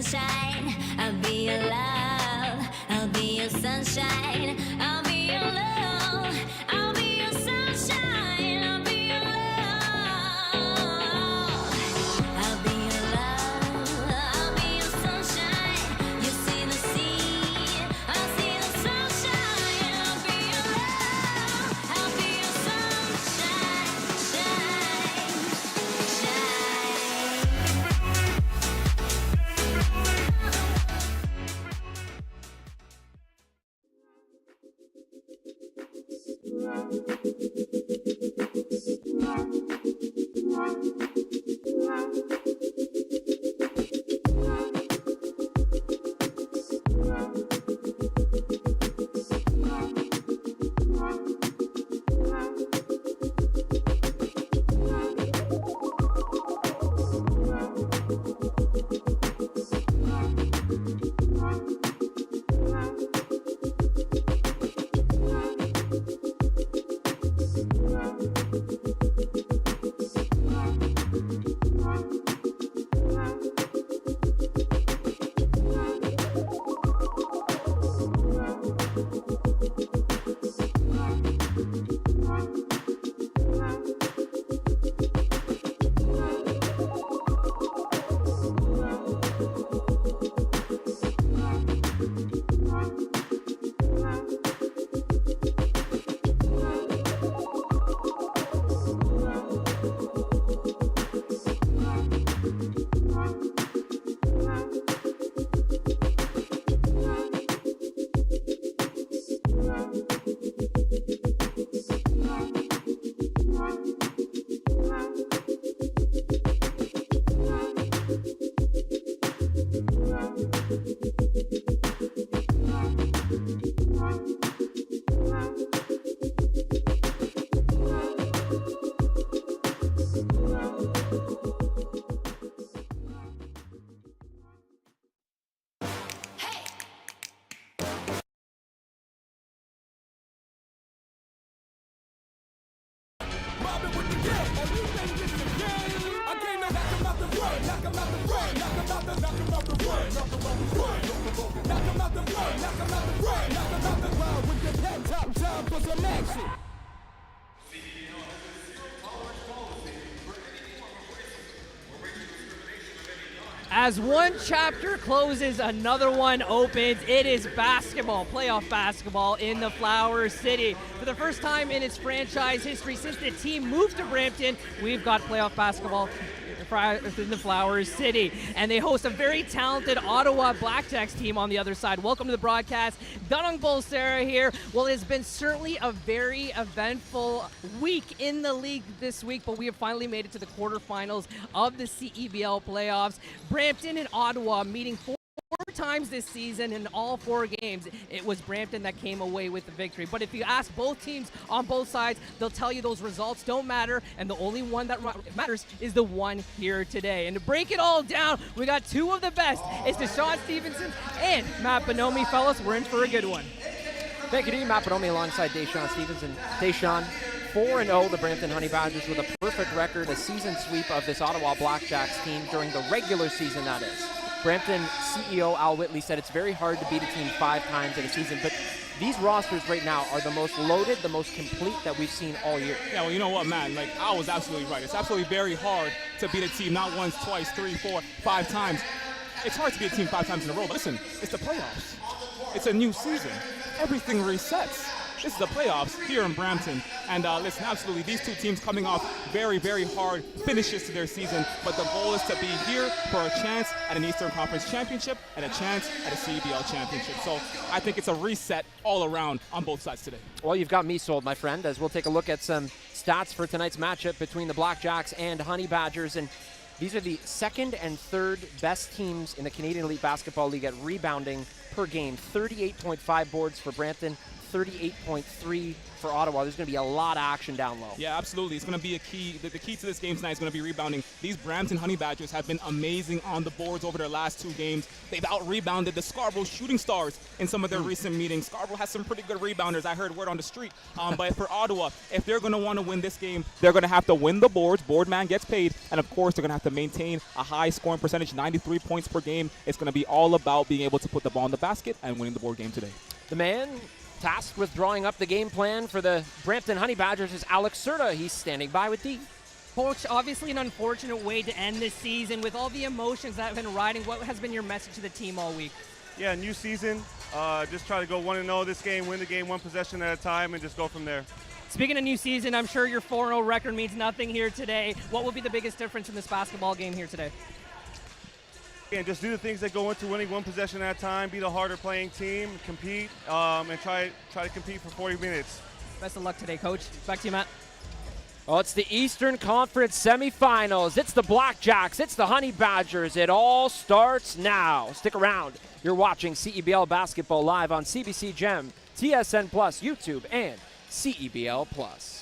sunshine. I'll be your love. I'll be your sunshine. I'll be your love. I'll be your sunshine. I'll be your love. I'll be your love. I'll be your sunshine. You see the sea. I'll see the sunshine. I'll be your love. I'll be your sunshine. Shine. As one chapter closes, another one opens. It is basketball, playoff basketball in the Flower City. For the first time in its franchise history since the team moved to Brampton, we've got playoff basketball in the Flower City. And they host a very talented Ottawa BlackJacks team on the other side. Welcome to the broadcast. Dunung Bolsera here. Well, it's been certainly a very eventful week in the league this week, but we have finally made it to the quarterfinals of the CEBL playoffs. Brampton and Ottawa meeting four times this season in all 4 games. It was Brampton that came away with the victory. But if you ask both teams on both sides, they'll tell you those results don't matter, and the only one that matters is the one here today. And to break it all down, we got 2 of the best. It's Deshaun Stevenson and Matt Bonomi. Fellas, we're in for a good one. Thank you to you, Matt Bonomi, alongside Deshaun Stevenson. Deshaun, 4-0, the Brampton Honey Badgers with a perfect record, a season sweep of this Ottawa BlackJacks team during the regular season, that is. Brampton CEO Al Whitley said it's very hard to beat a team 5 times in a season, but these rosters right now are the most loaded, the most complete that we've seen all year. Yeah, well, you know what, man? Like, Al was absolutely right. It's absolutely very hard to beat a team not once, twice, 3, 4, 5 times. It's hard to beat a team 5 times in a row, but listen, it's the playoffs. It's a new season. Everything resets. This is the playoffs here in Brampton. And listen, absolutely, these 2 teams coming off very, very hard finishes to their season, but the goal is to be here for a chance at an Eastern Conference Championship and a chance at a CEBL Championship. So I think it's a reset all around on both sides today. Well, you've got me sold, my friend, as we'll take a look at some stats for tonight's matchup between the BlackJacks and Honey Badgers. And these are the 2nd and 3rd best teams in the Canadian Elite Basketball League at rebounding per game. 38.5 boards for Brampton, 38.3 for Ottawa. There's going to be a lot of action down low. Yeah, absolutely. It's going to be a key. The key to this game tonight is going to be rebounding. These Brampton Honey Badgers have been amazing on the boards over their last 2 games. They've out-rebounded the Scarborough Shooting Stars in some of their recent meetings. Scarborough has some pretty good rebounders. I heard word on the street. But for Ottawa, if they're going to want to win this game, they're going to have to win the boards. Board man gets paid. And, of course, they're going to have to maintain a high scoring percentage, 93 points per game. It's going to be all about being able to put the ball in the basket and winning the board game today. The man tasked with drawing up the game plan for the Brampton Honey Badgers is Alex Serta. He's standing by with D. Coach, obviously an unfortunate way to end this season with all the emotions that have been riding. What has been your message to the team all week? Yeah, new season. Just try to go 1-0 this game, win the game 1 possession at a time, and just go from there. Speaking of new season, I'm sure your 4-0 record means nothing here today. What will be the biggest difference in this basketball game here today? And just do the things that go into winning 1 possession at a time, be the harder playing team, compete, and try to compete for 40 minutes. Best of luck today, Coach. Back to you, Matt. Well, it's the Eastern Conference semifinals. It's the BlackJacks. It's the Honey Badgers. It all starts now. Stick around. You're watching CEBL Basketball live on CBC Gem, TSN Plus, YouTube, and CEBL Plus.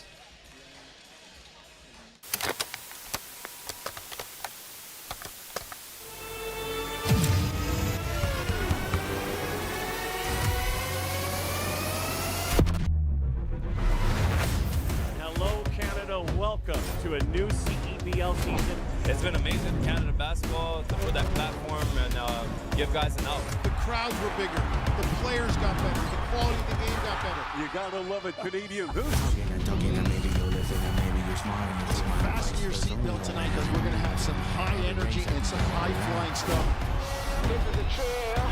Welcome to a new CEBL season. It's been amazing, Canada basketball, to put that platform and give guys an out. The crowds were bigger, the players got better, the quality of the game got better. You gotta love it, Canadian hoops. Fasten your seatbelt tonight because we're going to have some high energy and some high flying stuff. This is the trail.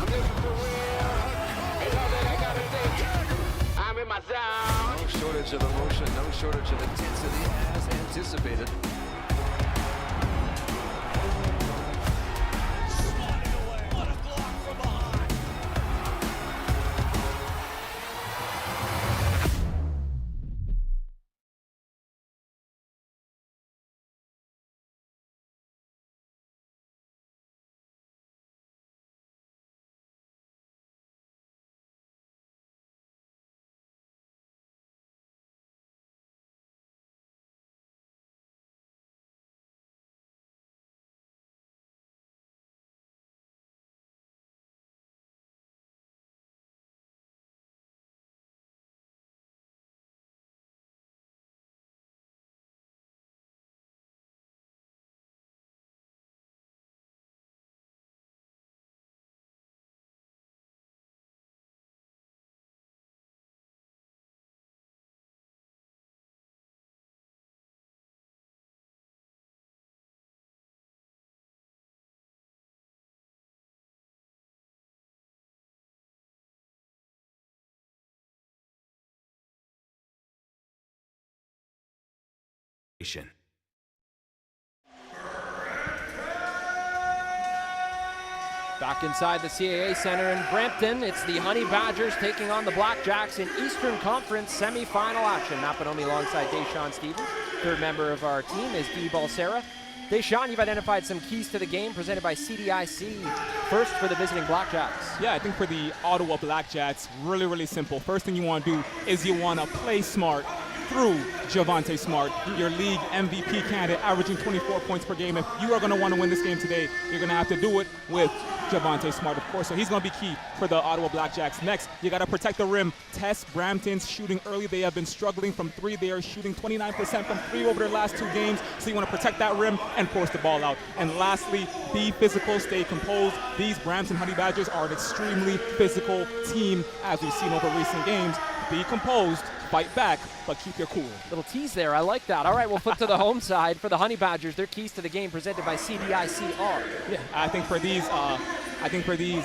This is the real. It's all that I gotta say. I'm in my zone. No shortage of emotion, no shortage of intensity as anticipated. Sliding away. What a block from behind. Back inside the CAA Center in Brampton, it's the Honey Badgers taking on the BlackJacks in Eastern Conference semifinal action. Napanomi alongside Deshaun Stevens. Third member of our team is D. Balsera. Deshaun, you've identified some keys to the game presented by CDIC. First for the visiting BlackJacks. Yeah, I think for the Ottawa BlackJacks, really, really simple. First thing you want to do is you want to play smart through Javonte Smart, your league MVP candidate, averaging 24 points per game. If you are going to want to win this game today, you're going to have to do it with Javonte Smart, of course. So he's going to be key for the Ottawa BlackJacks. Next, you got to protect the rim. Test Brampton's shooting early. They have been struggling from 3. They are shooting 29% from 3 over their last 2 games. So you want to protect that rim and force the ball out. And lastly, be physical, stay composed. These Brampton Honey Badgers are an extremely physical team, as we've seen over recent games. Be composed, fight back, but keep your cool. Little tease there, I like that. All right, we'll flip to the home side for the Honey Badgers. Their keys to the game presented by CDICR. Yeah, I think for these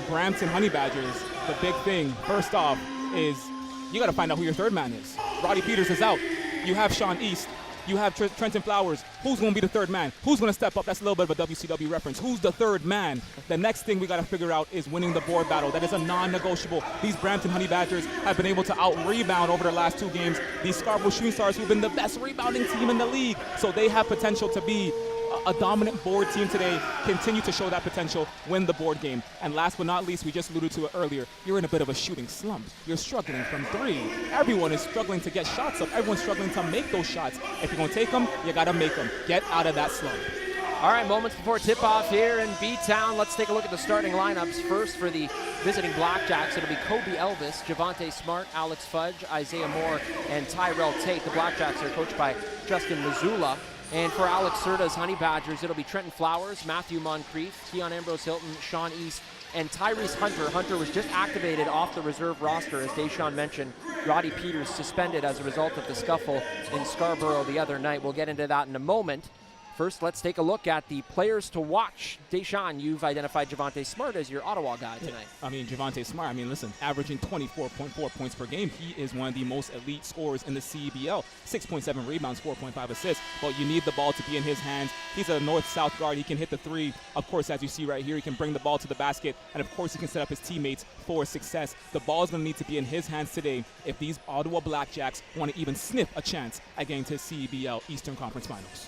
Brampton Honey Badgers, the big thing, first off, is you got to find out who your third man is. Roddy Peters is out. You have Sean East. You have Trenton Flowers. Who's going to be the third man? Who's going to step up? That's a little bit of a WCW reference. Who's the third man? The next thing we got to figure out is winning the board battle. That is a non-negotiable. These Brampton Honey Badgers have been able to out-rebound over their last 2 games. These Scarborough Shooting Stars, who've been the best rebounding team in the league. So they have potential to be a dominant board team today. Continue to show that potential, win the board game. And last but not least, we just alluded to it earlier, you're in a bit of a shooting slump. You're struggling from three. Everyone is struggling to get shots up. Everyone's struggling to make those shots. If you're going to take them, you got to make them. Get out of that slump. All right, moments before tip-off here in B-Town. Let's take a look at the starting lineups. First for the visiting BlackJacks, it'll be Kobe Elvis, Javante Smart, Alex Fudge, Isaiah Moore, and Tyrell Tate. The BlackJacks are coached by Justin Missoula. And for Alex Serta's Honey Badgers, it'll be Trenton Flowers, Matthew Moncrief, Keon Ambrose Hilton, Sean East, and Tyrese Hunter. Hunter was just activated off the reserve roster, as Deshaun mentioned. Roddy Peters suspended as a result of the scuffle in Scarborough the other night. We'll get into that in a moment. First, let's take a look at the players to watch. Deshaun, you've identified Javante Smart as your Ottawa guy tonight. I mean, Javante Smart, listen, averaging 24.4 points per game. He is one of the most elite scorers in the CEBL. 6.7 rebounds, 4.5 assists. But you need the ball to be in his hands. He's a north-south guard. He can hit the three. Of course, as you see right here, he can bring the ball to the basket. And, of course, he can set up his teammates for success. The ball is going to need to be in his hands today if these Ottawa BlackJacks want to even sniff a chance at getting to CEBL Eastern Conference Finals.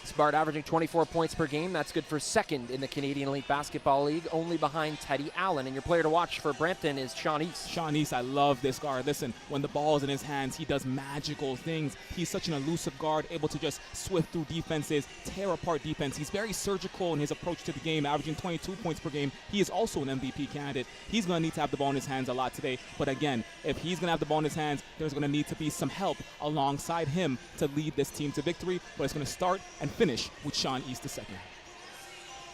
Smart averaging 24 points per game. That's good for second in the Canadian Elite Basketball League, only behind Teddy Allen. And your player to watch for Brampton is Sean East. Sean East, I love this guard. Listen, when the ball is in his hands, he does magical things. He's such an elusive guard, able to just swift through defenses, tear apart defense. He's very surgical in his approach to the game, averaging 22 points per game. He is also an MVP candidate. He's going to need to have the ball in his hands a lot today. But again, if he's going to have the ball in his hands, there's going to need to be some help alongside him to lead this team to victory. But it's going to start and finish with Sean East II.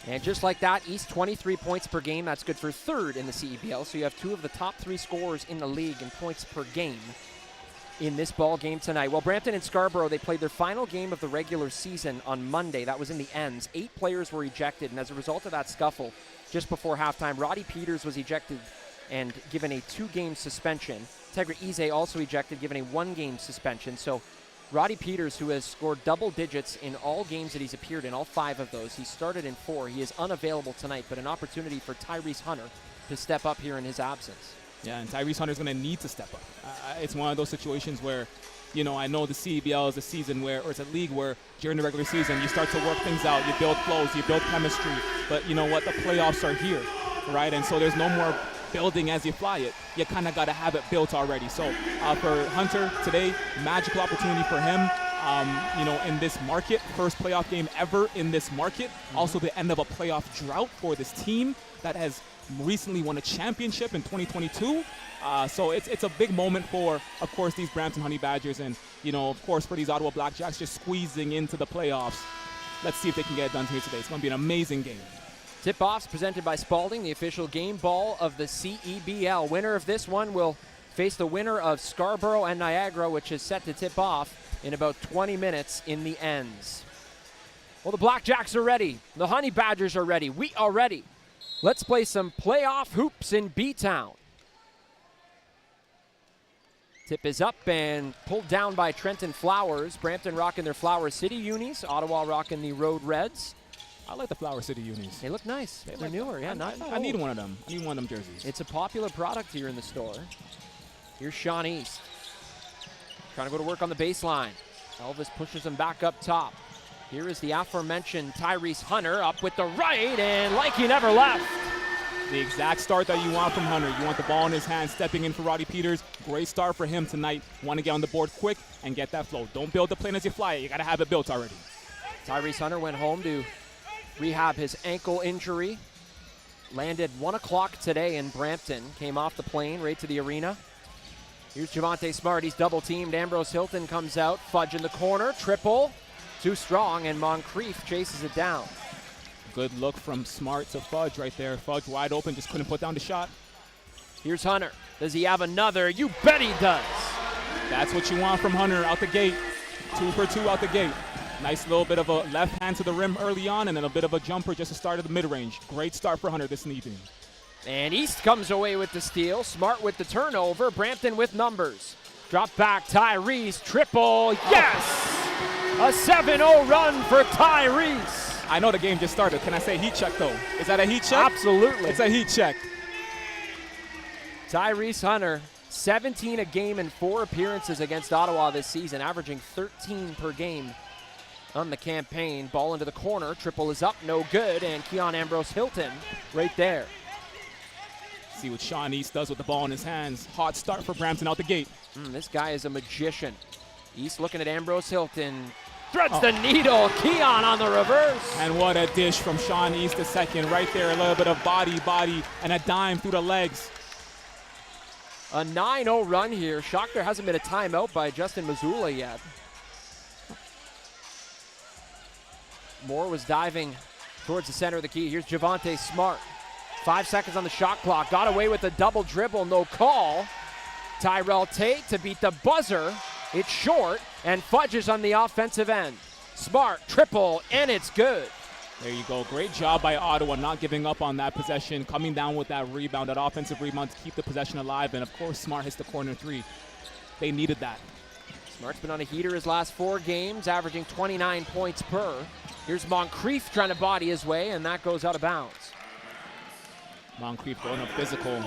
And just like that, East 23 points per game. That's good for third in the CEBL. So you have two of the top three scorers in the league in points per game in this ball game tonight. Well, Brampton and Scarborough, they played their final game of the regular season on Monday. That was in the ends. 8 players were ejected, and as a result of that scuffle, just before halftime, Roddy Peters was ejected and given a 2-game suspension. Tegra Ize also ejected, given a 1-game suspension. So Roddy Peters, who has scored double digits in all games that he's appeared in, all 5 of those. He started in 4. He is unavailable tonight, but an opportunity for Tyrese Hunter to step up here in his absence. Yeah, and Tyrese Hunter's going to need to step up. It's one of those situations where, I know the CEBL is a season where, or it's a league where during the regular season you start to work things out, you build flows, you build chemistry, but you know what, the playoffs are here, right? And so there's no more building as you fly it. You kind of got to have it built already. So for Hunter today, magical opportunity for him. In this market, first playoff game ever in this market. Also the end of a playoff drought for this team that has recently won a championship in 2022. So it's a big moment for, of course, these Brampton Honey Badgers and, of course, for these Ottawa BlackJacks just squeezing into the playoffs. Let's see if they can get it done here today. It's going to be an amazing game. Tip-offs presented by Spalding, the official game ball of the CEBL. Winner of this one will face the winner of Scarborough and Niagara, which is set to tip off in about 20 minutes in the ends. Well, the BlackJacks are ready. The Honey Badgers are ready. We are ready. Let's play some playoff hoops in B-Town. Tip is up and pulled down by Trenton Flowers. Brampton rocking their Flower City unis. Ottawa rocking the Road Reds. I like the Flower City unis. They look nice. They're like newer, yeah. I need one of them. I need one of them jerseys. It's a popular product here in the store. Here's Sean East. Trying to go to work on the baseline. Elvis pushes him back up top. Here is the aforementioned Tyrese Hunter up with the right, and like he never left. The exact start that you want from Hunter. You want the ball in his hand, stepping in for Roddy Peters. Great start for him tonight. Want to get on the board quick and get that flow. Don't build the plane as you fly it. You got to have it built already. Tyrese Hunter went home to rehab his ankle injury. Landed 1 o'clock today in Brampton. Came off the plane right to the arena. Here's Javante Smart. He's double teamed. Ambrose Hilton comes out. Fudge in the corner. Triple. Too strong, and Moncrief chases it down. Good look from Smart to Fudge right there. Fudge wide open, just couldn't put down the shot. Here's Hunter. Does he have another? You bet he does. That's what you want from Hunter out the gate. 2 for 2 out the gate. Nice little bit of a left hand to the rim early on, and then a bit of a jumper just to start at the mid-range. Great start for Hunter this evening. And East comes away with the steal. Smart with the turnover. Brampton with numbers. Drop back, Tyrese. Triple. Yes! A 7-0 run for Tyrese. I know the game just started. Can I say heat check, though? Is that a heat check? Absolutely. It's a heat check. Tyrese Hunter, 17 a game in 4 appearances against Ottawa this season, averaging 13 per game. on the campaign. Ball into the corner. Triple is up, no good. And Keon Ambrose Hilton right there. See what Sean East does with the ball in his hands. Hot start for Brampton out the gate. This guy is a magician. East looking at Ambrose Hilton. Threads the needle. Keon on the reverse. And what a dish from Sean East the second. Right there, a little bit of body, and a dime through the legs. A 9-0 run here. Shocked there hasn't been a timeout by Justin Mazzulla yet. Moore was diving towards the center of the key. Here's Javonte Smart. 5 seconds on the shot clock. Got away with a double dribble, no call. Tyrell Tate to beat the buzzer. It's short, and Fudges on the offensive end. Smart, triple, and it's good. There you go. Great job by Ottawa not giving up on that possession, coming down with that rebound, that offensive rebound to keep the possession alive. And, of course, Smart hits the corner three. They needed that. Smart's been on a heater his last 4 games, averaging 29 points per. Here's Moncrief trying to body his way, and that goes out of bounds. Moncrief going up physical.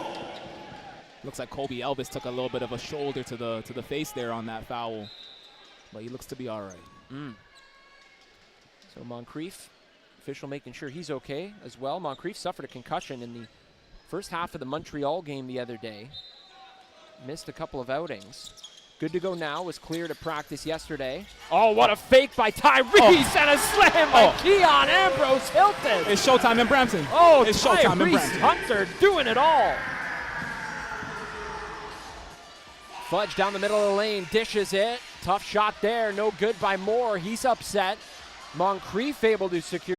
Looks like Kobe Elvis took a little bit of a shoulder to the face there on that foul. But he looks to be all right. So Moncrief, official making sure he's okay as well. Moncrief suffered a concussion in the first half of the Montreal game the other day. Missed a couple of outings. Good to go now, was cleared at practice yesterday. Oh, what a fake by Tyrese and a slam by Keon Ambrose Hilton. It's showtime in Brampton. Oh, it's showtime in Tyrese Brampton. Hunter doing it all. Fudge down the middle of the lane, dishes it. Tough shot there, no good by Moore. He's upset. Moncrief able to secure.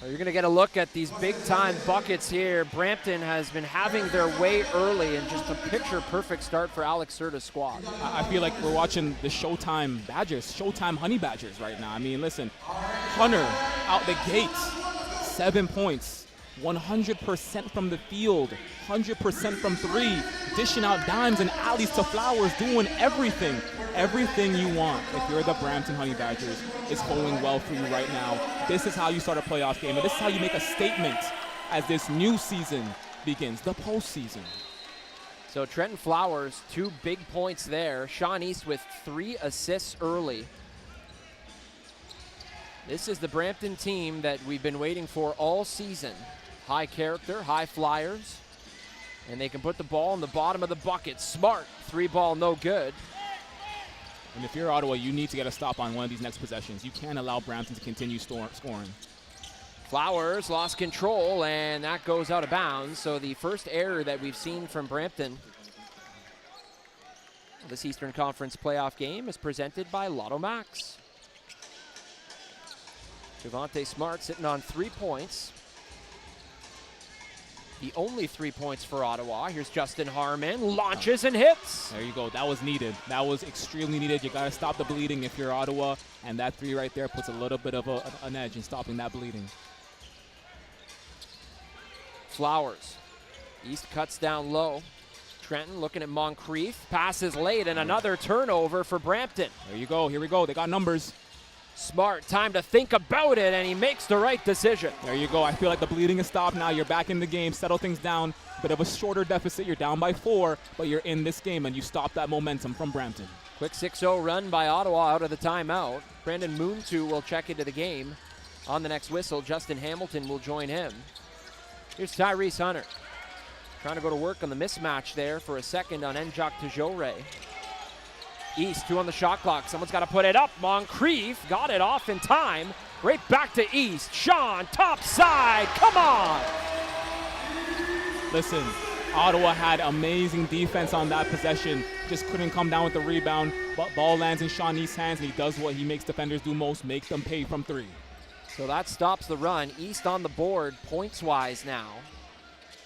You're going to get a look at these big-time buckets here. Brampton has been having their way early, and just a picture-perfect start for Alex Serta's squad. I feel like we're watching the Showtime Badgers, Showtime Honey Badgers right now. I mean, listen, Hunter out the gate, 7 points, 100% from the field, 100% from 3, dishing out dimes and alleys to Flowers, doing everything. Everything you want if you're the Brampton Honey Badgers is going well for you right now. This is how you start a playoff game, and this is how you make a statement as this new season begins, the postseason. So Trenton Flowers, 2 big points there. Sean East with 3 assists early. This is the Brampton team that we've been waiting for all season. High character, high flyers, and they can put the ball in the bottom of the bucket. Smart, 3-ball, no good. And if you're Ottawa, you need to get a stop on one of these next possessions. You can't allow Brampton to continue scoring. Flowers lost control, and that goes out of bounds. So the first error that we've seen from Brampton this Eastern Conference playoff game is presented by Lotto Max. Javonte Smart sitting on 3 points. The only 3 points for Ottawa. Here's Justin Harmon, launches and hits. There you go. That was needed. That was extremely needed. You got to stop the bleeding if you're Ottawa, and that 3 right there puts a little bit of an edge in stopping that bleeding. Flowers. East cuts down low. Trenton looking at Moncrief. Passes late, and another turnover for Brampton. There you go. Here we go. They got numbers. Smart, time to think about it, and he makes the right decision. There you go. I feel like the bleeding is stopped now. You're back in the game. Settle things down. Bit of a shorter deficit. You're down by 4, but you're in this game, and you stop that momentum from Brampton. Quick 6-0 run by Ottawa out of the timeout. Brandon Moontu will check into the game. On the next whistle, Justin Hamilton will join him. Here's Tyrese Hunter. Trying to go to work on the mismatch there for a second on Njok Tejore. East, 2 on the shot clock. Someone's got to put it up. Moncrief got it off in time. Right back to East. Sean, top side. Come on. Listen, Ottawa had amazing defense on that possession. Just couldn't come down with the rebound. But ball lands in Sean East's hands, and he does what he makes defenders do most, make them pay from 3. So that stops the run. East on the board, points-wise now.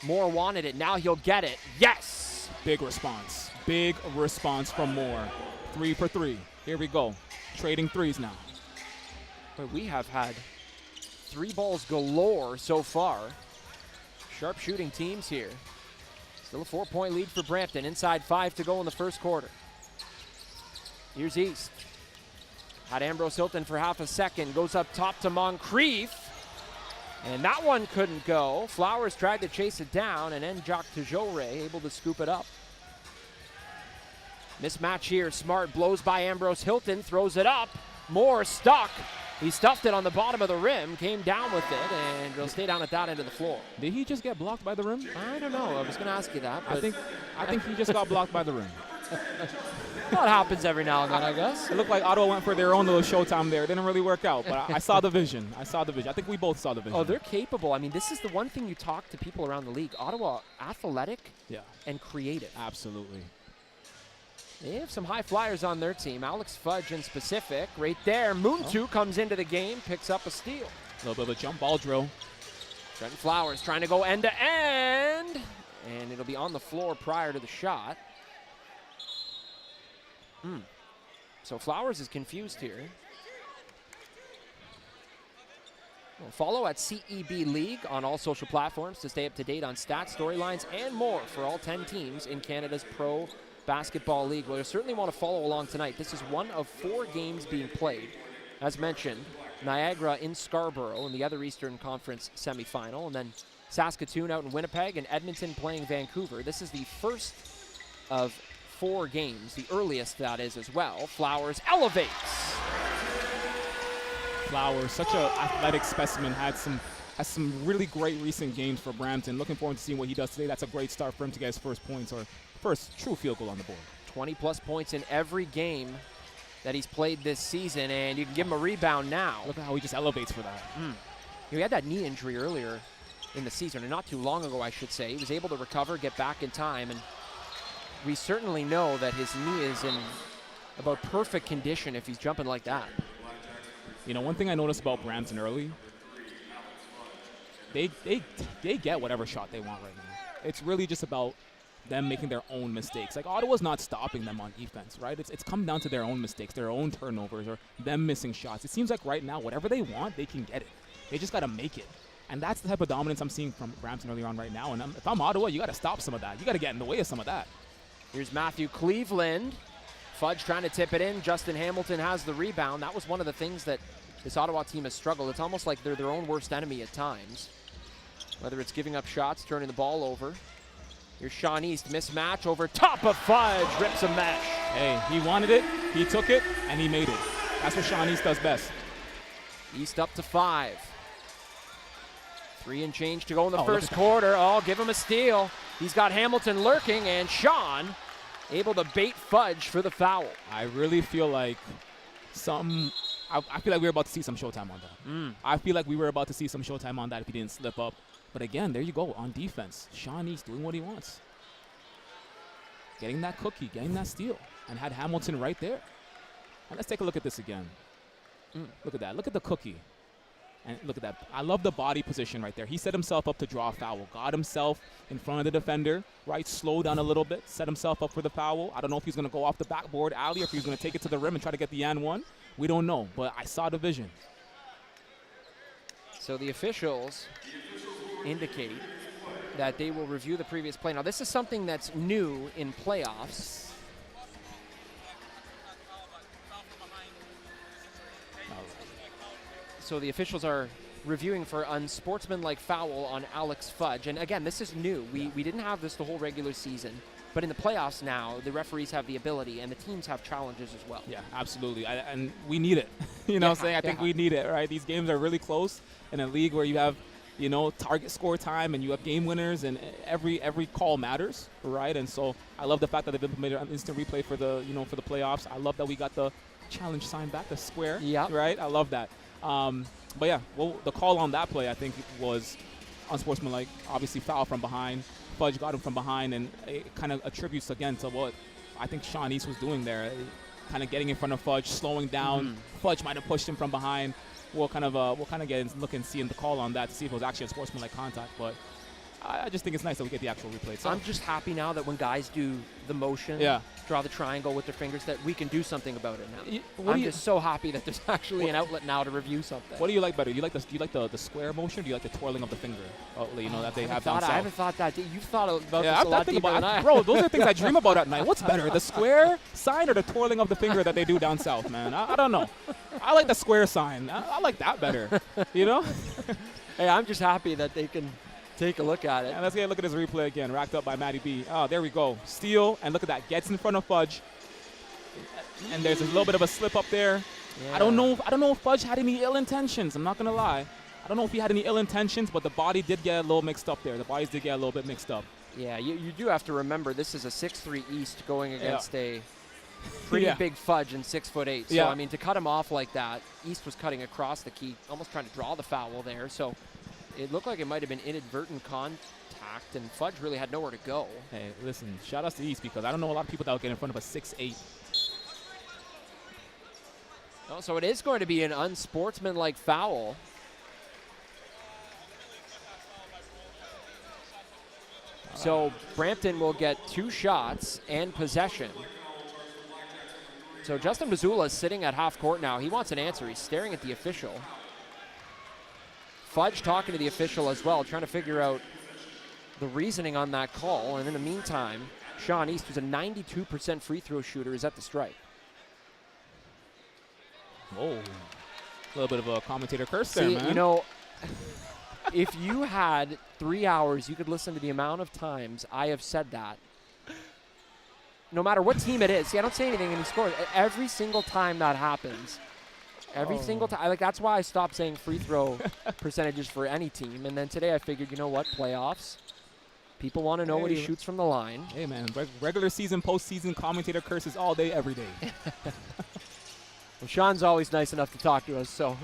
Moore wanted it. Now he'll get it. Yes! Big response. Big response from Moore. 3 for 3. Here we go. Trading 3s now. But we have had 3 balls galore so far. Sharp shooting teams here. Still a 4-point lead for Brampton. Inside 5 to go in the first quarter. Here's East. Had Ambrose Hilton for half a second. Goes up top to Moncrief. And that one couldn't go. Flowers tried to chase it down, and then Jacques Tejore able to scoop it up. Mismatch here. Smart blows by Ambrose Hilton, throws it up. Moore stuck. He stuffed it on the bottom of the rim, came down with it, and he'll stay down at that end of the floor. Did he just get blocked by the rim? I don't know. I was going to ask you that. I think he just got blocked by the rim. That happens every now and then, I guess. It looked like Ottawa went for their own little showtime there. It didn't really work out, but I saw the vision. I think we both saw the vision. Oh, they're capable. I mean, this is the one thing you talk to people around the league. Ottawa, athletic and creative. Absolutely. They have some high flyers on their team. Alex Fudge in specific. Right there, Muntu comes into the game, picks up a steal. A little bit of a jump ball drill. Trenton Flowers trying to go end to end. And it'll be on the floor prior to the shot. So Flowers is confused here. Well, follow at CEB League on all social platforms to stay up to date on stats, storylines, and more for all 10 teams in Canada's Pro Basketball League. Well, you certainly want to follow along tonight. This is one of 4 games being played. As mentioned, Niagara in Scarborough in the other Eastern Conference semifinal, and then Saskatoon out in Winnipeg, and Edmonton playing Vancouver. This is the first of 4 games, the earliest that is as well. Flowers elevates. Flowers, such an athletic specimen, has some really great recent games for Brampton. Looking forward to seeing what he does today. That's a great start for him to get his first points, or first true field goal on the board. 20-plus points in every game that he's played this season, and you can give him a rebound now. Look at how he just elevates for that. He had that knee injury earlier in the season, or not too long ago, I should say. He was able to recover, get back in time, and we certainly know that his knee is in about perfect condition if he's jumping like that. You know, one thing I noticed about Brampton early, they get whatever shot they want right now. It's really just about them making their own mistakes. Like, Ottawa's not stopping them on defense, right? It's come down to their own mistakes, their own turnovers, or them missing shots. It seems like right now, whatever they want, they can get it. They just got to make it. And that's the type of dominance I'm seeing from Brampton early on right now. And if I'm Ottawa, you got to stop some of that. You got to get in the way of some of that. Here's Matthew Cleveland. Fudge trying to tip it in. Justin Hamilton has the rebound. That was one of the things that this Ottawa team has struggled. It's almost like they're their own worst enemy at times. Whether it's giving up shots, turning the ball over. Here's Sean East, mismatch over top of Fudge, rips a mesh. Hey, he wanted it, he took it, and he made it. That's what Sean East does best. East up to 5. 3 and change to go in the first quarter. Oh, give him a steal. He's got Hamilton lurking, and Sean able to bait Fudge for the foul. I really feel like I feel like we were about to see some showtime on that. I feel like we were about to see some showtime on that if he didn't slip up. But again, there you go, on defense. Sean East doing what he wants. Getting that cookie, getting that steal, and had Hamilton right there. And let's take a look at this again. Look at that. Look at the cookie. And look at that. I love the body position right there. He set himself up to draw a foul. Got himself in front of the defender, right? Slowed down a little bit. Set himself up for the foul. I don't know if he's going to go off the backboard alley or if he's going to take it to the rim and try to get the and one. We don't know, but I saw the vision. So the officials indicate that they will review the previous play. Now, this is something that's new in playoffs. So the officials are reviewing for unsportsmanlike foul on Alex Fudge. And again, this is new. We didn't have this the whole regular season. But in the playoffs now, the referees have the ability, and the teams have challenges as well. Yeah, absolutely. And we need it. You know what I'm saying? I think we need it, right? These games are really close in a league where you have, you know, target score time and you have game winners, and every call matters, right? And so I love the fact that they've implemented an instant replay for the, you know, for the playoffs. I love that we got the challenge sign back, the square, right? I love that. But yeah, well, the call on that play, I think, was unsportsmanlike. Obviously, foul from behind. Fudge got him from behind, and it kind of attributes again to what I think Sean East was doing there, kind of getting in front of Fudge, slowing down. Fudge might have pushed him from behind. We'll kind of get look and see in the call on that to see if it was actually a sportsmanlike contact. But I just think it's nice that we get the actual replay. So I'm just happy now that when guys do the motion, draw the triangle with their fingers, that we can do something about it now. I'm just so happy that there's actually an outlet now to review something. What do you like better? Do you like the square motion, or do you like the twirling of the finger? You know, that they have down south? I haven't thought that. You've thought about this a lot deeper than I. Bro, those are things I dream about at night. What's better, the square sign or the twirling of the finger that they do down south, man? I don't know. I like the square sign. I like that better, you know? Hey, I'm just happy that they can take a look at it. Yeah, let's get a look at this replay again. Racked up by Matty B. Oh, there we go. Steal, and look at that. Gets in front of Fudge. And there's a little bit of a slip up there. Yeah. I don't know if Fudge had any ill intentions. I'm not going to lie. I don't know if he had any ill intentions, but the body did get a little mixed up there. The bodies did get a little bit mixed up. Yeah, you do have to remember this is a 6'3" East going against a pretty big Fudge and 6'8". So, I mean, to cut him off like that, East was cutting across the key, almost trying to draw the foul there. So it looked like it might have been inadvertent contact, and Fudge really had nowhere to go. Hey, listen, shout out to East, because I don't know a lot of people that will get in front of a 6'8". Oh, so it is going to be an unsportsmanlike foul. So Brampton will get 2 shots and possession. So Justin Mazzulla is sitting at half court now. He wants an answer. He's staring at the official. Fudge talking to the official as well, trying to figure out the reasoning on that call. And in the meantime, Sean East, who's a 92% free throw shooter, is at the stripe. Oh, a little bit of a commentator curse there, man. You know, if you had 3 hours, you could listen to the amount of times I have said that. No matter what team it is. See, I don't say anything and he scores. Every single time that happens, every single time. Like, that's why I stopped saying free throw percentages for any team. And then today I figured, you know what, playoffs. People want to know what he shoots from the line. Hey, man, regular season, postseason, commentator curses all day, every day. Well, Sean's always nice enough to talk to us, so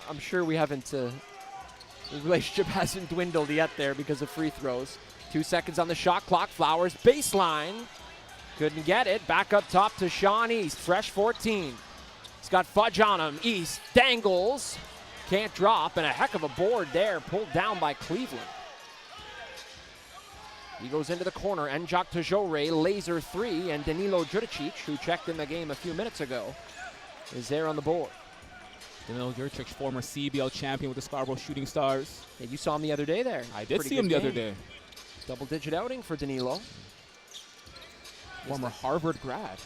I'm sure we haven't, the relationship hasn't dwindled yet there because of free throws. 2 seconds on the shot clock. Flowers baseline. Couldn't get it. Back up top to Sean East, fresh 14. He's got Fudge on him. East dangles. Can't drop, and a heck of a board there, pulled down by Cleveland. He goes into the corner, and Jacques Tajore, laser 3, and Danilo Juricic, who checked in the game a few minutes ago, is there on the board. Danilo Juricic, former CEBL champion with the Scarborough Shooting Stars. Yeah, you saw him the other day there. I did see him the other day. Double-digit outing for Danilo. Former Harvard grad.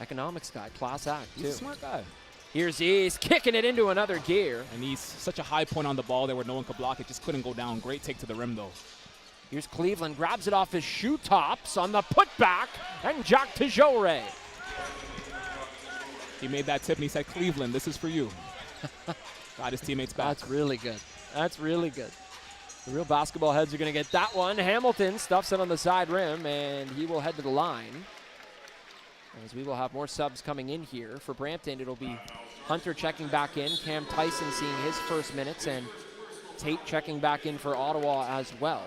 Economics guy, class act, too. He's a smart guy. Here's East, kicking it into another gear. And he's such a high point on the ball there where no one could block it. Just couldn't go down. Great take to the rim, though. Here's Cleveland, grabs it off his shoe tops on the putback, and Jacques Tajore. He made that tip and he said, Cleveland, this is for you. Got his teammates back. That's really good. That's really good. The real basketball heads are going to get that one. Hamilton stuffs it on the side rim, and he will head to the line. As we will have more subs coming in here. For Brampton, it'll be Hunter checking back in, Cam Tyson seeing his first minutes, and Tate checking back in for Ottawa as well.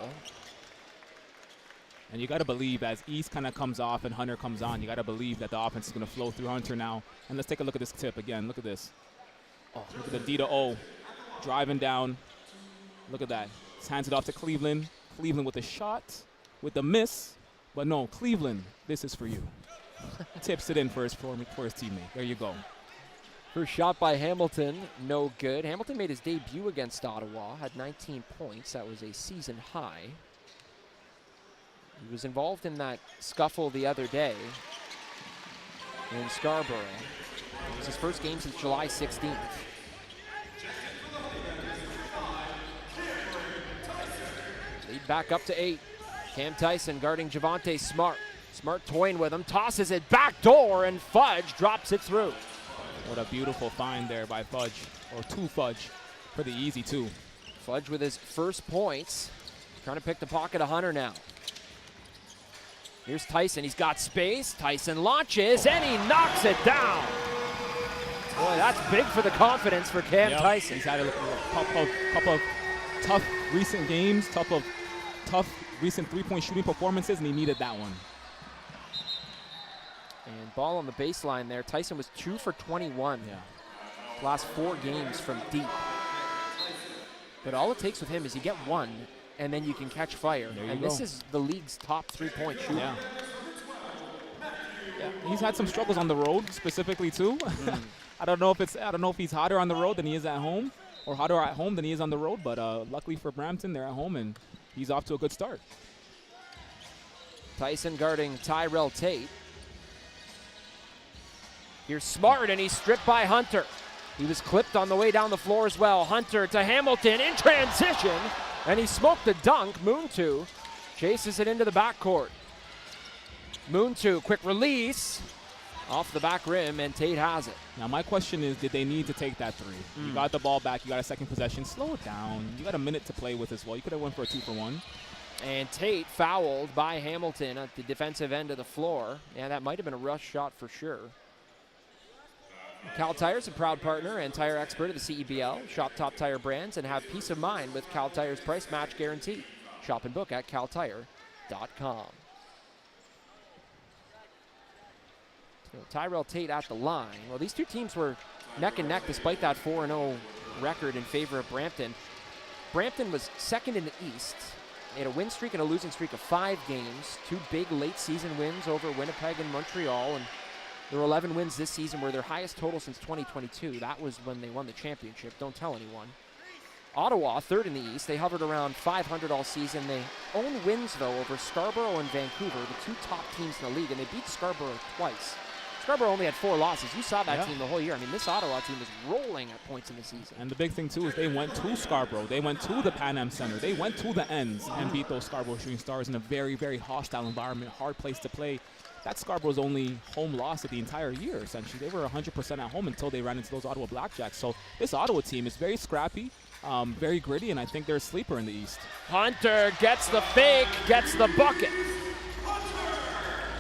And you got to believe as East kind of comes off and Hunter comes on, you got to believe that the offense is going to flow through Hunter now. And let's take a look at this tip again. Look at this. Oh, look at the D to O. Driving down. Look at that. Just hands it off to Cleveland. Cleveland with a shot, with the miss. But no, Cleveland, this is for you. Tips it in for his teammate. There you go. First shot by Hamilton, no good. Hamilton made his debut against Ottawa, had 19 points. That was a season high. He was involved in that scuffle the other day in Scarborough. It was his first game since July 16th. Lead back up to 8. Cam Tyson guarding Javonte Smart. Smart toying with him, tosses it back door, and Fudge drops it through. What a beautiful find there by Fudge, or to Fudge, for the easy 2. Fudge with his first points. Trying to pick the pocket of Hunter now. Here's Tyson, he's got space. Tyson launches, and he knocks it down. Boy, that's big for the confidence for Cam Tyson. He's had a couple of tough recent games, tough recent three-point shooting performances, and he needed that one. And ball on the baseline there. Tyson was 2 for 21. Last 4 games from deep. But all it takes with him is you get one, and then you can catch fire. There you And go. this is the league's top 3-point shooter. Yeah. He's had some struggles on the road, specifically too. I don't know if he's hotter on the road than he is at home, or hotter at home than he is on the road. But luckily for Brampton, they're at home and he's off to a good start. Tyson guarding Tyrell Tate. Here's Smart, and he's stripped by Hunter. He was clipped on the way down the floor as well. Hunter to Hamilton in transition, and he smoked a dunk. Moontu chases it into the backcourt. Moontu, quick release off the back rim, and Tate has it. Now my question is, did they need to take that three? You got the ball back, you got a second possession, slow it down. You got a minute to play with as well. You could have went for a 2-for-1. And Tate fouled by Hamilton at the defensive end of the floor. Yeah, that might have been a rush shot for sure. Cal Tire's a proud partner and tire expert of the CEBL. Shop top tire brands and have peace of mind with Cal Tire's price match guarantee. Shop and book at caltire.com. So Tyrell Tate at the line. Well, these two teams were neck and neck despite that 4-0 record in favor of Brampton. Brampton was second in the East. They had a win streak and a losing streak of 5 games. 2 big late season wins over Winnipeg and Montreal. And there were 11 wins this season, were their highest total since 2022. That was when they won the championship. Don't tell anyone. Ottawa, third in the East. They hovered around 500 all season. They own wins, though, over Scarborough and Vancouver, the 2 top teams in the league, and they beat Scarborough twice. Scarborough only had 4 losses. You saw that team the whole year. I mean, this Ottawa team is rolling at points in the season. And the big thing, too, is they went to Scarborough. They went to the Pan Am Center. They went to the ends and beat those Scarborough Shooting Stars in a very, very hostile environment, hard place to play. That's Scarborough's only home loss of the entire year, essentially. They were 100% at home until they ran into those Ottawa BlackJacks. So this Ottawa team is very scrappy, very gritty, and I think they're a sleeper in the East. Hunter gets the fake, gets the bucket.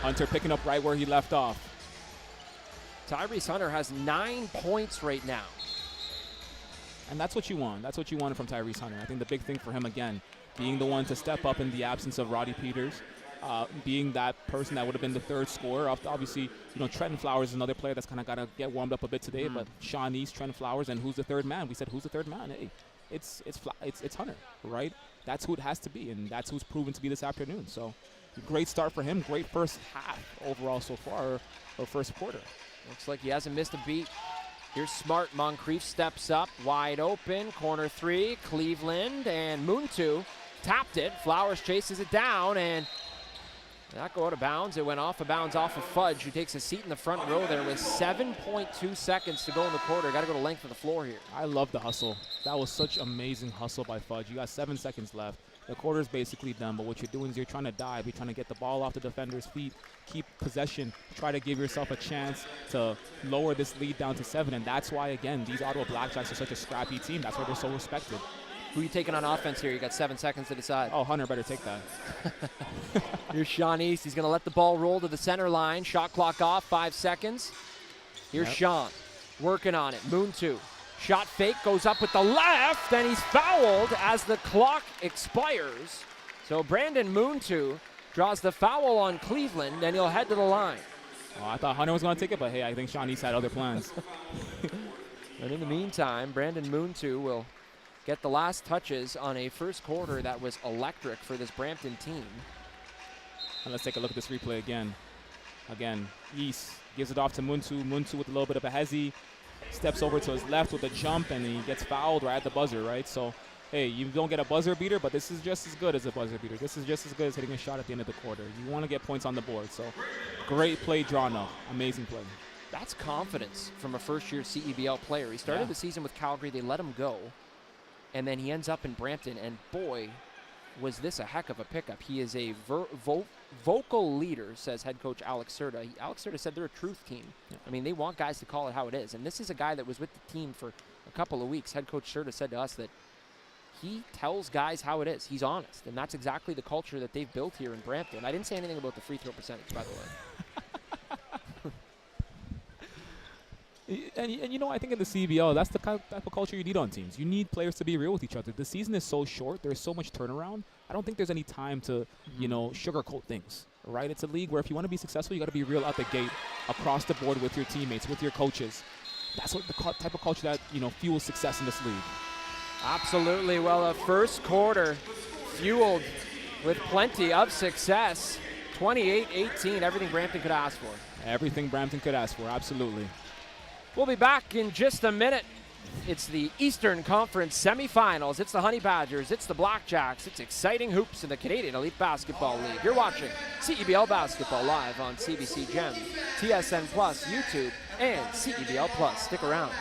Hunter picking up right where he left off. Tyrese Hunter has 9 points right now. And that's what you want. That's what you wanted from Tyrese Hunter. I think the big thing for him, again, being the one to step up in the absence of Roddy Peters, being that person that would have been the third scorer. Obviously, Trenton Flowers is another player that's kind of got to get warmed up a bit today. But Sean East, Trenton Flowers, and who's the third man? We said, who's the third man? Hey, it's Hunter, right? That's who it has to be, and that's who's proven to be this afternoon. So, great start for him. Great first half overall so far, or first quarter. Looks like he hasn't missed a beat. Here's Smart. Moncrief steps up, wide open, corner 3, Cleveland, and Moontu tapped it. Flowers chases it down, and that go out of bounds. It went off of bounds off of Fudge, who takes a seat in the front row there with 7.2 seconds to go in the quarter. Got to go to length of the floor here. I love the hustle. That was such amazing hustle by Fudge. You got 7 seconds left. The quarter's basically done, but what you're doing is you're trying to dive. You're trying to get the ball off the defender's feet, keep possession, try to give yourself a chance to lower this lead down to 7, and that's why, again, these Ottawa BlackJacks are such a scrappy team. That's why they're so respected. Who are you taking on offense here? You got 7 seconds to decide. Oh, Hunter better take that. Here's Sean East. He's going to let the ball roll to the center line. Shot clock off, 5 seconds. Here's Sean working on it. Moontu. Shot fake, goes up with the left, and he's fouled as the clock expires. So Brandon Moontu draws the foul on Cleveland, and he'll head to the line. Oh, I thought Hunter was going to take it, but hey, I think Sean East had other plans. And in the meantime, Brandon Moontu will get the last touches on a first quarter that was electric for this Brampton team. And let's take a look at this replay again. Again, East gives it off to Moontu. Moontu with a little bit of a hezzy. Steps over to his left with a jump, and he gets fouled right at the buzzer, right? So, hey, you don't get a buzzer beater, but this is just as good as a buzzer beater. This is just as good as hitting a shot at the end of the quarter. You want to get points on the board. So, great play drawn up. Amazing play. That's confidence from a first-year CEBL player. He started the season with Calgary. They let him go, and then he ends up in Brampton, and boy, was this a heck of a pickup. He is a vocal leader, says head coach Alex Serta. Alex Serta said they're a truth team. I mean, they want guys to call it how it is. And this is a guy that was with the team for a couple of weeks. Head coach Serta said to us that he tells guys how it is. He's honest. And that's exactly the culture that they've built here in Brampton. I didn't say anything about the free throw percentage, by the way. And I think in the CBL, that's the type of culture you need on teams. You need players to be real with each other. The season is so short. There's so much turnaround. I don't think there's any time to, sugarcoat things, right? It's a league where if you want to be successful, you got to be real out the gate, across the board with your teammates, with your coaches. That's what the type of culture that, fuels success in this league. Absolutely. Well, a first quarter fueled with plenty of success. 28-18, everything Brampton could ask for. Everything Brampton could ask for, absolutely. We'll be back in just a minute. It's the Eastern Conference semifinals. It's the Honey Badgers. It's the BlackJacks. It's exciting hoops in the Canadian Elite Basketball League. You're watching CEBL Basketball live on CBC Gem, TSN Plus, YouTube, and CEBL Plus. Stick around.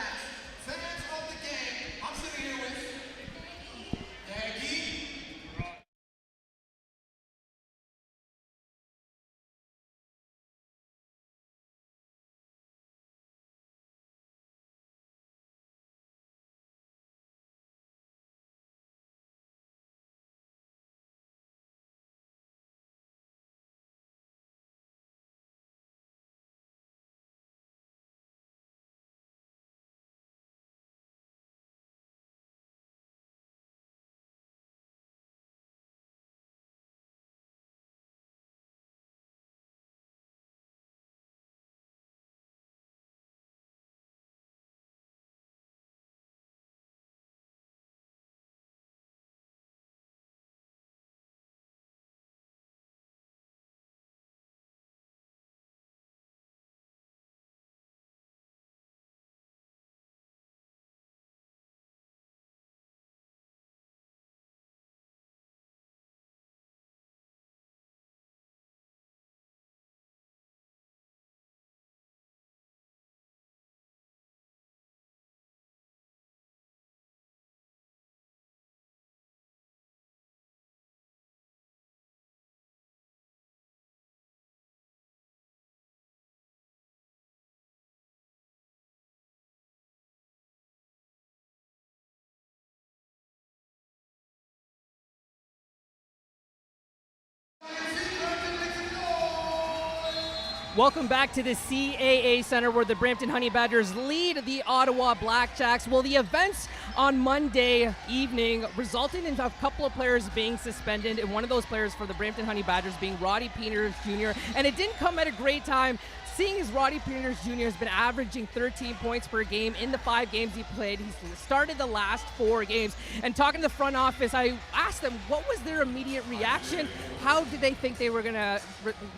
Welcome back to the CAA Center where the Brampton Honey Badgers lead the Ottawa BlackJacks. Well, the events on Monday evening resulted in a couple of players being suspended, and one of those players for the Brampton Honey Badgers being Roddy Peters Jr., and it didn't come at a great time. Seeing as Roddy Peters Jr. has been averaging 13 points per game in the 5 games he played. He's started the last 4 games. And talking to the front office, I asked them what was their immediate reaction? How did they think they were going to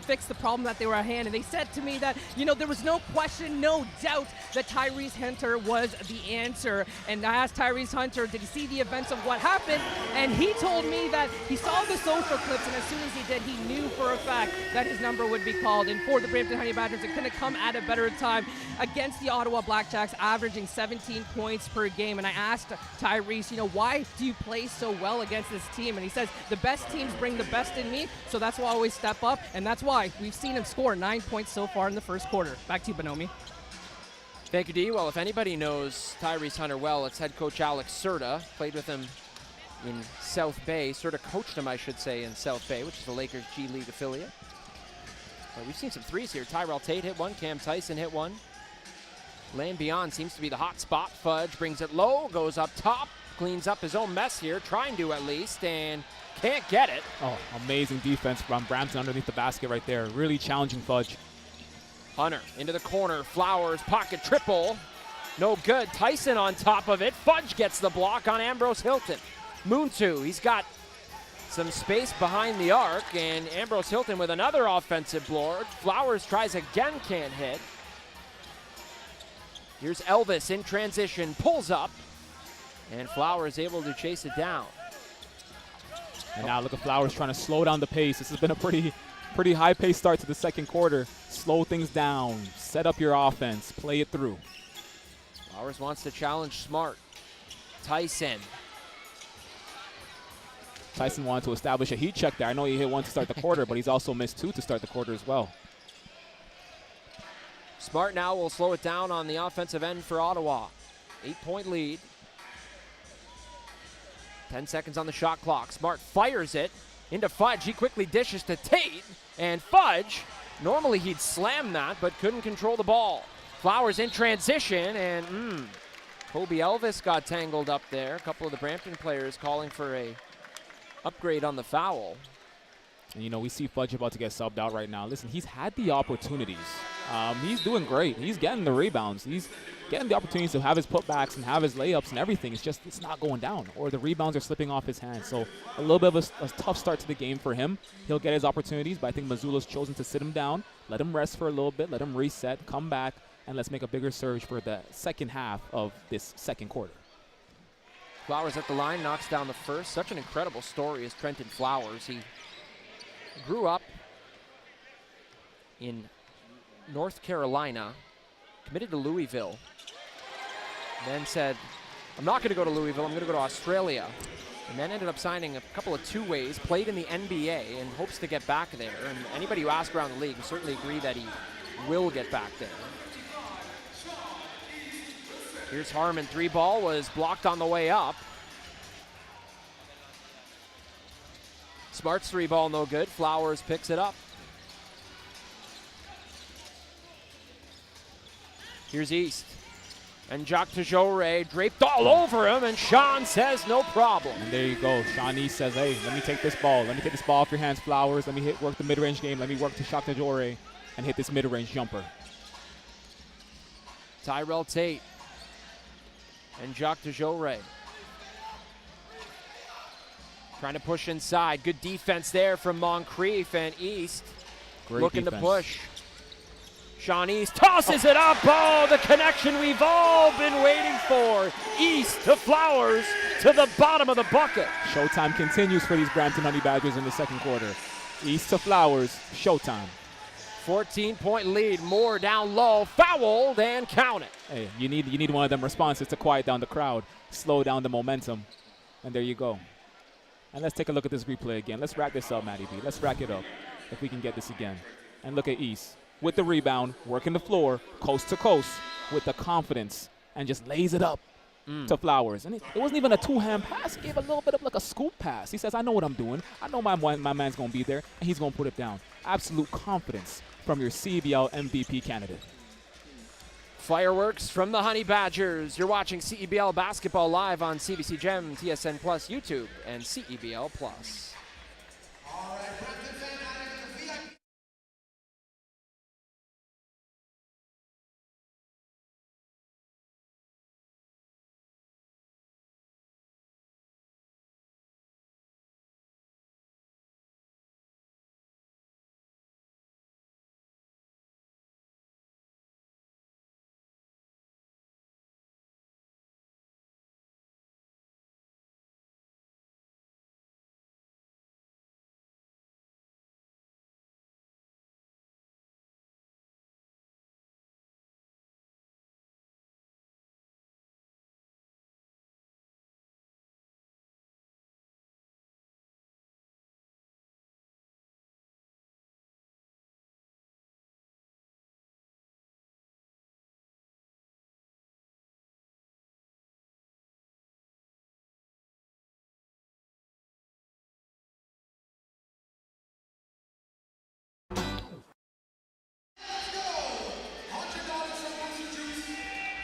fix the problem that they were at hand? And they said to me that, there was no question, no doubt that Tyrese Hunter was the answer. And I asked Tyrese Hunter, did he see the events of what happened? And he told me that he saw the social clips, and as soon as he did, he knew for a fact that his number would be called. And for the Brampton Honey Badgers, it couldn't come at a better time against the Ottawa BlackJacks, averaging 17 points per game. And I asked Tyrese, why do you play so well against this team? And he says, the best teams bring the best in me, so that's why I always step up, and that's why we've seen him score 9 points so far in the first quarter. Back to you, Bonomi. Thank you, D. Well, if anybody knows Tyrese Hunter well, it's head coach Alex Serta. Played with him in South Bay. Serta coached him, I should say, in South Bay, which is the Lakers G League affiliate. We've seen some threes here. Tyrell Tate hit one. Cam Tyson hit one. Lane Beyond seems to be the hot spot. Fudge brings it low, goes up top, cleans up his own mess here, trying to at least, and can't get it. Oh, amazing defense from Brampton underneath the basket right there. Really challenging Fudge. Hunter into the corner. Flowers, pocket triple. No good. Tyson on top of it. Fudge gets the block on Ambrose Hilton. Moonsu, he's got some space behind the arc, and Ambrose Hilton with another offensive board. Flowers tries again, can't hit. Here's Elvis in transition, pulls up, and Flowers able to chase it down. And now look at Flowers trying to slow down the pace. This has been a pretty high-paced start to the second quarter. Slow things down, set up your offense, play it through. Flowers wants to challenge Smart. Tyson wanted to establish a heat check there. I know he hit one to start the quarter, but he's also missed 2 to start the quarter as well. Smart now will slow it down on the offensive end for Ottawa. 8-point lead. 10 seconds on the shot clock. Smart fires it into Fudge. He quickly dishes to Tate, and Fudge, normally he'd slam that, but couldn't control the ball. Flowers in transition, and Kobe Elvis got tangled up there. A couple of the Brampton players calling for a upgrade on the foul. And we see Fudge about to get subbed out right now. Listen, he's had the opportunities. He's doing great. He's getting the rebounds. He's getting the opportunities to have his putbacks and have his layups and everything. It's not going down, or the rebounds are slipping off his hands. So a little bit of a tough start to the game for him. He'll get his opportunities, but I think Missoula's chosen to sit him down, let him rest for a little bit, let him reset, come back, and let's make a bigger surge for the second half of this second quarter. Flowers at the line, knocks down the first. Such an incredible story is Trenton Flowers. He grew up in North Carolina, committed to Louisville, then said, I'm not going to go to Louisville, I'm going to go to Australia. And then ended up signing a couple of two-ways, played in the NBA, and hopes to get back there. And anybody who asks around the league will certainly agree that he will get back there. Here's Harmon, three ball was blocked on the way up. Smart's three ball no good, Flowers picks it up. Here's East. And Jacques Tejore draped all over him, and Sean says no problem. And there you go. Sean East says, hey, let me take this ball. Let me take this ball off your hands, Flowers. Let me work the mid-range game. Let me work to Jacques Tejore and hit this mid-range jumper. Tyrell Tate and Jacques Tejore trying to push inside. Good defense there from Moncrief, and East Great looking defense. to push. Sean East tosses it up. Oh, the connection we've all been waiting for. East to Flowers to the bottom of the bucket. Showtime continues for these Brampton Honey Badgers in the second quarter. East to Flowers, showtime. 14-point lead, more down low, fouled, and count it. Hey, you need one of them responses to quiet down the crowd, slow down the momentum, and there you go. And let's take a look at this replay again. Let's rack this up, Matty B. Let's rack it up if we can get this again. And look at East with the rebound, working the floor, coast to coast, with the confidence, and just lays it up to Flowers. And it wasn't even a two-hand pass. He gave a little bit of like a scoop pass. He says, I know what I'm doing. I know my man's going to be there, and he's going to put it down. Absolute confidence from your CEBL MVP candidate. Fireworks from the Honey Badgers. You're watching CEBL Basketball live on CBC Gem, TSN Plus, YouTube, and CEBL Plus.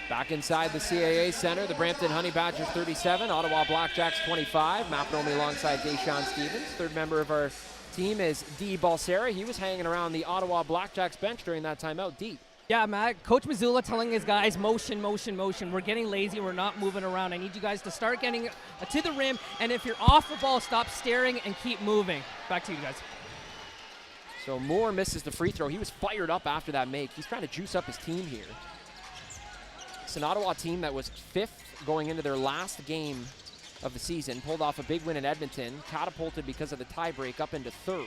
Back inside the CAA Center, the Brampton Honey Badgers 37, Ottawa BlackJacks 25. Matt Bromley alongside Deshaun Stevens. Third member of our team is D. Balsera. He was hanging around the Ottawa BlackJacks bench during that timeout. D. Yeah, Matt, Coach Missoula telling his guys, motion, motion, motion. We're getting lazy. We're not moving around. I need you guys to start getting to the rim, and if you're off the ball, stop staring and keep moving. Back to you guys. So Moore misses the free throw. He was fired up after that make. He's trying to juice up his team here. It's an Ottawa team that was 5th going into their last game of the season. Pulled off a big win in Edmonton. Catapulted because of the tiebreak up into 3rd.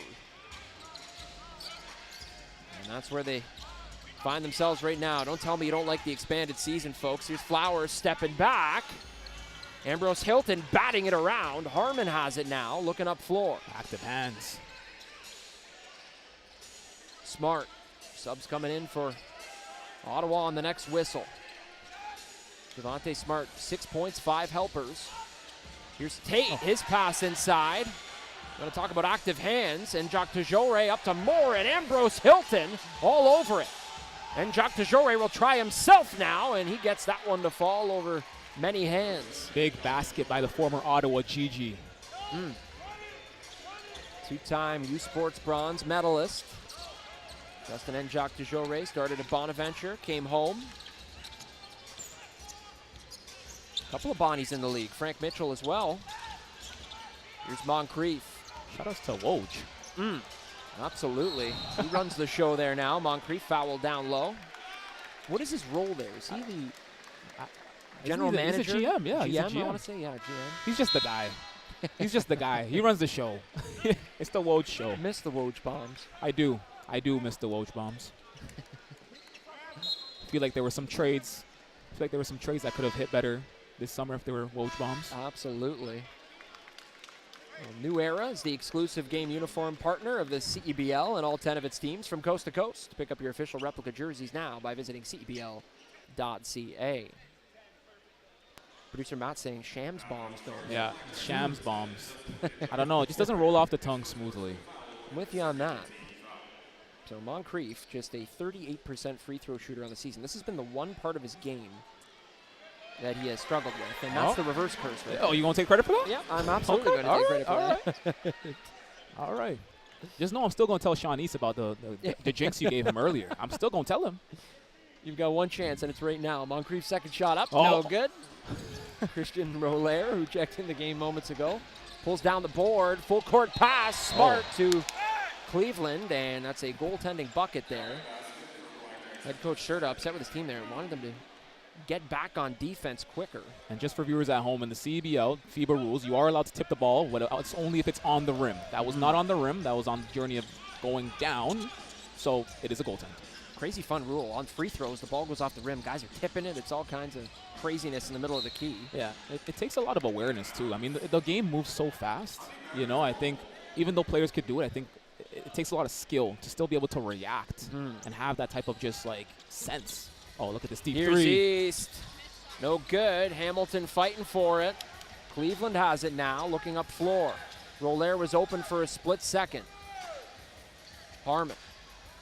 And that's where they find themselves right now. Don't tell me you don't like the expanded season, folks. Here's Flowers stepping back. Ambrose Hilton batting it around. Harmon has it now, looking up floor. Active hands. Smart. Subs coming in for Ottawa on the next whistle. Devontae Smart, 6 points, 5 helpers. Here's Tate, his pass inside. Going to talk about active hands, and Jacques Tejore up to Moore, and Ambrose Hilton all over it. And Jacques Tejore will try himself now, and he gets that one to fall over many hands. Big basket by the former Ottawa GG. Two-time U Sports bronze medalist. Justin and Jacques Tejore started at Bonaventure, came home. couple of Bonnies in the league. Frank Mitchell as well. Here's Moncrief. Shout outs to Woj. Absolutely. He runs the show there now. Moncrief fouled down low. What is his role there? Is he the general manager? He's a GM, yeah. GM, He's a I GM. want to say, yeah, GM. He's just the guy. He's just the guy. He runs the show. It's the Woj show. I miss the Woj bombs. I do miss the Woj bombs. I feel like there were some trades. That could have hit better this summer if there were Woj bombs. Absolutely. Well, New Era is the exclusive game uniform partner of the CEBL and all 10 of its teams from coast to coast. Pick up your official replica jerseys now by visiting CEBL.ca. Producer Matt saying Shams bombs don't. Yeah, Shams bombs. I don't know. It just doesn't roll off the tongue smoothly. I'm with you on that. So Moncrief, just a 38% free throw shooter on the season. This has been the one part of his game that he has struggled with, and that's the reverse curse. Right? Oh, you want to take credit for that? Yeah, I'm absolutely going to take credit for that. All right. Just know I'm still going to tell Sean East about the jinx you gave him earlier. I'm still going to tell him. You've got one chance, and it's right now. Moncrief's second shot up. Oh. No good. Christian Roller, who checked in the game moments ago, pulls down the board. Full court pass. Smart to Cleveland, and that's a goaltending bucket there. Head coach Serta upset with his team there. Wanted them to get back on defense quicker. And just for viewers at home, in the CEBL, FIBA rules, you are allowed to tip the ball. It's only if it's on the rim. That was not on the rim. That was on the journey of going down. So it is a goaltend. Crazy fun rule. On free throws, the ball goes off the rim. Guys are tipping it. It's all kinds of craziness in the middle of the key. Yeah, it takes a lot of awareness, too. I mean, the game moves so fast. You know, I think even though players could do it, I think it takes a lot of skill to still be able to react and have that type of just, like, sense. Oh, look at this deep Here's three. East. No good. Hamilton fighting for it. Cleveland has it now, looking up floor. Roller was open for a split second. Harmon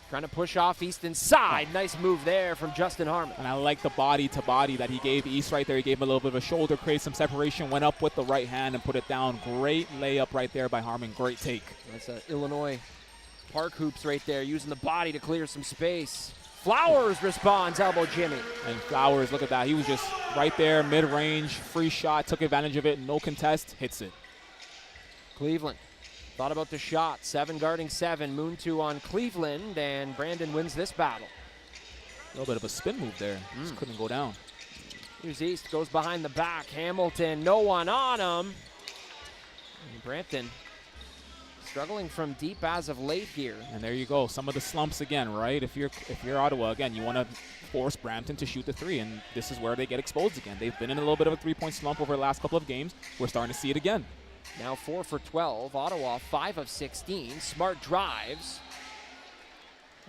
trying to push off East inside. Nice move there from Justin Harmon. And I like the body-to-body that he gave East right there. He gave him a little bit of a shoulder, create some separation, went up with the right hand and put it down. Great layup right there by Harmon. Great take. That's Illinois Park hoops right there, using the body to clear some space. Flowers responds, elbow Jimmy. And Flowers, look at that. He was just right there, mid-range, free shot, took advantage of it, no contest, hits it. Cleveland thought about the shot. 7 guarding 7. Moon 2 on Cleveland, and Brandon wins this battle. A little bit of a spin move there. Just couldn't go down. Here's East, goes behind the back. Hamilton, no one on him. And Brampton struggling from deep as of late here. And there you go. Some of the slumps again, right? If you're Ottawa, again, you want to force Brampton to shoot the three, and this is where they get exposed again. They've been in a little bit of a three-point slump over the last couple of games. We're starting to see it again. Now 4 for 12. Ottawa 5 of 16. Smart drives.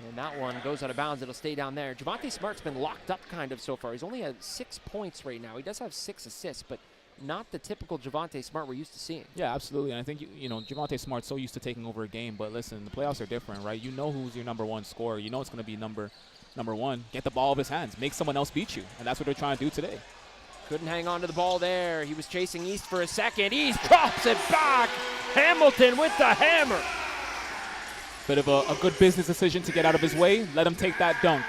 And that one goes out of bounds. It'll stay down there. Javonte Smart's been locked up kind of so far. He's only had 6 points right now. He does have 6 assists, but not the typical Javonte Smart we're used to seeing. Yeah, absolutely. And I think, you know, Javonte Smart's so used to taking over a game. But listen, the playoffs are different, right? You know who's your number one scorer. You know it's going to be number one. Get the ball out of his hands. Make someone else beat you. And that's what they're trying to do today. Couldn't hang on to the ball there. He was chasing East for a second. East drops it back. Hamilton with the hammer. Bit of a good business decision to get out of his way. Let him take that dunk.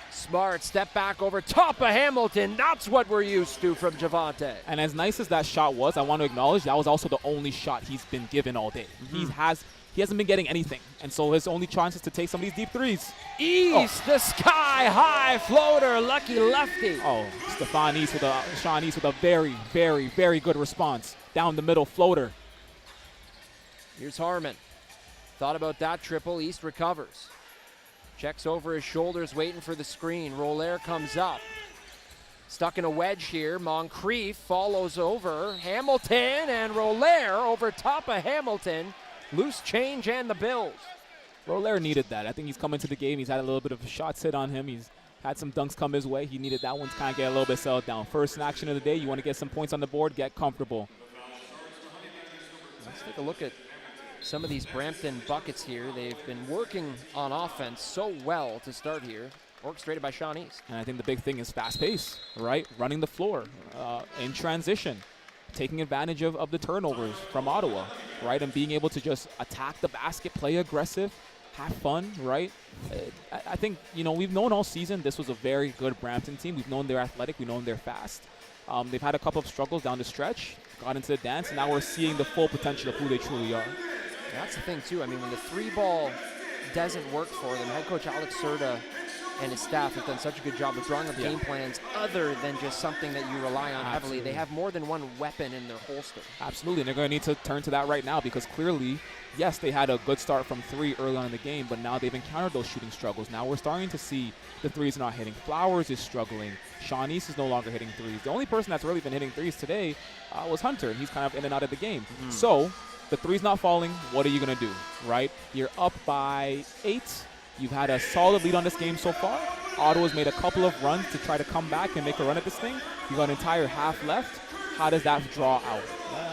Smart step back over top of Hamilton. That's what we're used to from Javonte. And as nice as that shot was, I want to acknowledge that was also the only shot he's been given all day. He hasn't been getting anything. And so his only chance is to take some of these deep threes. East, the sky-high floater, lucky lefty. Oh, Sean East with a very, very, very good response. Down the middle floater. Here's Harmon. Thought about that triple. East recovers. Checks over his shoulders, waiting for the screen. Roller comes up. Stuck in a wedge here. Moncrief follows over. Hamilton and Roller over top of Hamilton. Loose change and the Bills. Roller needed that. I think he's come into the game. He's had a little bit of shots hit on him. He's had some dunks come his way. He needed that one to kind of get a little bit settled down. First action of the day. You want to get some points on the board, get comfortable. Let's take a look at some of these Brampton buckets here. They've been working on offense so well to start here. Orchestrated by Sean East. And I think the big thing is fast pace, right? Running the floor in transition. Taking advantage of the turnovers from Ottawa, right? And being able to just attack the basket, play aggressive, have fun, right? I think, we've known all season this was a very good Brampton team. We've known they're athletic. We've known they're fast. They've had a couple of struggles down the stretch, got into the dance, and now we're seeing the full potential of who they truly are. That's the thing, too. I mean, when the 3-ball doesn't work for them, head coach Alex Serta and his staff have done such a good job of drawing up game plans other than just something that you rely on heavily. They have more than one weapon in their holster. Absolutely, and they're going to need to turn to that right now because clearly, yes, they had a good start from 3 early on in the game, but now they've encountered those shooting struggles. Now we're starting to see the threes not hitting. Flowers is struggling. Sean East is no longer hitting threes. The only person that's really been hitting threes today was Hunter, and he's kind of in and out of the game. So the three's not falling. What are you going to do, right? You're up by 8. You've had a solid lead on this game so far. Ottawa's made a couple of runs to try to come back and make a run at this thing. You got an entire half left. How does that draw out?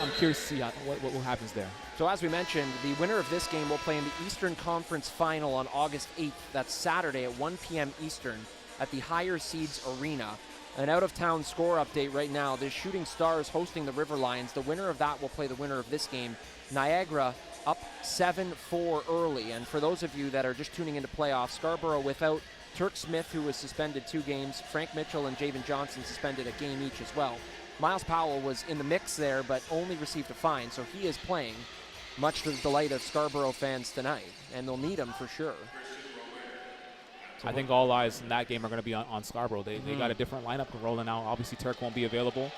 I'm curious to see what happens there. So as we mentioned, the winner of this game will play in the Eastern Conference Final on August 8th. That's Saturday at 1 p.m. Eastern at the Higher Seeds Arena. An out-of-town score update right now. The Shooting Stars hosting the River Lions. The winner of that will play the winner of this game. Niagara up 7-4 early. And for those of you that are just tuning into playoffs, Scarborough without Turk Smith, who was suspended 2 games, Frank Mitchell and Javen Johnson suspended a game each as well. Miles Powell was in the mix there, but only received a fine, so he is playing, much to the delight of Scarborough fans tonight, and they'll need him for sure. I think all eyes in that game are going to be on Scarborough. They got a different lineup rolling out. Obviously, Turk won't be available.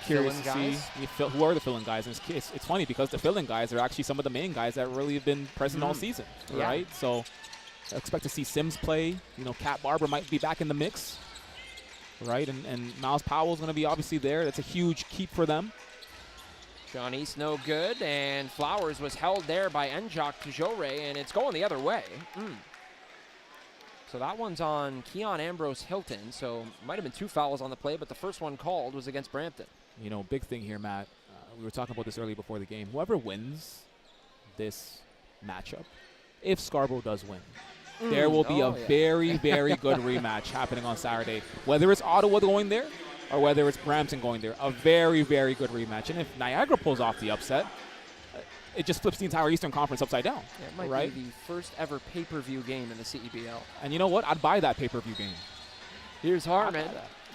Curious to see who are the fill-in guys. And it's funny because the fill-in guys are actually some of the main guys that really have been present all season, right? So I expect to see Sims play. Cat Barber might be back in the mix, right? And Miles Powell's going to be obviously there. That's a huge keep for them. Sean East no good, and Flowers was held there by Njok Tijore, and it's going the other way. So that one's on Keon Ambrose Hilton, so might have been 2 fouls on the play, but the first one called was against Brampton. Big thing here, Matt. We were talking about this earlier before the game. Whoever wins this matchup, if Scarborough does win, there will be a very, very good rematch happening on Saturday. Whether it's Ottawa going there or whether it's Brampton going there, a very, very good rematch. And if Niagara pulls off the upset, it just flips the entire Eastern Conference upside down. Yeah, it might be the first ever pay-per-view game in the CEBL. And you know what? I'd buy that pay-per-view game. Here's Harmon,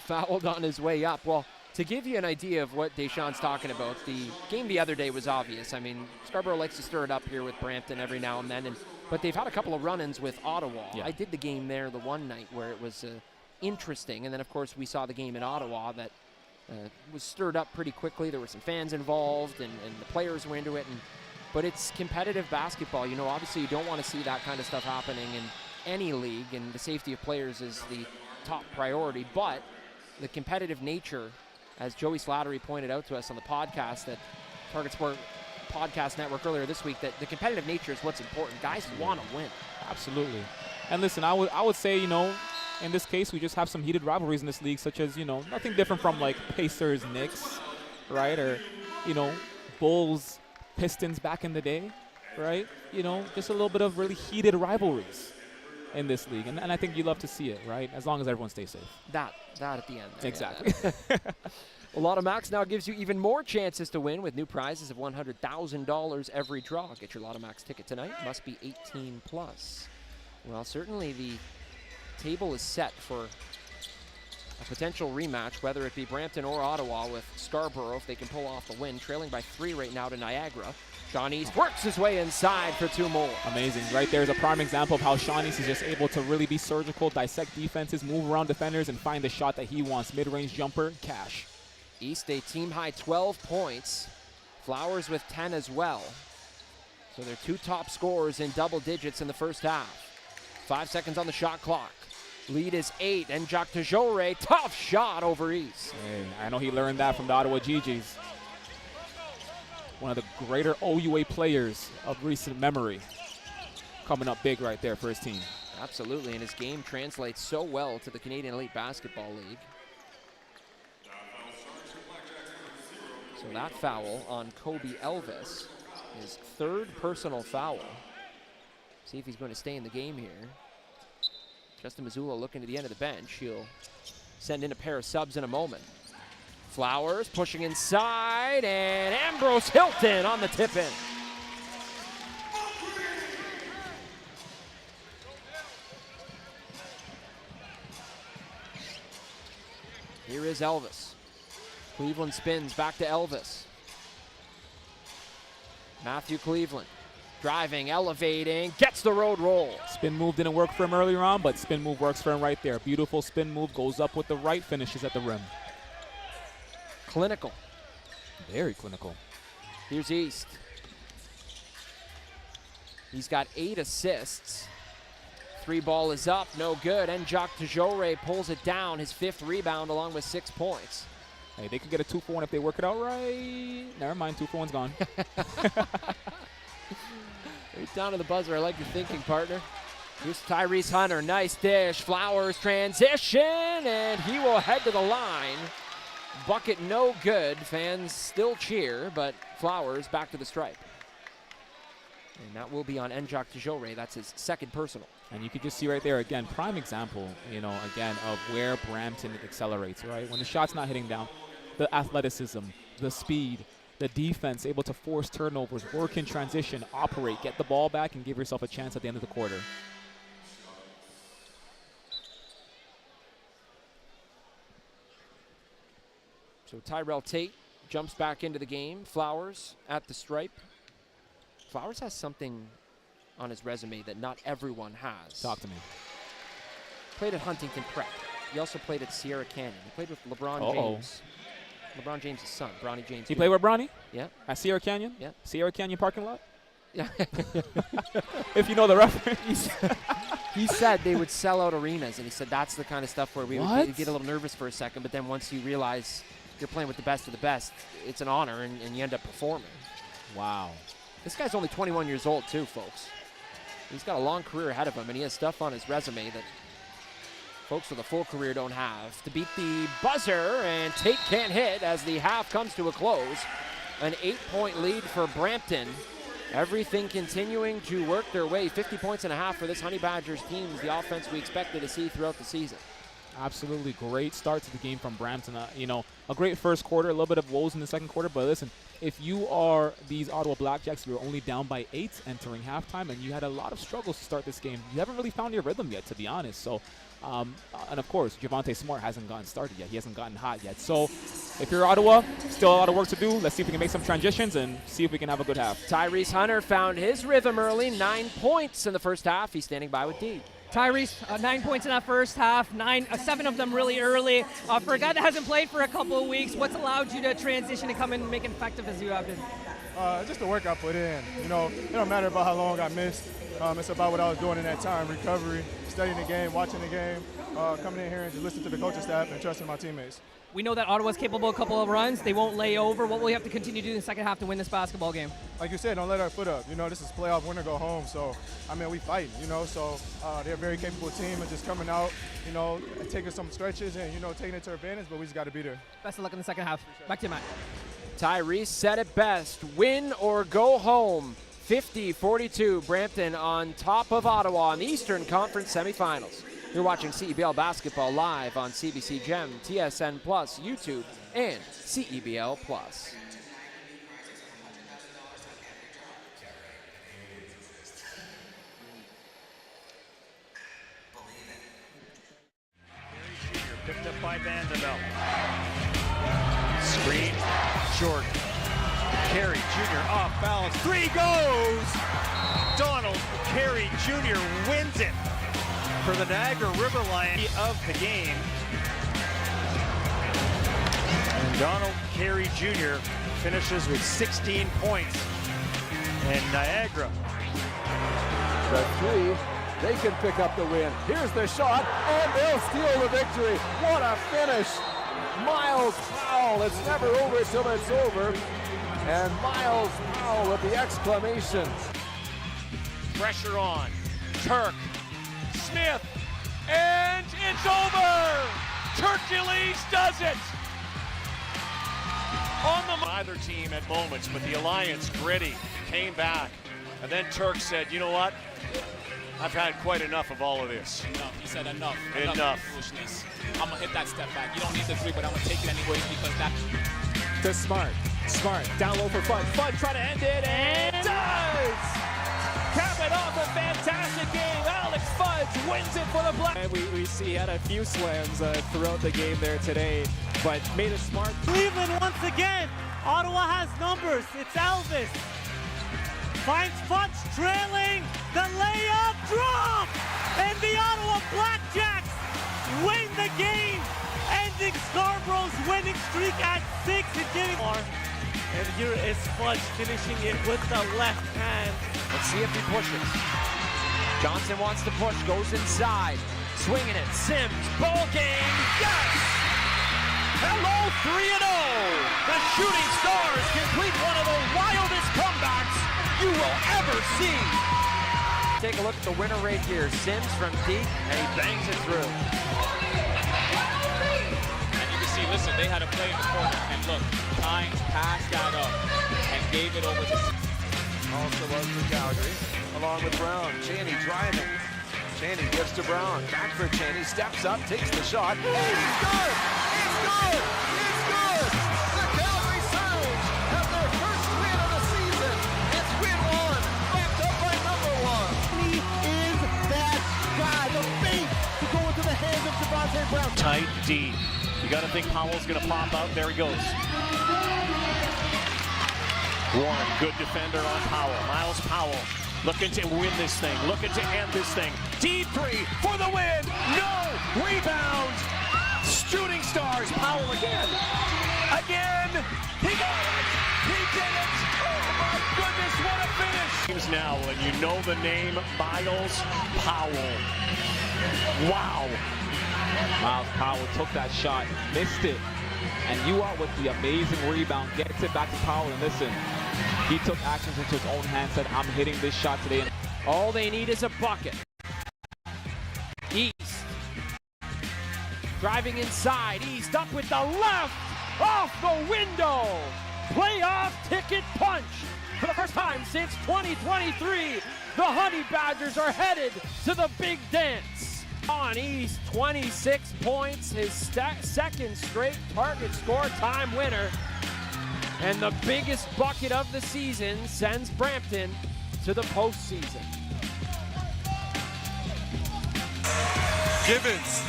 fouled on his way up. Well, to give you an idea of what Deshaun's talking about, the game the other day was obvious. I mean, Scarborough likes to stir it up here with Brampton every now and then, but they've had a couple of run-ins with Ottawa. Yeah. I did the game there the one night where it was interesting, and then, of course, we saw the game in Ottawa that was stirred up pretty quickly. There were some fans involved, and the players were into it, but it's competitive basketball. Obviously you don't want to see that kind of stuff happening in any league, and the safety of players is the top priority. But the competitive nature, as Joey Slattery pointed out to us on the podcast at Target Sport Podcast Network earlier this week, that the competitive nature is what's important. Guys want to win. Absolutely. And listen, I would say, in this case, we just have some heated rivalries in this league, such as, nothing different from like Pacers, Knicks, right? Or, Bulls, Pistons back in the day, right? Just a little bit of really heated rivalries in this league. And I think you love to see it, right? As long as everyone stays safe. That at the end. Exactly. Yeah. Lotto Max now gives you even more chances to win with new prizes of $100,000 every draw. Get your Lotto Max ticket tonight. Must be 18 plus. Well, certainly the table is set for a potential rematch, whether it be Brampton or Ottawa, with Scarborough if they can pull off the win. Trailing by 3 right now to Niagara. Sean East works his way inside for 2 more. Amazing. Right there is a prime example of how Sean East is just able to really be surgical, dissect defenses, move around defenders, and find the shot that he wants. Mid-range jumper, cash. East a team-high 12 points. Flowers with 10 as well. So they're 2 top scorers in double digits in the first half. 5 seconds on the shot clock. Lead is 8, and Njok Tijore, tough shot over East. Hey, I know he learned that from the Ottawa GGs. One of the greater OUA players of recent memory. Coming up big right there for his team. Absolutely, and his game translates so well to the Canadian Elite Basketball League. So that foul on Kobe Elvis, his 3rd personal foul. See if he's going to stay in the game here. Justin Mazzulla looking to the end of the bench. He'll send in a pair of subs in a moment. Flowers pushing inside, and Ambrose Hilton on the tip-in. Here is Elvis. Cleveland spins back to Elvis. Matthew Cleveland driving, elevating, gets the road roll. Spin move didn't work for him earlier on, but spin move works for him right there. Beautiful spin move, goes up with the right, finishes at the rim. Clinical. Very clinical. Here's East. He's got 8 assists. 3 ball is up, no good. And Jacques Tejore pulls it down, his 5th rebound along with 6 points. Hey, they could get a 2 for 1 if they work it out right. Never mind, 2 for 1's gone. Right down to the buzzer. I like your thinking, partner. Here's Tyrese Hunter. Nice dish. Flowers transition, and he will head to the line. Bucket no good. Fans still cheer, but Flowers back to the stripe. And that will be on Jacques Tejore. That's his 2nd personal. And you can just see right there, again, prime example, again, of where Brampton accelerates, right? When the shot's not hitting down, the athleticism, the speed, the defense, able to force turnovers, work in transition, operate, get the ball back, and give yourself a chance at the end of the quarter. So Tyrell Tate jumps back into the game. Flowers at the stripe. Flowers has something on his resume that not everyone has. Talk to me. Played at Huntington Prep. He also played at Sierra Canyon. He played with LeBron James. LeBron James' son, Bronny James. He played with Bronny? Yeah. At Sierra Canyon? Yeah. Sierra Canyon parking lot? Yeah. If you know the reference. He said they would sell out arenas, and he said that's the kind of stuff where we would get a little nervous for a second, but then once you realize you're playing with the best of the best, it's an honor, and you end up performing. Wow. This guy's only 21 years old, too, folks. He's got a long career ahead of him, and he has stuff on his resume that folks with a full career don't have. To beat the buzzer, and Tate can't hit as the half comes to a close. An 8-point lead for Brampton. Everything continuing to work their way. 50 points and a half for this Honey Badgers team, the offense we expected to see throughout the season. Absolutely great start to the game from Brampton. A great first quarter, a little bit of woes in the second quarter, but listen, if you are these Ottawa BlackJacks, you're only down by 8 entering halftime, and you had a lot of struggles to start this game. You haven't really found your rhythm yet, to be honest. So, and of course, Javonte Smart hasn't gotten started yet. He hasn't gotten hot yet. So, if you're Ottawa, still a lot of work to do. Let's see if we can make some transitions and see if we can have a good half. Tyrese Hunter found his rhythm early. 9 points in the first half. He's standing by with D. Tyrese, 9 points in that first half, 7 of them really early. For a guy that hasn't played for a couple of weeks, what's allowed you to transition and come in and make it effective as you have been? Just the work I put in. It don't matter about how long I missed. It's about what I was doing in that time, recovery, studying the game, watching the game, coming in here and just listening to the coaching staff and trusting my teammates. We know that Ottawa's capable of a couple of runs. They won't lay over. What will you have to continue to do in the second half to win this basketball game? Like you said, don't let our foot up. This is playoff, win or go home. So, we fight, so they're a very capable team and just coming out, taking some stretches and, taking it to advantage, but we just got to be there. Best of luck in the second half. Back to you, Matt. Tyrese said it best. Win or go home. 50-42, Brampton on top of Ottawa in the Eastern Conference semifinals. You're watching CEBL basketball live on CBC Gem, TSN Plus, YouTube, and CEBL Plus. Picked up by Vanderbilt. Screen, short. Carey Jr. off balance. 3 goes! Donald Carey Jr. wins it for the Niagara River Lions of the game. And Donald Carey Jr. finishes with 16 points. And Niagara. The 3, they can pick up the win. Here's the shot, and they'll steal the victory. What a finish. Miles Powell, it's never over till it's over. And Miles Powell with the exclamation. Pressure on. Turk. Smith. And it's over! Hercules does it! On the either team at moments, but the Alliance gritty came back. And then Turk said, you know what? I've had quite enough of all of this. Enough. He said enough. Enough. Foolishness. I'm going to hit that step back. You don't need the 3, but I'm going to take it anyways because that... To Smart. Smart down low for Fudge. Fudge trying to end it and does! capping off a fantastic game. Alex Fudge wins it for the Black. And we see he had a few slams throughout the game there today, but made a smart. Cleveland once again. Ottawa has numbers. It's Elvis. Finds Fudge trailing. The layup drop. And the Ottawa BlackJacks win the game, ending Scarborough's winning streak at 6 and giving more. And here is Fudge finishing it with the left hand. Let's see if he pushes. Johnson wants to push, goes inside, swinging it. Sims, ball game, yes! Hello, 3-0. The Shooting Stars complete one of the wildest comebacks you will ever see. Take a look at the winner right here. Sims from deep, and he bangs it through. And you can see, listen, they had a play in the corner, and look, Tynes passed that up and gave it over to Also was for Calgary, along with Brown. Chaney driving. Chaney gives to Brown. Back for Chaney. Steps up, takes the shot. He's good! He's good! He's good! The Calgary Sounds have their first win of the season. It's win one, backed up by number one. He is that guy, the bait to go into the hands of Devontae Brown. Tight D. You got to think Powell's going to pop out. There he goes. Warren, good defender on Powell. Miles Powell looking to win this thing, looking to end this thing. Deep three for the win. No! Rebound! Shooting Stars. Powell again. Again! He got it! He did it! Oh my goodness, what a finish! Teams now, and you know the name Miles Powell. Wow. Miles Powell took that shot, missed it, and you out with the amazing rebound, gets it back to Powell, and listen, he took actions into his own hands, said, I'm hitting this shot today. All they need is a bucket. East. Driving inside. East up with the left. Off the window. Playoff ticket punch. For the first time since 2023, the Honey Badgers are headed to the big dance. On East, 26 points, his second straight target score time winner. And the biggest bucket of the season sends Brampton to the postseason. Gibbons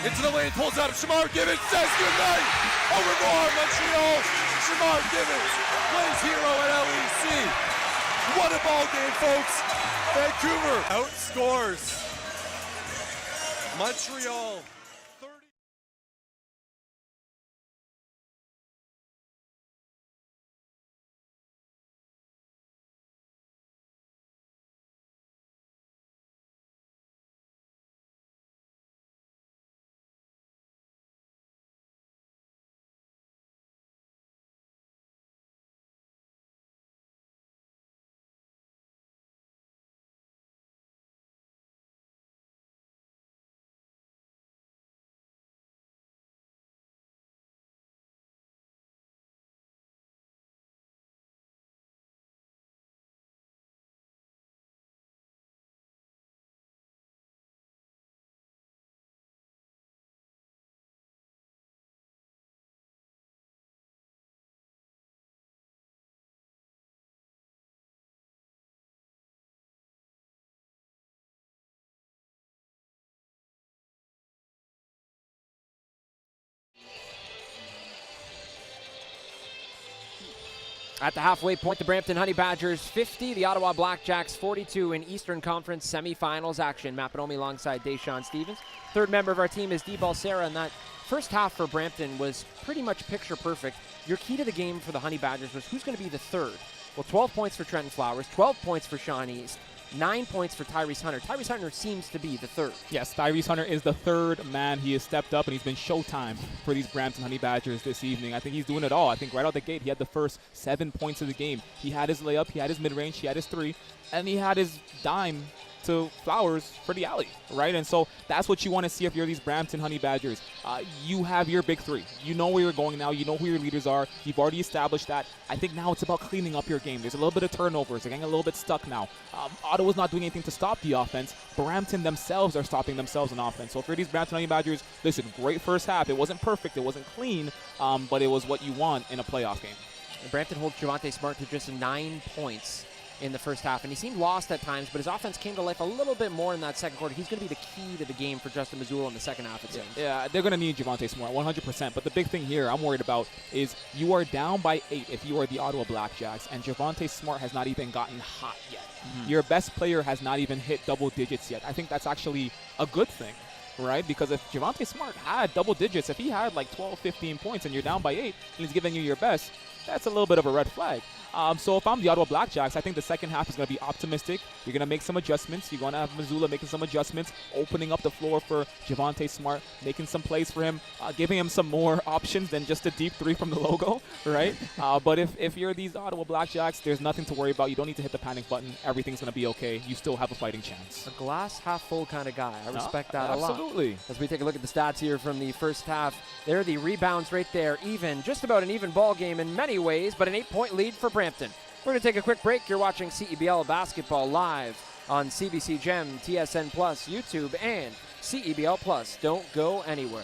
into the lane, pulls out. Shamar Gibbons says goodnight. Au revoir, Montreal. Shamar Gibbons plays hero at LEC. What a ball game, folks. Vancouver outscores Montreal. At the halfway point, the Brampton Honey Badgers 50, the Ottawa BlackJacks 42 in Eastern Conference semifinals action. Matt Bonomi alongside Deshaun Stevens. Third member of our team is Dee Balsera, and that first half for Brampton was pretty much picture perfect. Your key to the game for the Honey Badgers was who's going to be the third. Well, 12 points for Trenton Flowers, 12 points for Sean East, 9 points for Tyrese Hunter. Tyrese Hunter seems to be the third. Yes, Tyrese Hunter is the third man. He has stepped up, and he's been showtime for these Brampton Honey Badgers this evening. I think he's doing it all. I think right out the gate, he had the first 7 points of the game. He had his layup, he had his mid-range, he had his three, and he had his dime to Flowers for the alley, right? And so that's what you want to see if you're these Brampton Honey Badgers. You have your big three. You know where you're going now. You know who your leaders are. You've already established that. I think now it's about cleaning up your game. There's a little bit of turnovers. They're getting a little bit stuck now. Ottawa's not doing anything to stop the offense. Brampton themselves are stopping themselves on offense. So if you're these Brampton Honey Badgers, listen, great first half. It wasn't perfect. It wasn't clean, but it was what you want in a playoff game. And Brampton holds Javante Smart to just 9 points in the first half, and he seemed lost at times, but his offense came to life a little bit more in that second quarter. He's going to be the key to the game for Justin Mazzulla in the second half, it seems. Yeah, they're going to need Javonte Smart, 100%. But the big thing here I'm worried about is you are down by 8 if you are the Ottawa BlackJacks, and Javonte Smart has not even gotten hot yet. Your best player has not even hit double digits yet. I think that's actually a good thing, right? Because if Javonte Smart had double digits, if he had like 12, 15 points and you're down by 8 and he's giving you your best, that's a little bit of a red flag. So if I'm the Ottawa BlackJacks, I think the second half is going to be optimistic. You're going to make some adjustments. You're going to have Mazzulla making some adjustments, opening up the floor for Javonte Smart, making some plays for him, giving him some more options than just a deep three from the logo, right? But if you're these Ottawa BlackJacks, there's nothing to worry about. You don't need to hit the panic button. Everything's going to be okay. You still have a fighting chance. A glass half full kind of guy. I respect that a lot. Absolutely. As we take a look at the stats here from the first half, there are the rebounds right there. Even, just about an even ball game in many ways, but an 8-point lead for Brampton. We're going to take a quick break. You're watching CEBL Basketball live on CBC Gem, TSN Plus, YouTube, and CEBL Plus. Don't go anywhere.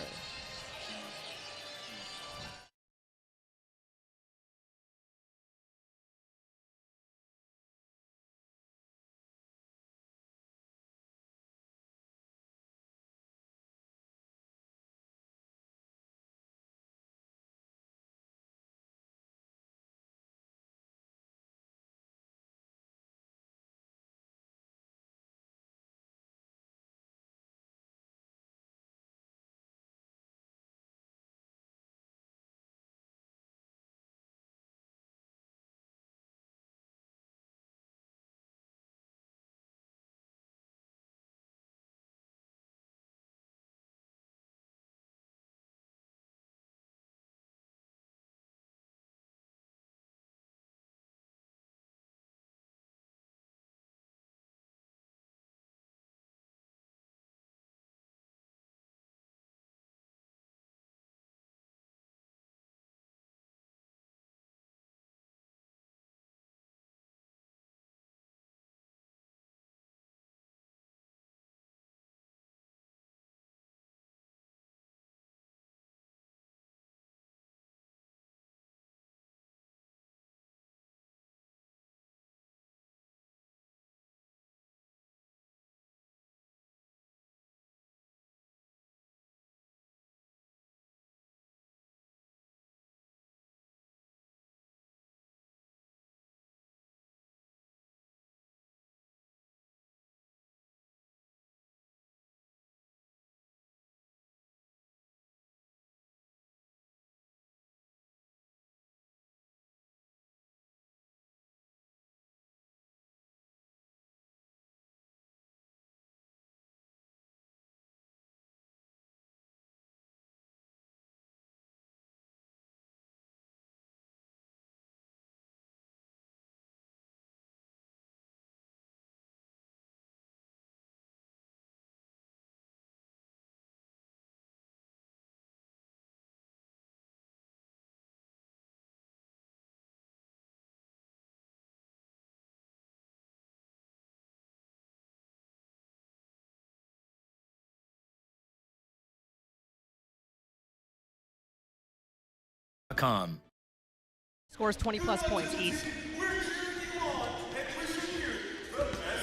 Scores 20-plus points east.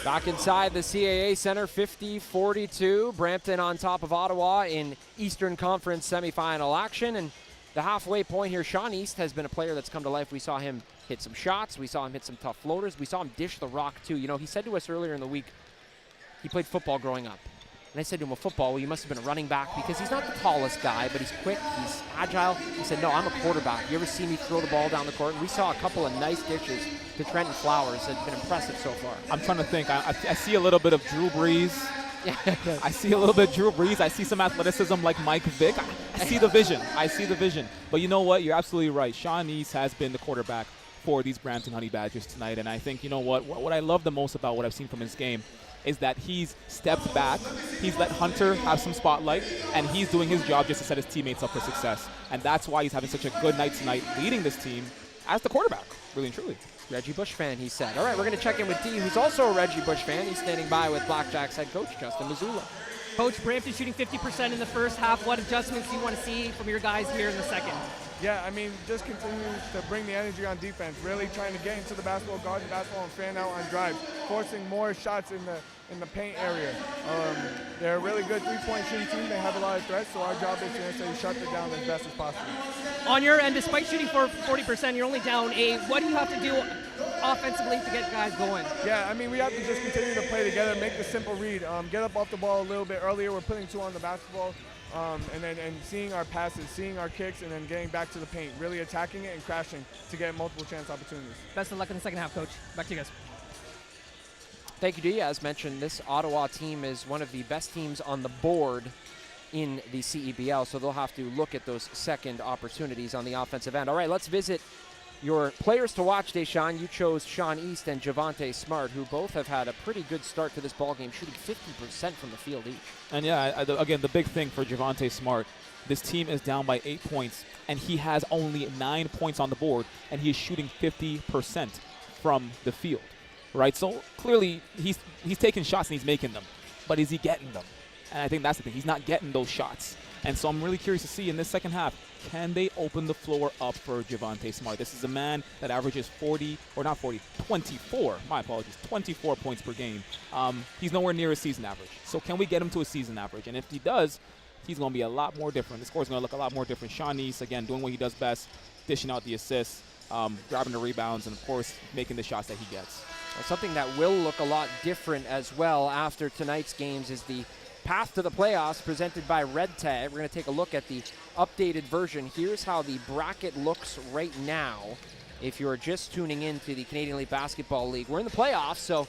Back inside the CAA Center, 50-42. Brampton on top of Ottawa in Eastern Conference semifinal action. And the halfway point here, Sean East has been a player that's come to life. We saw him hit some shots. We saw him hit some tough floaters. We saw him dish the rock, too. You know, he said to us earlier in the week he played football growing up. And I said to him, well, football, well, you must have been a running back because he's not the tallest guy, but he's quick, he's agile. He said, no, I'm a quarterback. You ever see me throw the ball down the court? And we saw a couple of nice dishes to Trenton Flowers. It's been impressive so far. I'm trying to think. I see a little bit of Drew Brees. I see a little bit of Drew Brees. I see some athleticism like Mike Vick. I see the vision. I see the vision. But you know what? You're absolutely right. Sean East has been the quarterback for these Brampton Honey Badgers tonight. And I think, you know what I love the most about what I've seen from his game is that he's stepped back, he's let Hunter have some spotlight, and he's doing his job just to set his teammates up for success. And that's why he's having such a good night tonight, leading this team as the quarterback, really and truly. Reggie Bush fan, he said. All right, we're going to check in with D, who's also a Reggie Bush fan. He's standing by with BlackJacks head coach Justin Mazzulla. Coach, Brampton shooting 50% in the first half. What adjustments do you want to see from your guys here in the second? Yeah, I mean, just continue to bring the energy on defense, really trying to get into the basketball, guard the basketball, and fan out on drives, forcing more shots in the paint area. They're a really good three-point shooting team. They have a lot of threats, so our job is to necessarily shut them down as best as possible. On your end, despite shooting for 40%, you're only down 8. What do you have to do offensively to get guys going? Yeah, I mean, we have to just continue to play together, make the simple read, get up off the ball a little bit earlier. We're putting 2 on the basketball, and seeing our passes, seeing our kicks, and then getting back to the paint, really attacking it and crashing to get multiple chance opportunities. Best of luck in the second half, Coach. Back to you guys. Thank you, D. As mentioned, this Ottawa team is one of the best teams on the board in the CEBL, so they'll have to look at those second opportunities on the offensive end. All right, let's visit your players to watch, Deshaun. You chose Sean East and Javonte Smart, who both have had a pretty good start to this ballgame, shooting 50% from the field each. And yeah, again, the big thing for Javonte Smart, this team is down by 8 points, and he has only 9 points on the board, and he is shooting 50% from the field, right? So clearly he's taking shots and he's making them, but is he getting them? And I think that's the thing. He's not getting those shots. And so I'm really curious to see in this second half, can they open the floor up for Javonte Smart? This is a man that averages 24 points per game. He's nowhere near a season average. So can we get him to a season average? And if he does, he's going to be a lot more different. The score's going to look a lot more different. Sean East, again, doing what he does best, dishing out the assists, grabbing the rebounds, and, of course, making the shots that he gets. Well, something that will look a lot different as well after tonight's games is the path to the playoffs presented by Red Tag. We're going to take a look at the updated version. Here's how the bracket looks right now if you're just tuning in to the Canadian Elite Basketball League. We're in the playoffs, so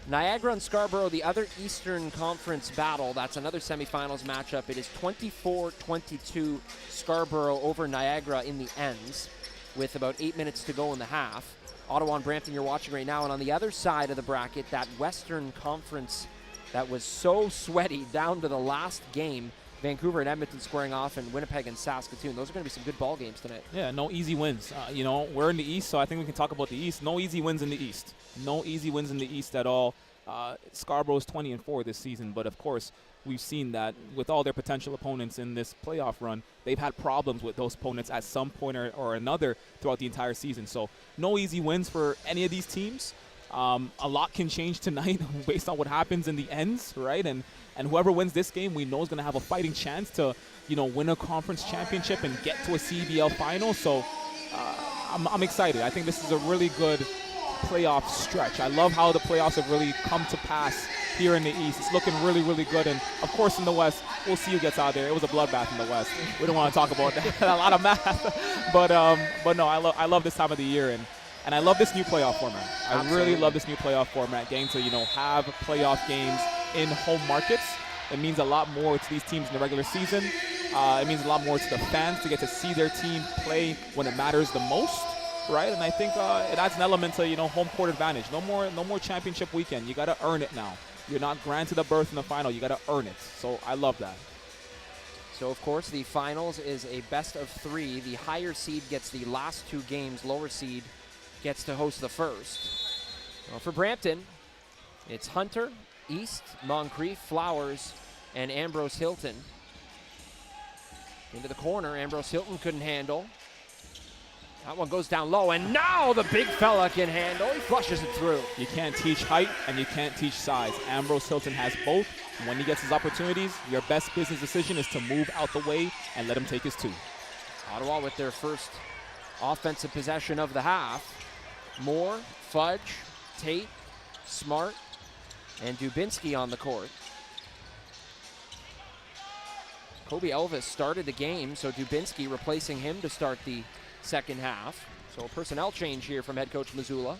Niagara and Scarborough, the other Eastern Conference battle. That's another semifinals matchup. It is 24-22 Scarborough over Niagara in the ends with about 8 minutes to go in the half. Ottawa and Brampton you're watching right now, and on the other side of the bracket, that Western Conference that was so sweaty down to the last game. Vancouver and Edmonton squaring off, and Winnipeg and Saskatoon. Those are going to be some good ball games tonight. Yeah, no easy wins. We're in the East, so I think we can talk about the East. No easy wins in the East. No easy wins in the East at all. Scarborough's 20-4 this season, but of course, we've seen that with all their potential opponents in this playoff run, they've had problems with those opponents at some point or another throughout the entire season. So no easy wins for any of these teams. A lot can change tonight based on what happens in the ends, right? And whoever wins this game, we know is going to have a fighting chance to, win a conference championship and get to a CEBL final. So I'm excited. I think this is a really good playoff stretch. I love how the playoffs have really come to pass here in the East. It's looking really, really good. And, of course, in the West, we'll see who gets out there. It was a bloodbath in the West. We don't want to talk about that. A lot of math. But no, I love this time of the year. And I love this new playoff format. I really love this new playoff format, getting to, have playoff games in home markets. It means a lot more to these teams in the regular season. It means a lot more to the fans to get to see their team play when it matters the most, right? And I think it adds an element to, home court advantage. No more championship weekend. You got to earn it now. You're not granted a berth in the final. You got to earn it. So I love that. So, of course, the finals is a best of 3. The higher seed gets the last 2 games. Lower seed gets to host the first. Well, for Brampton, it's Hunter, East, Moncrief, Flowers, and Ambrose Hilton. Into the corner, Ambrose Hilton couldn't handle. That one goes down low, and now the big fella can handle. He flushes it through. You can't teach height, and you can't teach size. Ambrose Hilton has both. When he gets his opportunities, your best business decision is to move out the way and let him take his 2. Ottawa with their first offensive possession of the half. Moore, Fudge, Tate, Smart, and Dubinsky on the court. Kobe Elvis started the game, so Dubinsky replacing him to start the second half. So a personnel change here from head coach Mazzulla.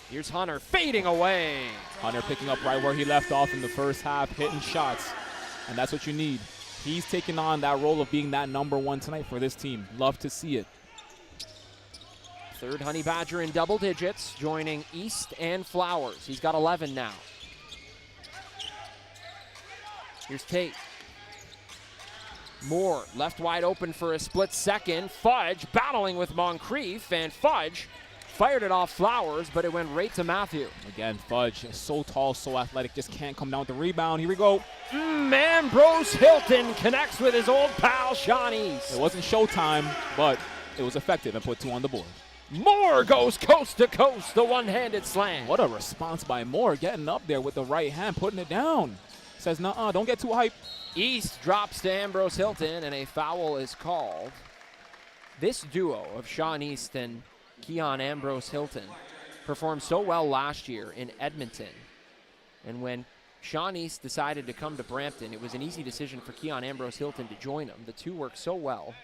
Here's Hunter fading away. Hunter picking up right where he left off in the first half, hitting shots, and that's what you need. He's taking on that role of being that number 1 tonight for this team. Love to see it. Third Honey Badger in double digits, joining East and Flowers. He's got 11 now. Here's Tate. Moore left wide open for a split second. Fudge battling with Moncrief, and Fudge fired it off Flowers, but it went right to Matthew. Again, Fudge, so tall, so athletic, just can't come down with the rebound. Here we go. Ambrose Hilton connects with his old pal, Sean East. It wasn't showtime, but it was effective and put 2 on the board. Moore goes coast to coast, the one-handed slam. What a response by Moore, getting up there with the right hand, putting it down. Says, nuh-uh, don't get too hyped. East drops to Ambrose Hilton, and a foul is called. This duo of Sean East and Keon Ambrose Hilton performed so well last year in Edmonton. And when Sean East decided to come to Brampton, it was an easy decision for Keon Ambrose Hilton to join him. The two work so well.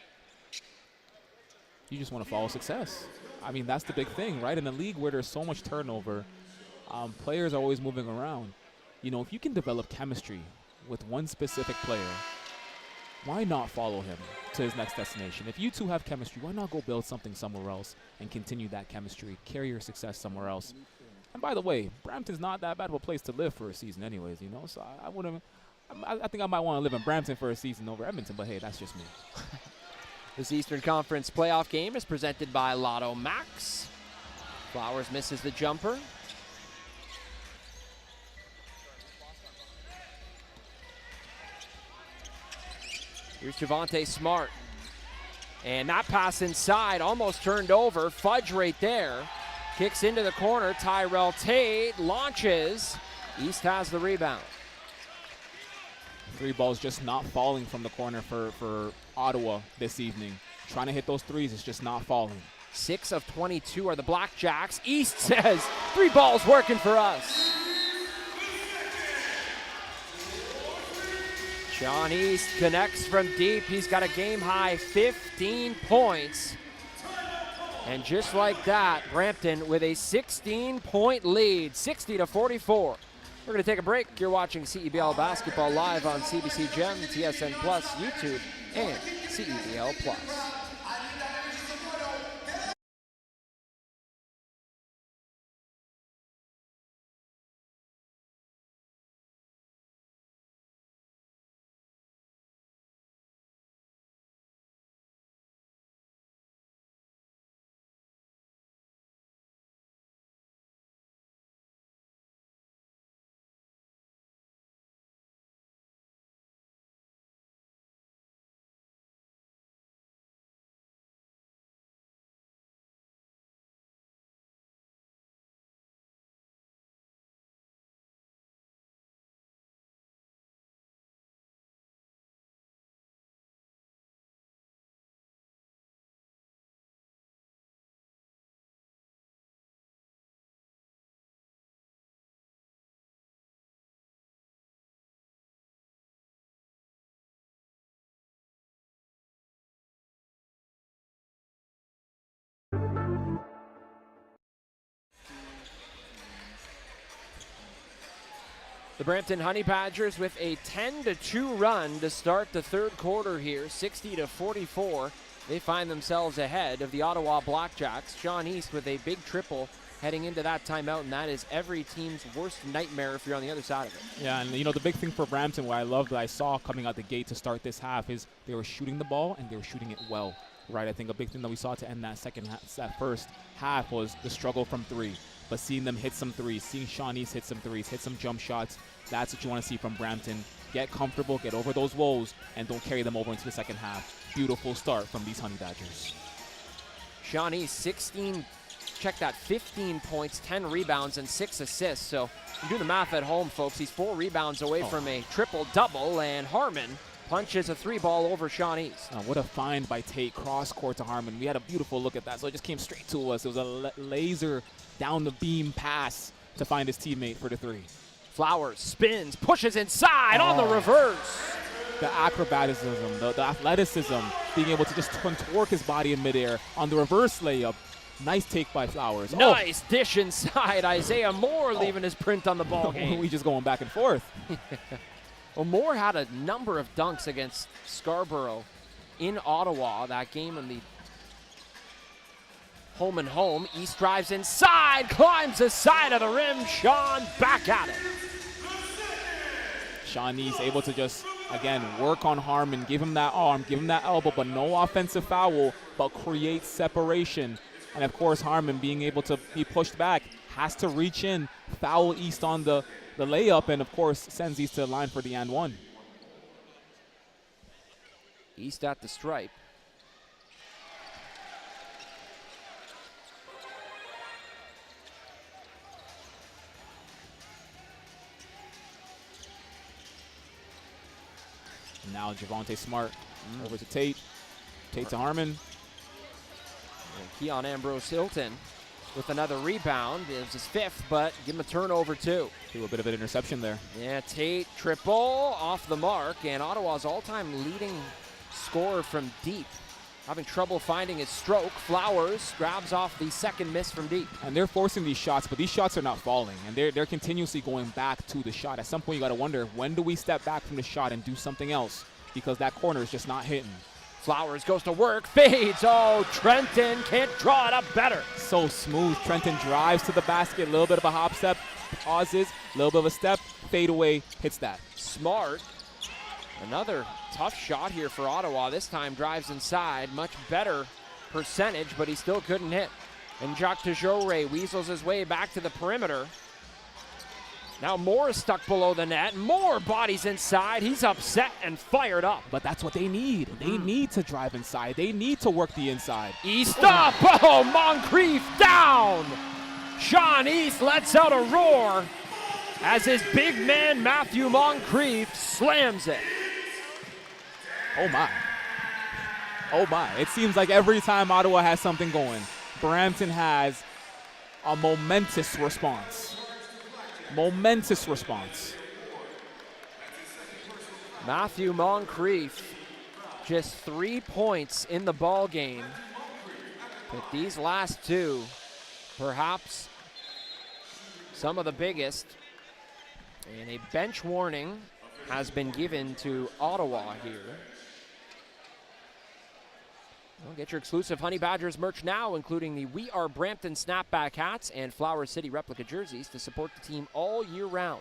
You just want to follow success. I mean, that's the big thing, right? In a league where there's so much turnover, players are always moving around. You know, if you can develop chemistry with one specific player, why not follow him to his next destination? If you two have chemistry, why not go build something somewhere else and continue that chemistry, carry your success somewhere else? And by the way, Brampton's not that bad of a place to live for a season anyways, you know? So I think I might want to live in Brampton for a season over Edmonton, but hey, that's just me. This Eastern Conference playoff game is presented by Lotto Max. Flowers misses the jumper. Here's Javonte Smart. And that pass inside almost turned over. Fudge right there. Kicks into the corner. Tyrell Tate launches. East has the rebound. 3 balls just not falling from the corner for Ottawa this evening. Trying to hit those threes, it's just not falling. 6 of 22 are the BlackJacks. East says 3 balls working for us. Sean East connects from deep. He's got a game-high 15 points. And just like that, Brampton with a 16-point lead, 60-44. We're going to take a break. You're watching CEBL Basketball live on CBC Gem, TSN Plus, YouTube, and CEBL Plus. The Brampton Honey Badgers with a 10-2 run to start the third quarter here, 60-44. They find themselves ahead of the Ottawa BlackJacks. Sean East with a big triple heading into that timeout, and that is every team's worst nightmare if you're on the other side of it. Yeah, and you know, the big thing for Brampton, what I loved that I saw coming out the gate to start this half is they were shooting the ball and they were shooting it well, right? I think a big thing that we saw to end that that first half was the struggle from 3. But seeing them hit some threes, seeing Sean East hit some threes, hit some jump shots, that's what you want to see from Brampton. Get comfortable, get over those woes, and don't carry them over into the second half. Beautiful start from these Honey Badgers. Sean East, 15 points, 10 rebounds, and 6 assists. So you do the math at home, folks. He's 4 rebounds away from a triple-double, and Harmon punches a 3-ball over Sean East. What a find by Tate, cross-court to Harmon. We had a beautiful look at that, so it just came straight to us. It was a laser down the beam pass to find his teammate for the 3. Flowers spins, pushes inside on the reverse. The acrobaticism, the athleticism, being able to just contort his body in midair on the reverse layup. Nice take by Flowers. Nice dish inside. Isaiah Moore leaving his print on the ball game. We just going back and forth. Well, Moore had a number of dunks against Scarborough in Ottawa, that game in the home and home. East drives inside, climbs the side of the rim. Sean back at it. Sean East able to just, again, work on Harmon, give him that arm, give him that elbow, but no offensive foul, but create separation. And of course, Harmon being able to be pushed back, has to reach in, foul East on the layup, and of course sends East to the line for the and one. East at the stripe. Now Javonte Smart over to Tate. Tate to Harmon. And Keon Ambrose Hilton with another rebound. It was his fifth, but give him a turnover too. Do a bit of an interception there. Yeah, Tate triple off the mark, and Ottawa's all-time leading scorer from deep having trouble finding his stroke. Flowers grabs off the second miss from deep. And they're forcing these shots, but these shots are not falling, and they're continuously going back to the shot. At some point, you got to wonder, when do we step back from the shot and do something else? Because that corner is just not hitting. Flowers goes to work, fades. Oh, Trenton can't draw it up better. So smooth. Trenton drives to the basket, a little bit of a hop step, pauses, a little bit of a step, fade away, hits that. Smart. Another tough shot here for Ottawa. This time drives inside. Much better percentage, but he still couldn't hit. And Jacques Tejore weasels his way back to the perimeter. Now Moore is stuck below the net. Moore bodies inside. He's upset and fired up. But that's what they need. They need to drive inside. They need to work the inside. East up. Oh, Moncrief down. Sean East lets out a roar as his big man Matthew Moncrief slams it. Oh my. Oh my. It seems like every time Ottawa has something going, Brampton has a momentous response. Momentous response. Matthew Moncrief, just 3 points in the ball game. But these last two, perhaps some of the biggest. And a bench warning has been given to Ottawa here. Well, get your exclusive Honey Badgers merch now, including the We Are Brampton snapback hats and Flower City replica jerseys to support the team all year round.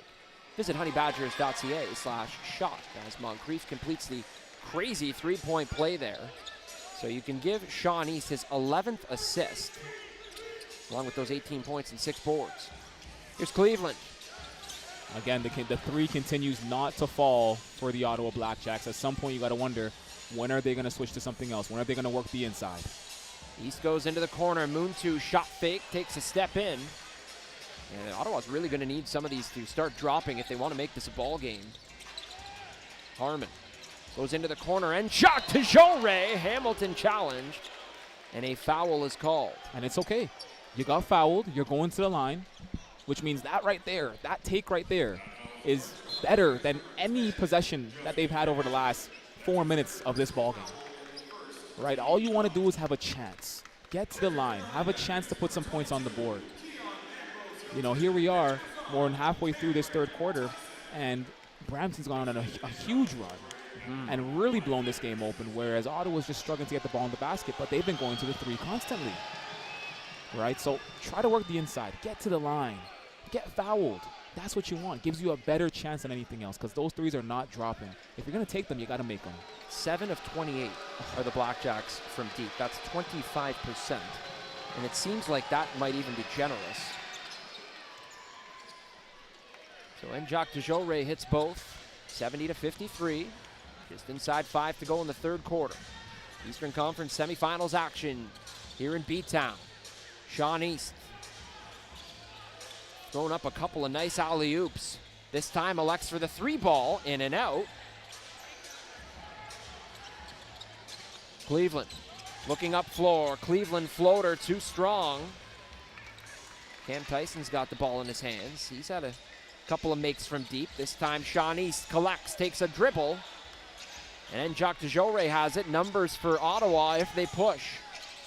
Visit honeybadgers.ca/shop as Moncrief completes the crazy three-point play there. So you can give Sean East his 11th assist, along with those 18 points and 6 boards. Here's Cleveland. Again, the three continues not to fall for the Ottawa BlackJacks. At some point, you got to wonder, when are they going to switch to something else? When are they going to work the inside? East goes into the corner. Moontu shot fake, takes a step in. And Ottawa's really going to need some of these to start dropping if they want to make this a ball game. Harmon goes into the corner and shot to Tejore. Hamilton challenged, and a foul is called. And it's okay. You got fouled. You're going to the line, which means that right there, that take right there, is better than any possession that they've had over the last 4 minutes of this ball game. Right? All you want to do is have a chance. Get to the line. Have a chance to put some points on the board. You know, here we are, more than halfway through this third quarter, and Brampton's gone on a huge run and really blown this game open, whereas Ottawa's just struggling to get the ball in the basket, but they've been going to the three constantly. Right? So try to work the inside. Get to the line. Get fouled. That's what you want. Gives you a better chance than anything else, because those threes are not dropping. If you're going to take them, you got to make them. 7 of 28 are the BlackJacks from deep. That's 25%. And it seems like that might even be generous. So Jacques Tejore hits both, 70-53. Just inside 5 to go in the third quarter. Eastern Conference semifinals action here in B-Town. Sean East throwing up a couple of nice alley-oops. This time elects for the 3-ball, in and out. Cleveland looking up floor. Cleveland floater too strong. Cam Tyson's got the ball in his hands. He's had a couple of makes from deep. This time Sean East collects, takes a dribble. And then Jacques Tejore has it. Numbers for Ottawa if they push.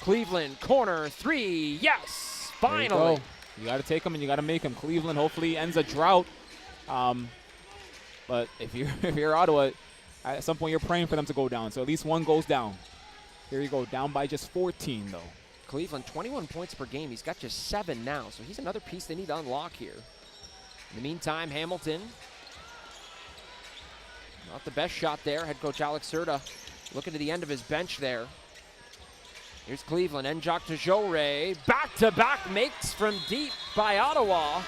Cleveland, corner, 3, yes, finally. You got to take them and you got to make them. Cleveland hopefully ends a drought. But if you're Ottawa, at some point you're praying for them to go down. So at least one goes down. Here you go, down by just 14 though. Cleveland, 21 points per game. He's got just 7 now. So he's another piece they need to unlock here. In the meantime, Hamilton, not the best shot there. Head coach Alex Serta looking to the end of his bench there. Here's Cleveland, Njok to Joret. Back-to-back makes from deep by Ottawa.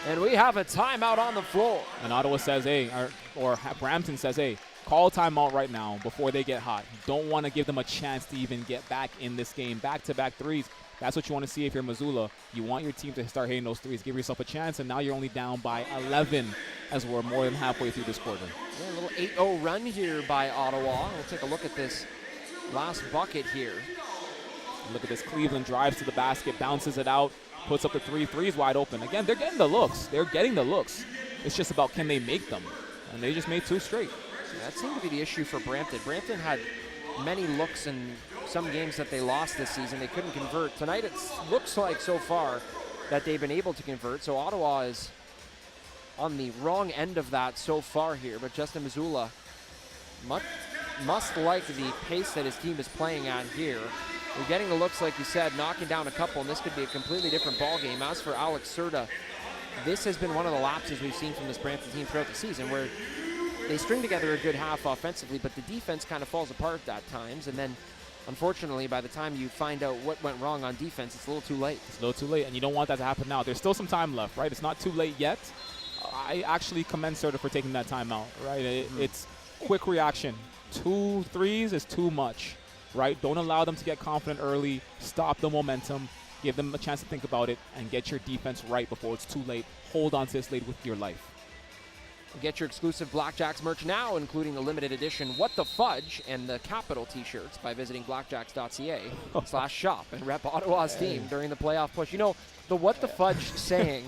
And we have a timeout on the floor. And Ottawa says, hey, or Brampton says, hey, call timeout right now before they get hot. Don't want to give them a chance to even get back in this game. Back-to-back threes. That's what you want to see if you're Missoula. You want your team to start hitting those threes. Give yourself a chance, and now you're only down by 11 as we're more than halfway through this quarter. Yeah, a little 8-0 run here by Ottawa. We'll take a look at this last bucket here. Look at this. Cleveland drives to the basket, bounces it out, puts up the three. Three's wide open. Again, they're getting the looks. They're getting the looks. It's just about can they make them. And they just made 2 straight. Yeah, that seemed to be the issue for Brampton. Brampton had many looks in some games that they lost this season. They couldn't convert. Tonight it looks like so far that they've been able to convert. So Ottawa is on the wrong end of that so far here. But Justin Missoula must like the pace that his team is playing at here. They're getting the looks, like you said, knocking down a couple, and this could be a completely different ball game. As for Alex Serta, this has been one of the lapses we've seen from this Brampton team throughout the season, where they string together a good half offensively, but the defense kind of falls apart at times. And then, unfortunately, by the time you find out what went wrong on defense, it's a little too late. It's a little too late, and you don't want that to happen now. There's still some time left, right? It's not too late yet. I actually commend Serta for taking that time out, right? It's quick reaction. 2 threes is too much, right? Don't allow them to get confident early. Stop the momentum. Give them a chance to think about it and get your defense right before it's too late. Hold on to this lead with your life. Get your exclusive BlackJacks merch now, including the limited edition What the Fudge and the Capital t-shirts by visiting blackjacks.ca/shop and rep Ottawa's team during the playoff push. You know, the What the Fudge saying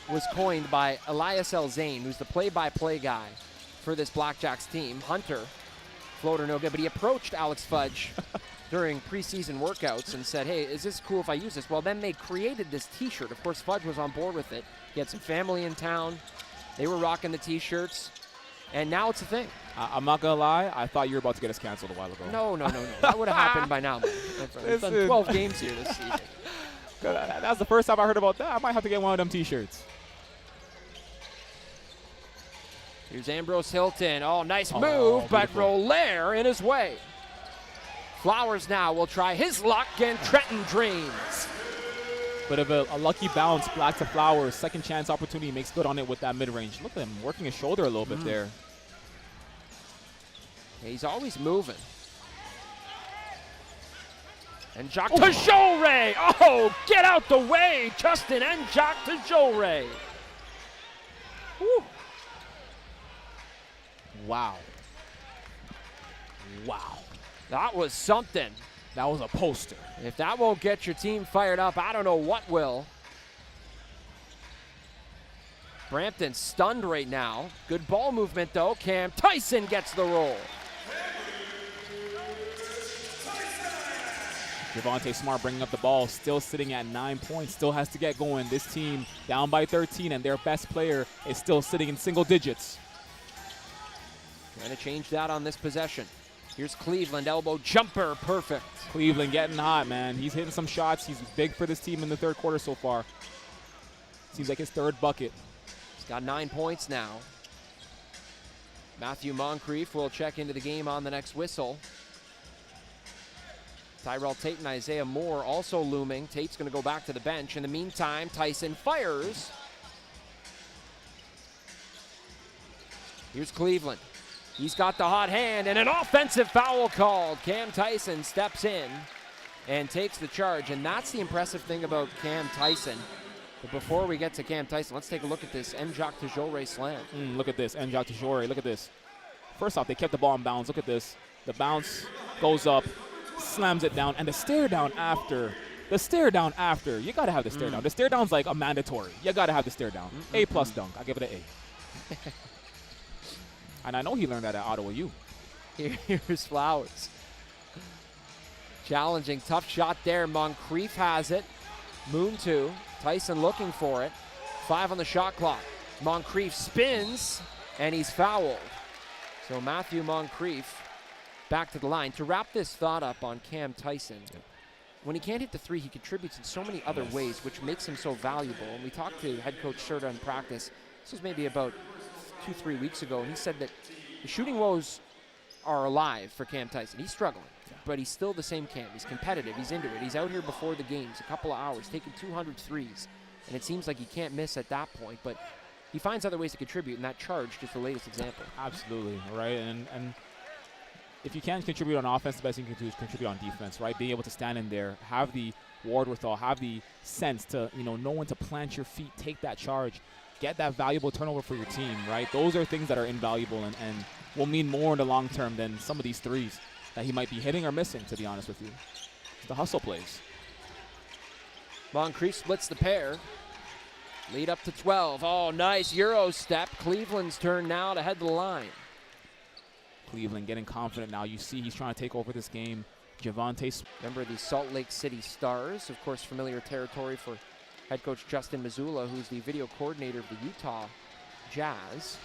was coined by Elias El Zane, who's the play-by-play guy for this BlackJacks team. Hunter, floater no good, but he approached Alex Fudge during preseason workouts and said, hey, is this cool if I use this? Well, then they created this t-shirt. Of course, Fudge was on board with it. He had some family in town. They were rocking the t-shirts, and now it's a thing. I'm not going to lie. I thought you were about to get us canceled a while ago. No. That would have happened by now. We've done 12 games here this season. That's the first time I heard about that. I might have to get one of them t-shirts. Here's Ambrose Hilton. Oh, nice move, but Roller in his way. Flowers now will try his luck, and Trenton drains. Bit of a lucky bounce, Black to Flowers. Second chance opportunity, makes good on it with that mid-range. Look at him working his shoulder a little bit there. Yeah, he's always moving. And Njok to Joret. Oh, get out the way, Justin Njok to Joret. Wow. That was something. That was a poster. If that won't get your team fired up, I don't know what will. Brampton stunned right now. Good ball movement, though. Cam Tyson gets the roll. Javonte Smart bringing up the ball, still sitting at 9 points, still has to get going. This team down by 13, and their best player is still sitting in single digits. Trying to change that on this possession. Here's Cleveland, elbow jumper, perfect. Cleveland getting hot, man. He's hitting some shots. He's big for this team in the third quarter so far. Seems like his third bucket. He's got 9 points now. Matthew Moncrief will check into the game on the next whistle. Tyrell Tate and Isaiah Moore also looming. Tate's going to go back to the bench. In the meantime, Tyson fires. Here's Cleveland. He's got the hot hand and an offensive foul called. Cam Tyson steps in and takes the charge, and that's the impressive thing about Cam Tyson. But before we get to Cam Tyson, let's take a look at this Njok to Joret slam. Look at this, Njok to Joret. Look at this. First off, they kept the ball in bounds. Look at this. The bounce goes up, slams it down, and the stare down after. The stare down after. You got to have the stare down. The stare down's like a mandatory. You got to have the stare down. A+ dunk. I give it an A. And I know he learned that at Ottawa U. Here's Flowers. Challenging, tough shot there. Moncrief has it. Moon 2. Tyson looking for it. 5 on the shot clock. Moncrief spins, and he's fouled. So Matthew Moncrief back to the line. To wrap this thought up on Cam Tyson, when he can't hit the 3, he contributes in so many other ways, which makes him so valuable. And we talked to head coach Serta in practice. This was maybe about 2-3 weeks ago, and he said that the shooting woes are alive for Cam Tyson. He's struggling, but he's still the same Cam. He's competitive. He's into it. He's out here before the games, a couple of hours, taking 200 threes, and it seems like he can't miss at that point, but he finds other ways to contribute, and that charge is the latest example. Absolutely, right? And if you can't contribute on offense, the best thing you can do is contribute on defense, right? Being able to stand in there, have the wherewithal, have the sense to, know when to plant your feet, take that charge, get that valuable turnover for your team, right? Those are things that are invaluable and will mean more in the long term than some of these threes that he might be hitting or missing, to be honest with you. It's the hustle plays. Moncrief splits the pair. Lead up to 12. Oh, nice Euro step. Cleveland's turn now to head to the line. Cleveland getting confident now. You see he's trying to take over this game. Javonte. Remember the Salt Lake City Stars, of course, familiar territory for head coach Justin Mazzulla, who's the video coordinator of the Utah Jazz.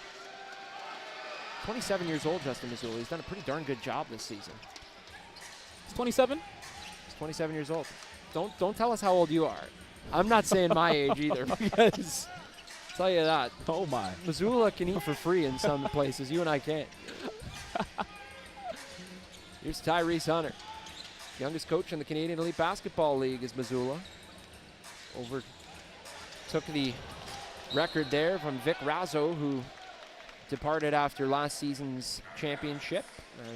27 years old, Justin Mazzulla. He's done a pretty darn good job this season. He's 27? He's 27 years old. Don't tell us how old you are. I'm not saying my age either, because I'll tell you that. Oh my. Mazzulla can eat for free in some places. You and I can't. Here's Tyrese Hunter. Youngest coach in the Canadian Elite Basketball League is Mazzulla. Took the record there from Vic Razzo, who departed after last season's championship.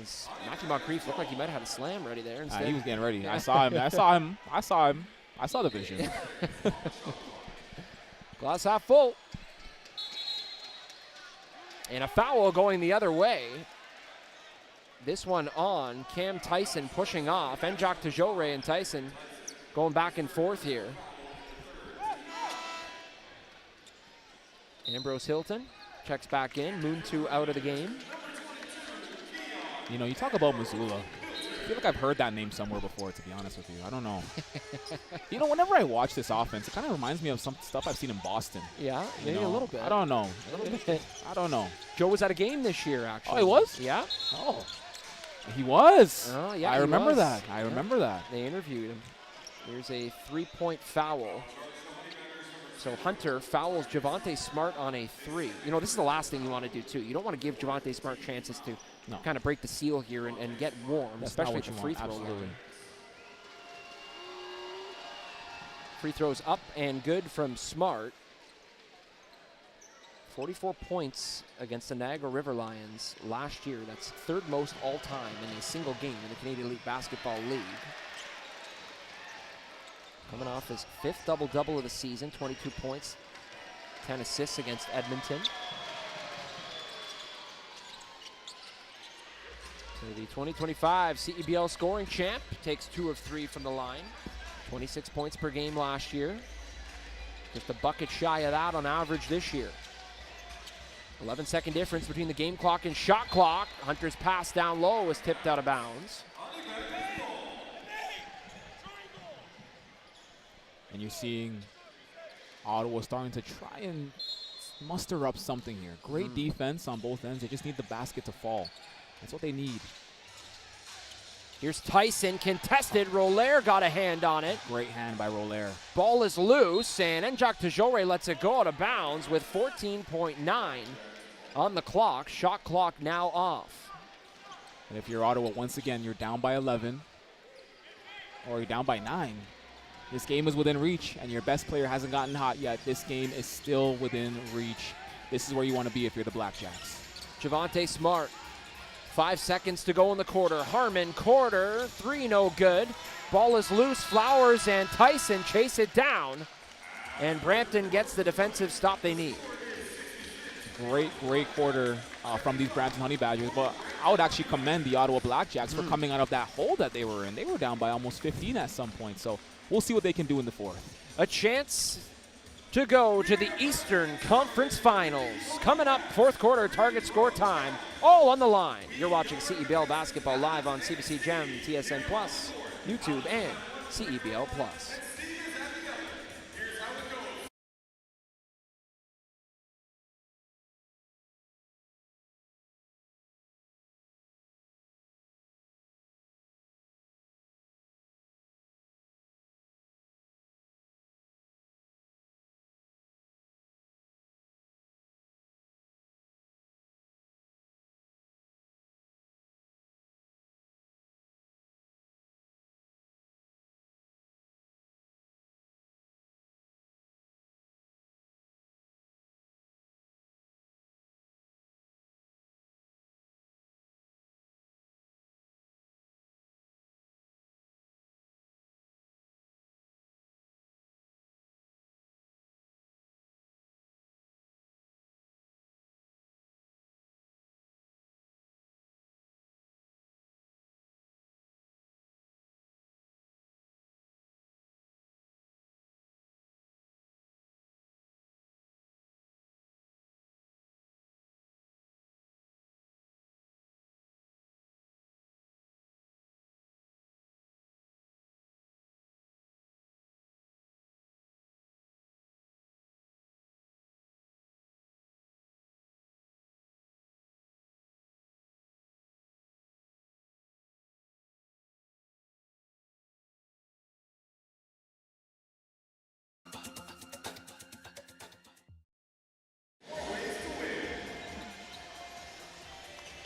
As Matthew Moncrief looked like he might have had a slam ready there instead. He was getting ready. I saw the vision. Glass half full. And a foul going the other way. This one on Cam Tyson pushing off. Njok Tajore and Tyson going back and forth here. Ambrose Hilton checks back in. Moon 2 out of the game. You talk about Mazzulla. I feel like I've heard that name somewhere before, to be honest with you. I don't know. Whenever I watch this offense, it kind of reminds me of some stuff I've seen in Boston. Yeah, maybe a little bit. I don't know. A little bit. I don't know. Joe was at a game this year, actually. Oh, he was? Yeah. Oh. He was. Oh, yeah, I remember that. I remember that. They interviewed him. There's a 3-point foul. So Hunter fouls Javonte Smart on a 3. This is the last thing you want to do, too. You don't want to give Javonte Smart chances to kind of break the seal here and get warm, especially at the free throw line. Free throws up and good from Smart. 44 points against the Niagara River Lions last year. That's third most all-time in a single game in the Canadian Elite Basketball League. Coming off his 5th double-double of the season, 22 points, 10 assists against Edmonton. So the 2025 CEBL scoring champ takes 2 of 3 from the line. 26 points per game last year. Just a bucket shy of that on average this year. 11-second difference between the game clock and shot clock. Hunter's pass down low was tipped out of bounds. And you're seeing Ottawa starting to try and muster up something here. Great defense on both ends. They just need the basket to fall. That's what they need. Here's Tyson, contested. Roller got a hand on it. Great hand by Roller. Ball is loose, and Njok Tajore lets it go out of bounds with 14.9 on the clock. Shot clock now off. And if you're Ottawa, once again, you're down by 11, or you're down by 9. This game is within reach, and your best player hasn't gotten hot yet. This game is still within reach. This is where you want to be if you're the BlackJacks. Javonte Smart. 5 seconds to go in the quarter. Harmon, quarter, 3 no good. Ball is loose. Flowers and Tyson chase it down. And Brampton gets the defensive stop they need. Great quarter from these Brampton Honey Badgers. But I would actually commend the Ottawa BlackJacks for coming out of that hole that they were in. They were down by almost 15 at some point. So we'll see what they can do in the fourth. A chance to go to the Eastern Conference Finals. Coming up, fourth quarter target score time, all on the line. You're watching CEBL Basketball live on CBC Gem, TSN Plus, YouTube, and CEBL Plus.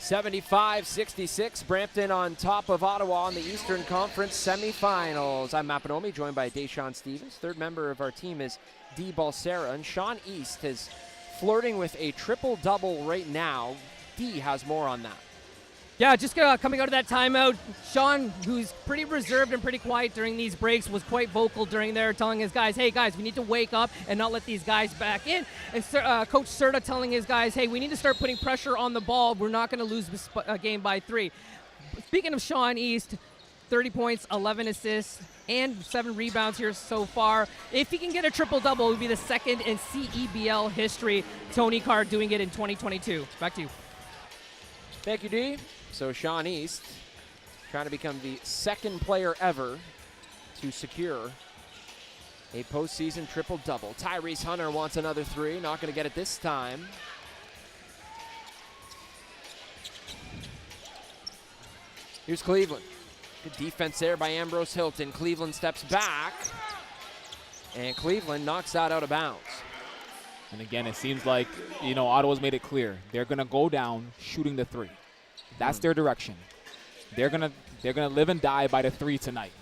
75-66, Brampton on top of Ottawa in the Eastern Conference semifinals. I'm Matt Bonomi, joined by Deshaun Stevens. Third member of our team is D. Balsera, and Sean East is flirting with a triple-double right now. D has more on that. Yeah, just coming out of that timeout, Sean, who's pretty reserved and pretty quiet during these breaks, was quite vocal during there, telling his guys, hey, guys, we need to wake up and not let these guys back in. And Coach Serta telling his guys, hey, we need to start putting pressure on the ball. We're not going to lose this game by 3. Speaking of Sean East, 30 points, 11 assists, and 7 rebounds here so far. If he can get a triple-double, it would be the second in CEBL history. Tony Carr doing it in 2022. Back to you. Thank you, D. So Sean East trying to become the second player ever to secure a postseason triple-double. Tyrese Hunter wants another 3. Not going to get it this time. Here's Cleveland. Good defense there by Ambrose Hilton. Cleveland steps back, and Cleveland knocks that out of bounds. And again, it seems like, Ottawa's made it clear. They're going to go down shooting the 3. That's their direction. They're gonna live and die by the 3 tonight.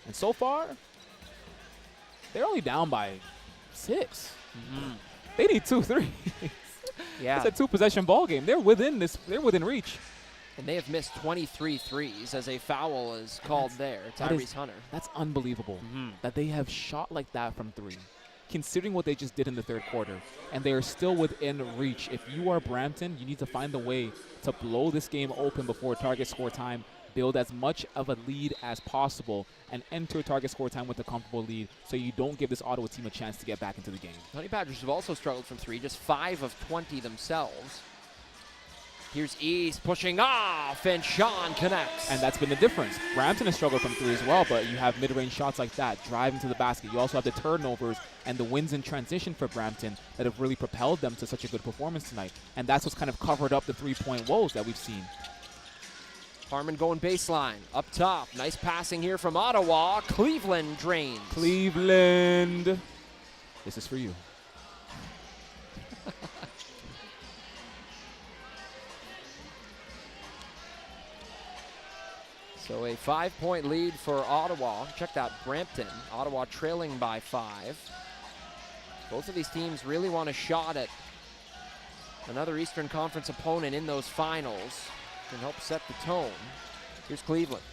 And so far, they're only down by 6. They need 2 threes. Yeah. It's a 2-possession ball game. They're within reach. And they have missed 23 threes as a foul is called there. Tyrese Hunter. That's unbelievable that they have shot like that from 3. Considering what they just did in the third quarter, and they are still within reach. If you are Brampton, you need to find a way to blow this game open before target score time, build as much of a lead as possible, and enter target score time with a comfortable lead so you don't give this Ottawa team a chance to get back into the game. Honey Badgers have also struggled from 3, just 5 of 20 themselves. Here's East pushing off, and Sean connects. And that's been the difference. Brampton has struggled from 3 as well, but you have mid-range shots like that, driving to the basket. You also have the turnovers and the wins in transition for Brampton that have really propelled them to such a good performance tonight. And that's what's kind of covered up the 3-point woes that we've seen. Harmon going baseline, up top. Nice passing here from Ottawa. Cleveland drains. Cleveland. This is for you. So a 5-point lead for Ottawa. Check that, Brampton. Ottawa trailing by 5. Both of these teams really want a shot at another Eastern Conference opponent in those finals. Can help set the tone. Here's Cleveland.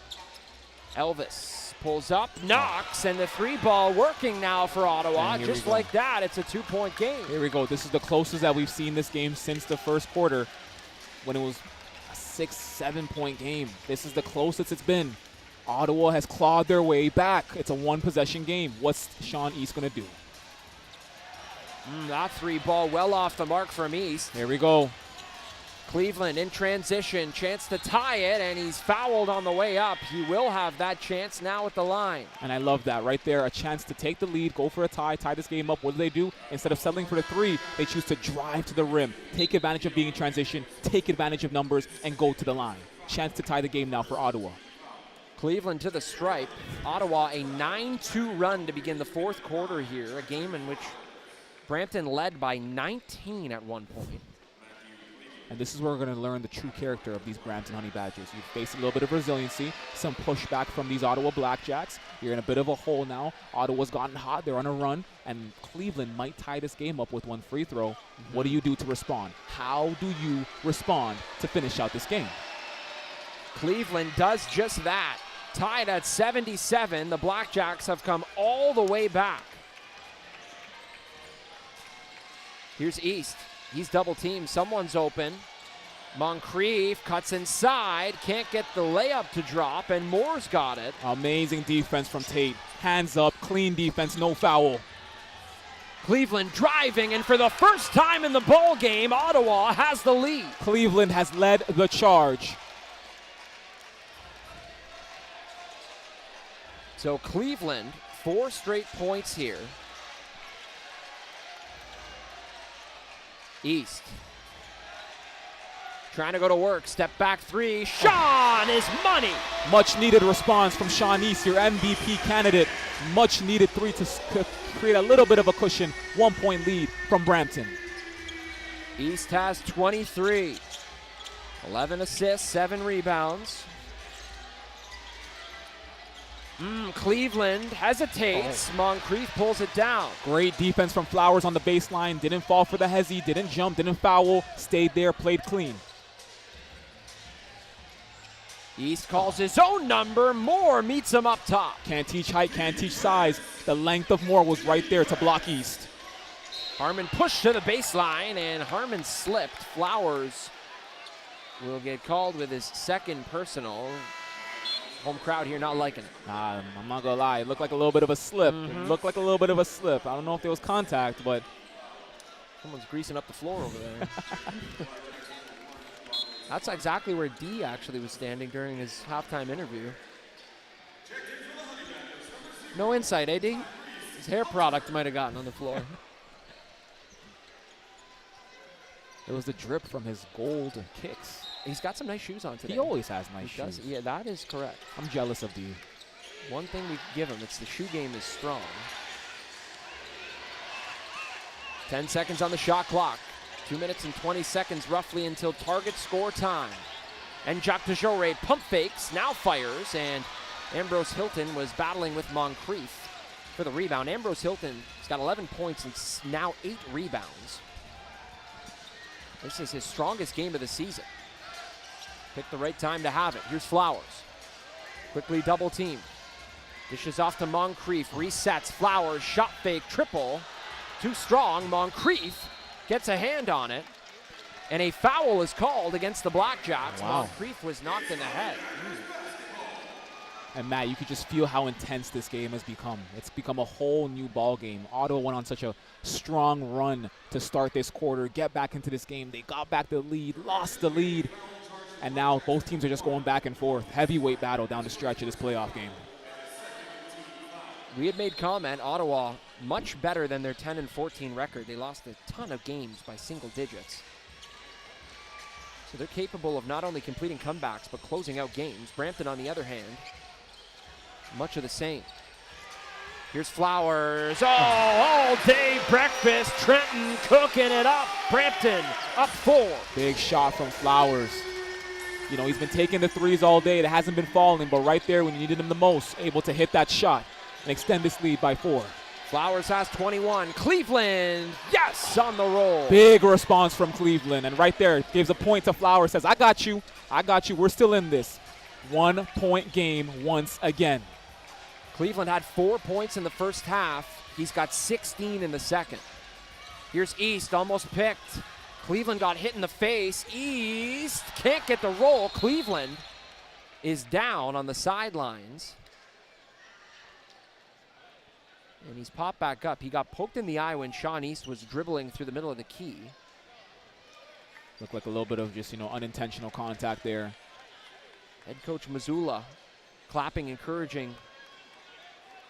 Elvis pulls up, knocks, and the 3-ball working now for Ottawa. Just like that, it's a 2-point game. Here we go. This is the closest that we've seen this game since the first quarter when it was 6-7 point game. This is the closest it's been. Ottawa has clawed their way back. It's a 1-possession game. What's Sean East going to do? That 3-ball well off the mark from East. Here we go. Cleveland in transition, chance to tie it, and he's fouled on the way up. He will have that chance now at the line. And I love that right there, a chance to take the lead, go for a tie this game up. What do? Instead of settling for the 3, they choose to drive to the rim, take advantage of being in transition, take advantage of numbers, and go to the line. Chance to tie the game now for Ottawa. Cleveland to the stripe. Ottawa a 9-2 run to begin the fourth quarter here, a game in which Brampton led by 19 at one point. And this is where we're going to learn the true character of these Brampton Honey Badgers. You've faced a little bit of resiliency, some pushback from these Ottawa BlackJacks. You're in a bit of a hole now. Ottawa's gotten hot. They're on a run. And Cleveland might tie this game up with 1 free throw. What do you do to respond? How do you respond to finish out this game? Cleveland does just that. Tied at 77. The BlackJacks have come all the way back. Here's East. He's double teamed. Someone's open. Moncrief cuts inside. Can't get the layup to drop, and Moore's got it. Amazing defense from Tate. Hands up, clean defense, no foul. Cleveland driving, and for the first time in the ball game, Ottawa has the lead. Cleveland has led the charge. So Cleveland, 4 straight points here. East. Trying to go to work. Step back 3. Sean is money. Much needed response from Sean East, your MVP candidate. Much needed 3 to create a little bit of a cushion. 1-point lead from Brampton. East has 23. 11 assists, 7 rebounds. Cleveland hesitates. Moncrief pulls it down. Great defense from Flowers on the baseline. Didn't fall for the hezzy, didn't jump, didn't foul. Stayed there, played clean. East calls his own number. Moore meets him up top. Can't teach height, can't teach size. The length of Moore was right there to block East. Harmon pushed to the baseline, and Harmon slipped. Flowers will get called with his second personal. Home crowd here not liking it. I'm not going to lie. It looked like a little bit of a slip. It looked like a little bit of a slip. I don't know if there was contact, but someone's greasing up the floor over there. That's exactly where D actually was standing during his halftime interview. No insight, eh, D? His hair product might have gotten on the floor. It was the drip from his gold kicks. He's got some nice shoes on today. He always has nice shoes. Yeah, that is correct. I'm jealous of D. One thing we give him, it's the shoe game is strong. 10 seconds on the shot clock. 2 minutes and 20 seconds roughly until target score time. And Jacques Tejore pump fakes, now fires, and Ambrose Hilton was battling with Moncrief for the rebound. Ambrose Hilton has got 11 points and now 8 rebounds. This is his strongest game of the season. Picked the right time to have it. Here's Flowers. Quickly double team. Dishes off to Moncrief. Resets. Flowers. Shot fake. Triple. Too strong. Moncrief gets a hand on it. And a foul is called against the BlackJacks. Wow. Moncrief was knocked in the head. And Matt, you could just feel how intense this game has become. It's become a whole new ball game. Ottawa went on such a strong run to start this quarter, get back into this game. They got back the lead, lost the lead, and now both teams are just going back and forth. Heavyweight battle down the stretch of this playoff game. We had made comment, Ottawa much better than their 10-14 record. They lost a ton of games by single digits. So they're capable of not only completing comebacks, but closing out games. Brampton, on the other hand, much of the same. Here's Flowers. Oh, all day breakfast. Trenton cooking it up. Brampton up 4. Big shot from Flowers. You know, he's been taking the threes all day. It hasn't been falling, but right there when you needed him the most, able to hit that shot and extend this lead by 4. Flowers has 21. Cleveland, yes, on the roll. Big response from Cleveland, and right there gives a point to Flowers, says, I got you, we're still in this. 1 point game once again. Cleveland had 4 points in the first half. He's got 16 in the second. Here's East, almost picked. Cleveland got hit in the face. East can't get the roll. Cleveland is down on the sidelines. And he's popped back up. He got poked in the eye when Sean East was dribbling through the middle of the key. Looked like a little bit of just, unintentional contact there. Head coach Mazzulla clapping, encouraging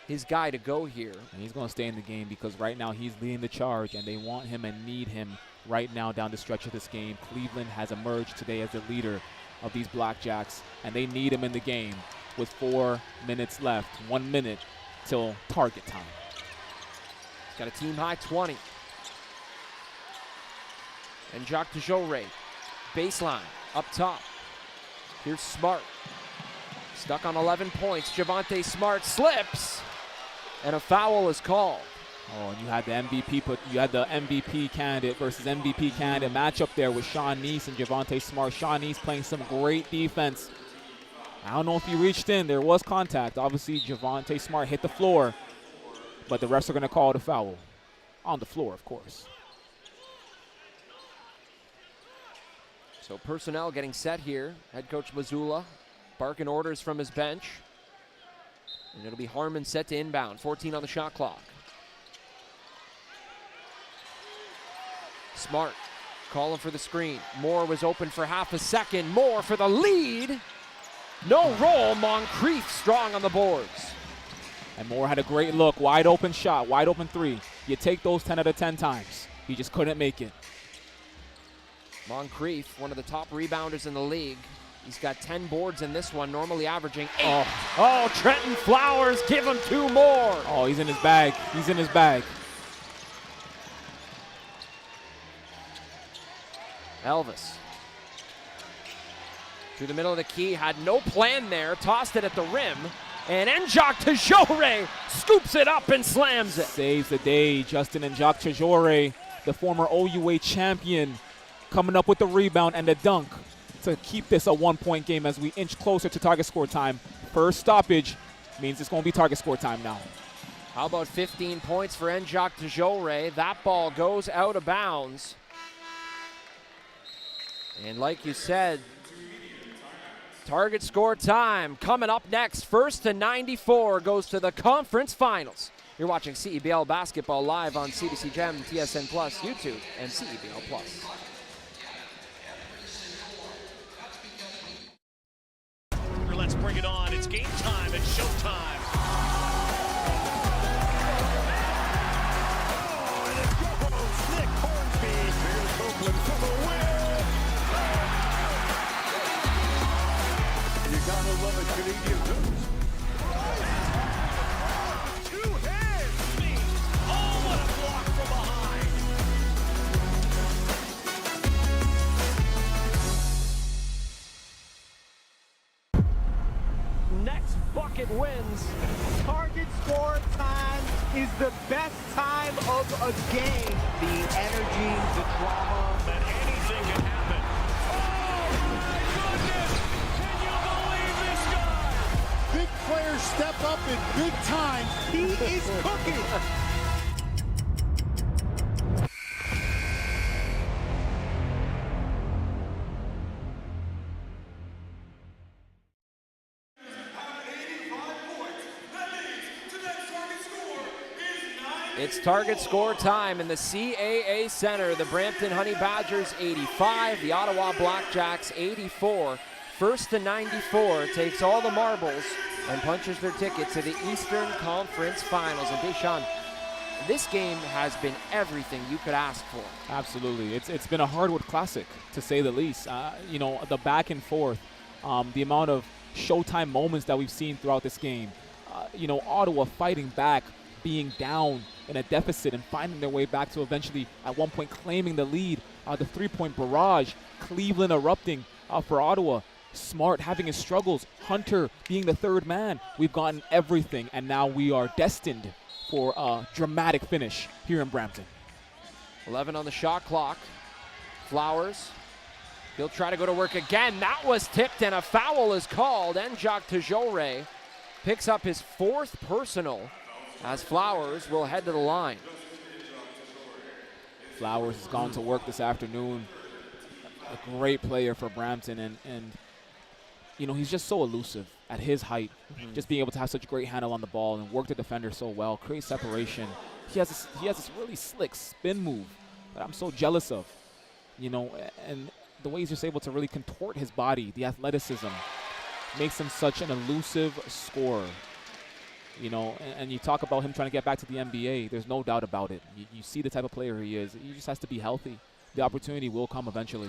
his guy to go here. And he's going to stay in the game because right now he's leading the charge, and they want him and need him right now down the stretch of this game. Cleveland has emerged today as the leader of these BlackJacks, and they need him in the game with 4 minutes left. 1 minute till target time. He's got a team high 20. And Jacques Tejore, baseline, up top. Here's Smart. Stuck on 11 points. Javonte Smart slips, and a foul is called. Oh, and you had the MVP candidate versus MVP candidate matchup there with Sean East and Javonte Smart. Sean East playing some great defense. I don't know if he reached in. There was contact. Obviously, Javonte Smart hit the floor, but the refs are going to call it a foul. On the floor, of course. So personnel getting set here. Head coach Mazzulla barking orders from his bench. And it'll be Harmon set to inbound. 14 on the shot clock. Smart calling for the screen. Moore was open for half a second. Moore for the lead. No roll. Moncrief strong on the boards. And Moore had a great look. Wide open shot. Wide open 3. You take those 10 out of 10 times. He just couldn't make it. Moncrief, one of the top rebounders in the league. He's got 10 boards in this one, normally averaging 8. Oh, Trenton Flowers, give him 2 more. Oh, he's in his bag. He's in his bag. Elvis. Through the middle of the key, had no plan there, tossed it at the rim, and Njok Tejore scoops it up and slams it. Saves the day, Justin Njok Tejore, the former OUA champion, coming up with the rebound and the dunk to keep this a 1-point game as we inch closer to target score time. First stoppage means it's going to be target score time now. How about 15 points for Njok Tejore? That ball goes out of bounds. And like you said, target score time coming up next. First to 94 goes to the conference finals. You're watching CEBL basketball live on CBC Gem, TSN Plus, YouTube, and CEBL Plus. Let's bring it on. It's game time. It's showtime. Nick Hornsby. Here's Oakland for the win. You gotta love a Canadian news. Two hands. Oh, what a block from behind. Next bucket wins. Target score time is the best time of a game. The energy, the drama. That anything can happen. Oh, my goodness. Can you believe this guy? Big players step up in big time. He is cooking. It's target score time in the CAA Center. The Brampton Honey Badgers 85, the Ottawa BlackJacks 84. First to 94 takes all the marbles and punches their ticket to the Eastern Conference Finals. And Deshaun, this game has been everything you could ask for. Absolutely. It's been a hardwood classic, to say the least. You know, the back and forth, the amount of showtime moments that we've seen throughout this game. You know, Ottawa fighting back, being down in a deficit and finding their way back to eventually at one point claiming the lead. The three-point barrage, Cleveland erupting for Ottawa. Smart having his struggles, Hunter being the third man. We've gotten everything, and now we are destined for a dramatic finish here in Brampton. 11 on the shot clock. Flowers, he'll try to go to work again. That was tipped and a foul is called. Njok Tejore picks up his fourth personal as Flowers will head to the line. Flowers has gone to work this afternoon. A great player for Brampton, and you know, he's just so elusive at his height. Just being able to have such a great handle on the ball and work the defender so well, create separation. He has this really slick spin move that I'm so jealous of. You know, and the way he's just able to really contort his body, the athleticism, makes him such an elusive scorer. You know, and you talk about him trying to get back to the NBA. There's no doubt about it. You see the type of player he is. He just has to be healthy. The opportunity will come eventually.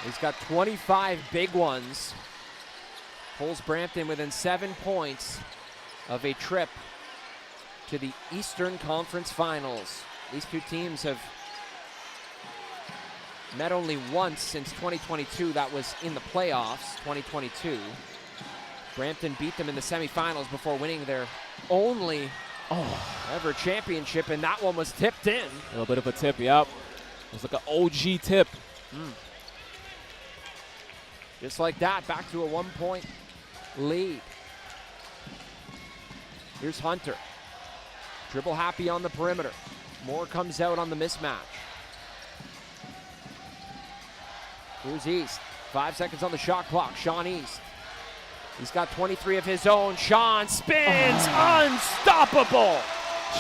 He's got 25 big ones. Pulls Brampton within 7 points of a trip to the Eastern Conference Finals. These two teams have met only once since 2022. That was in the playoffs, 2022. Brampton beat them in the semifinals before winning their only ever championship, and that one was tipped in. A little bit of a tip, yep. It was like an OG tip. Just like that, back to a 1-point lead. Here's Hunter. Dribble happy on the perimeter. Moore comes out on the mismatch. Here's East. 5 seconds on the shot clock. Sean East. He's got 23 of his own. Sean spins. Unstoppable.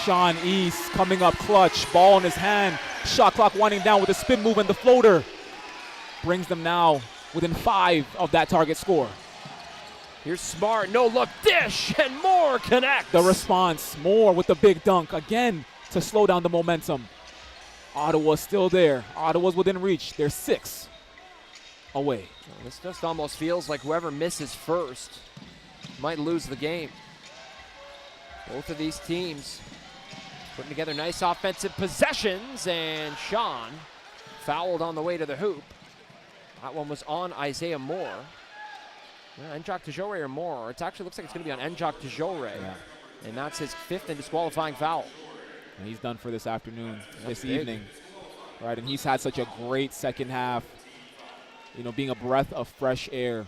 Sean East coming up clutch. Ball in his hand. Shot clock winding down with a spin move and the floater. Brings them now within 5 of that target score. Here's Smart. No look dish. And Moore connects. The response. Moore with the big dunk. Again to slow down the momentum. Ottawa's still there. Ottawa's within reach. They're 6 away. This just almost feels like whoever misses first might lose the game. Both of these teams putting together nice offensive possessions, and Sean fouled on the way to the hoop. That one was on Isaiah Moore. Njok Tejore or Moore. It actually looks like it's going to be on Njok Tejore. Yeah. And that's his 5th and disqualifying foul. And he's done for this afternoon, That's this big. evening. Right, and he's had such a great second half. You know, being a breath of fresh air,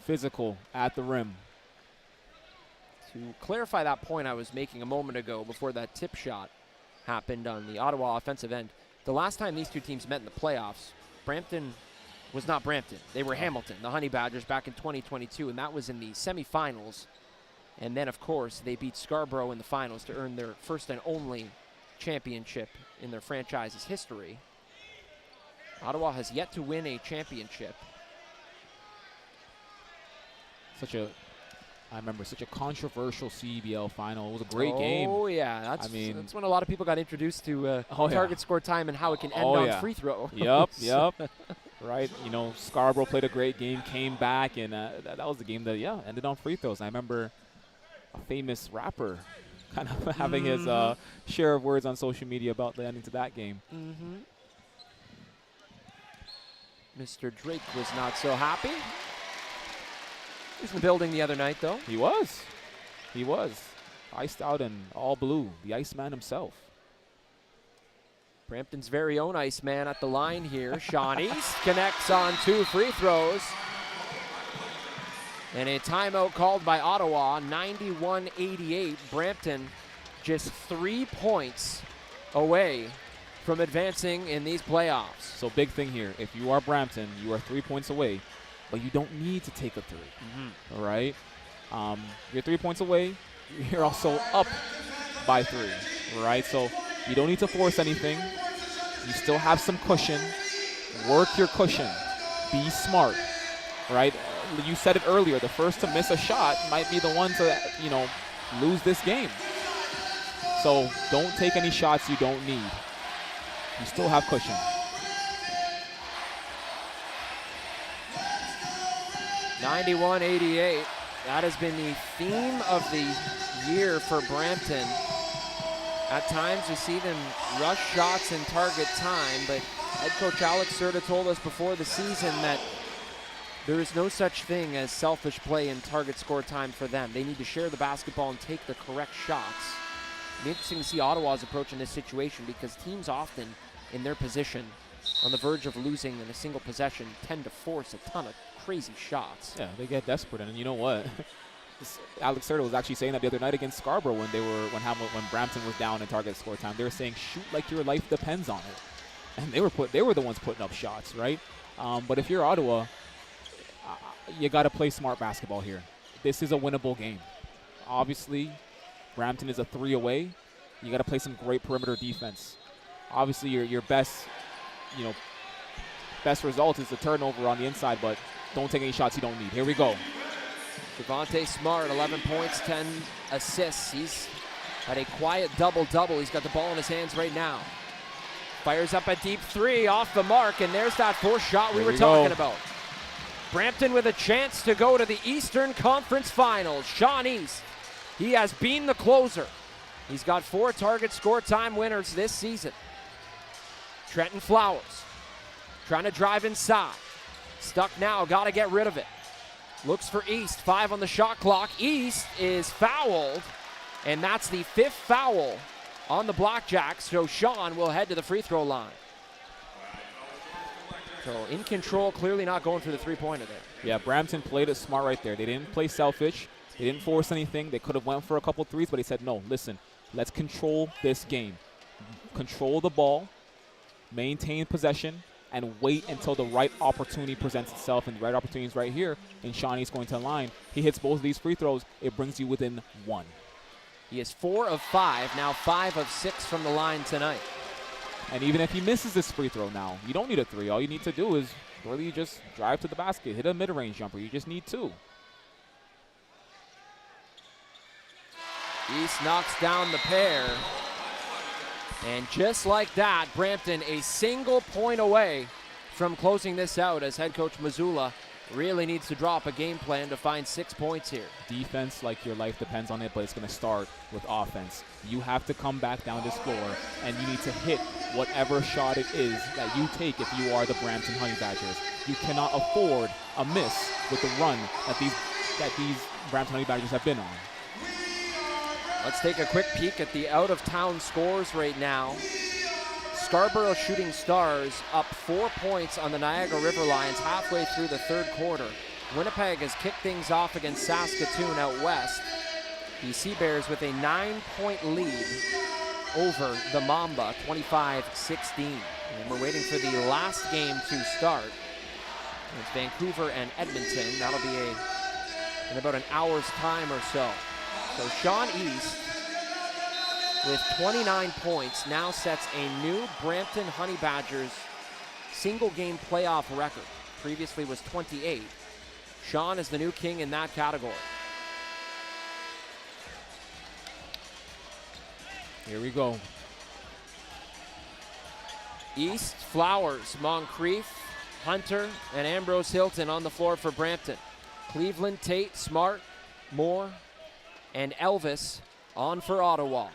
physical at the rim. To clarify that point I was making a moment ago before that tip shot happened on the Ottawa offensive end, the last time these two teams met in the playoffs, Brampton was not Brampton. They were Hamilton, the Honey Badgers, back in 2022, and that was in the semifinals. And then, of course, they beat Scarborough in the finals to earn their first and only championship in their franchise's history. Ottawa has yet to win a championship. I remember such a controversial CEBL final. It was a great game. Oh, yeah. That's when a lot of people got introduced to target score time and how it can end on free throw. Yep. Right. You know, Scarborough played a great game, came back, and that was the game that, ended on free throws. I remember a famous rapper kind of having his share of words on social media about the ending to that game. Mr. Drake was not so happy. He was in the building the other night, though. He was. Iced out in all blue, the Iceman himself. Brampton's very own Iceman at the line here. Sean East connects on 2 free throws. And a timeout called by Ottawa, 91-88. Brampton just 3 points away from advancing in these playoffs. So big thing here, if you are Brampton, you are 3 points away, but you don't need to take a 3, all right? You're 3 points away, you're also up by 3, all right? So you don't need to force anything. You still have some cushion. Work your cushion. Be smart, right? You said it earlier, the first to miss a shot might be the one to, lose this game. So don't take any shots you don't need. You still have cushion. $91-88. That has been the theme of the year for Brampton. At times we see them rush shots and target time, but head coach Alex Serta told us before the season that there is no such thing as selfish play and target score time for them. They need to share the basketball and take the correct shots. It'll be interesting to see Ottawa's approach in this situation because teams often in their position on the verge of losing in a single possession tend to force a ton of crazy shots. Yeah, they get desperate, and you know what? Alex Serta was actually saying that the other night against Scarborough when Brampton was down in target score time. They were saying, shoot like your life depends on it. And they were the ones putting up shots, right? But if you're Ottawa, you got to play smart basketball here. This is a winnable game. Obviously, Brampton is a 3 away. You got to play some great perimeter defense. Obviously, your best result is the turnover on the inside, but don't take any shots you don't need. Here we go. Javonte Smart, 11 points, 10 assists. He's had a quiet double-double. He's got the ball in his hands right now. Fires up a deep 3 off the mark, and there's that 4th shot we were talking about. Brampton with a chance to go to the Eastern Conference Finals. Sean East, he has been the closer. He's got 4 target score time winners this season. Trenton Flowers trying to drive inside. Stuck now, got to get rid of it. Looks for East, 5 on the shot clock. East is fouled, and that's the 5th foul on the BlackJacks, so Sean will head to the free throw line. So in control, clearly not going for the three-pointer there. Yeah, Brampton played it smart right there. They didn't play selfish. They didn't force anything. They could have went for a couple threes, but he said, no, listen, let's control this game. Control the ball, maintain possession, and wait until the right opportunity presents itself, and the right opportunity is right here, and Shawnee's going to the line. He hits both of these free throws. It brings you within 1. He is 4 of 5, now 5 of 6 from the line tonight. And even if he misses this free throw now, you don't need a 3. All you need to do is really just drive to the basket, hit a mid-range jumper. You just need 2. East knocks down the pair. And just like that, Brampton a single point away from closing this out as head coach Mazzulla really needs to drop a game plan to find 6 points here. Defense like your life depends on it, but it's going to start with offense. You have to come back down this floor, and you need to hit whatever shot it is that you take if you are the Brampton Honey Badgers. You cannot afford a miss with the run that these Brampton Honey Badgers have been on. Let's take a quick peek at the out-of-town scores right now. Scarborough Shooting Stars up 4 points on the Niagara River Lions halfway through the third quarter. Winnipeg has kicked things off against Saskatoon out west. The Sea Bears with a 9-point lead over the Mamba, 25-16. And we're waiting for the last game to start. It's Vancouver and Edmonton. That'll be in about an hour's time or so. So Sean East, with 29 points, now sets a new Brampton Honey Badgers single-game playoff record. Previously was 28. Sean is the new king in that category. Here we go. East, Flowers, Moncrief, Hunter, and Ambrose Hilton on the floor for Brampton. Cleveland, Tate, Smart, Moore, and Elvis on for Ottawa.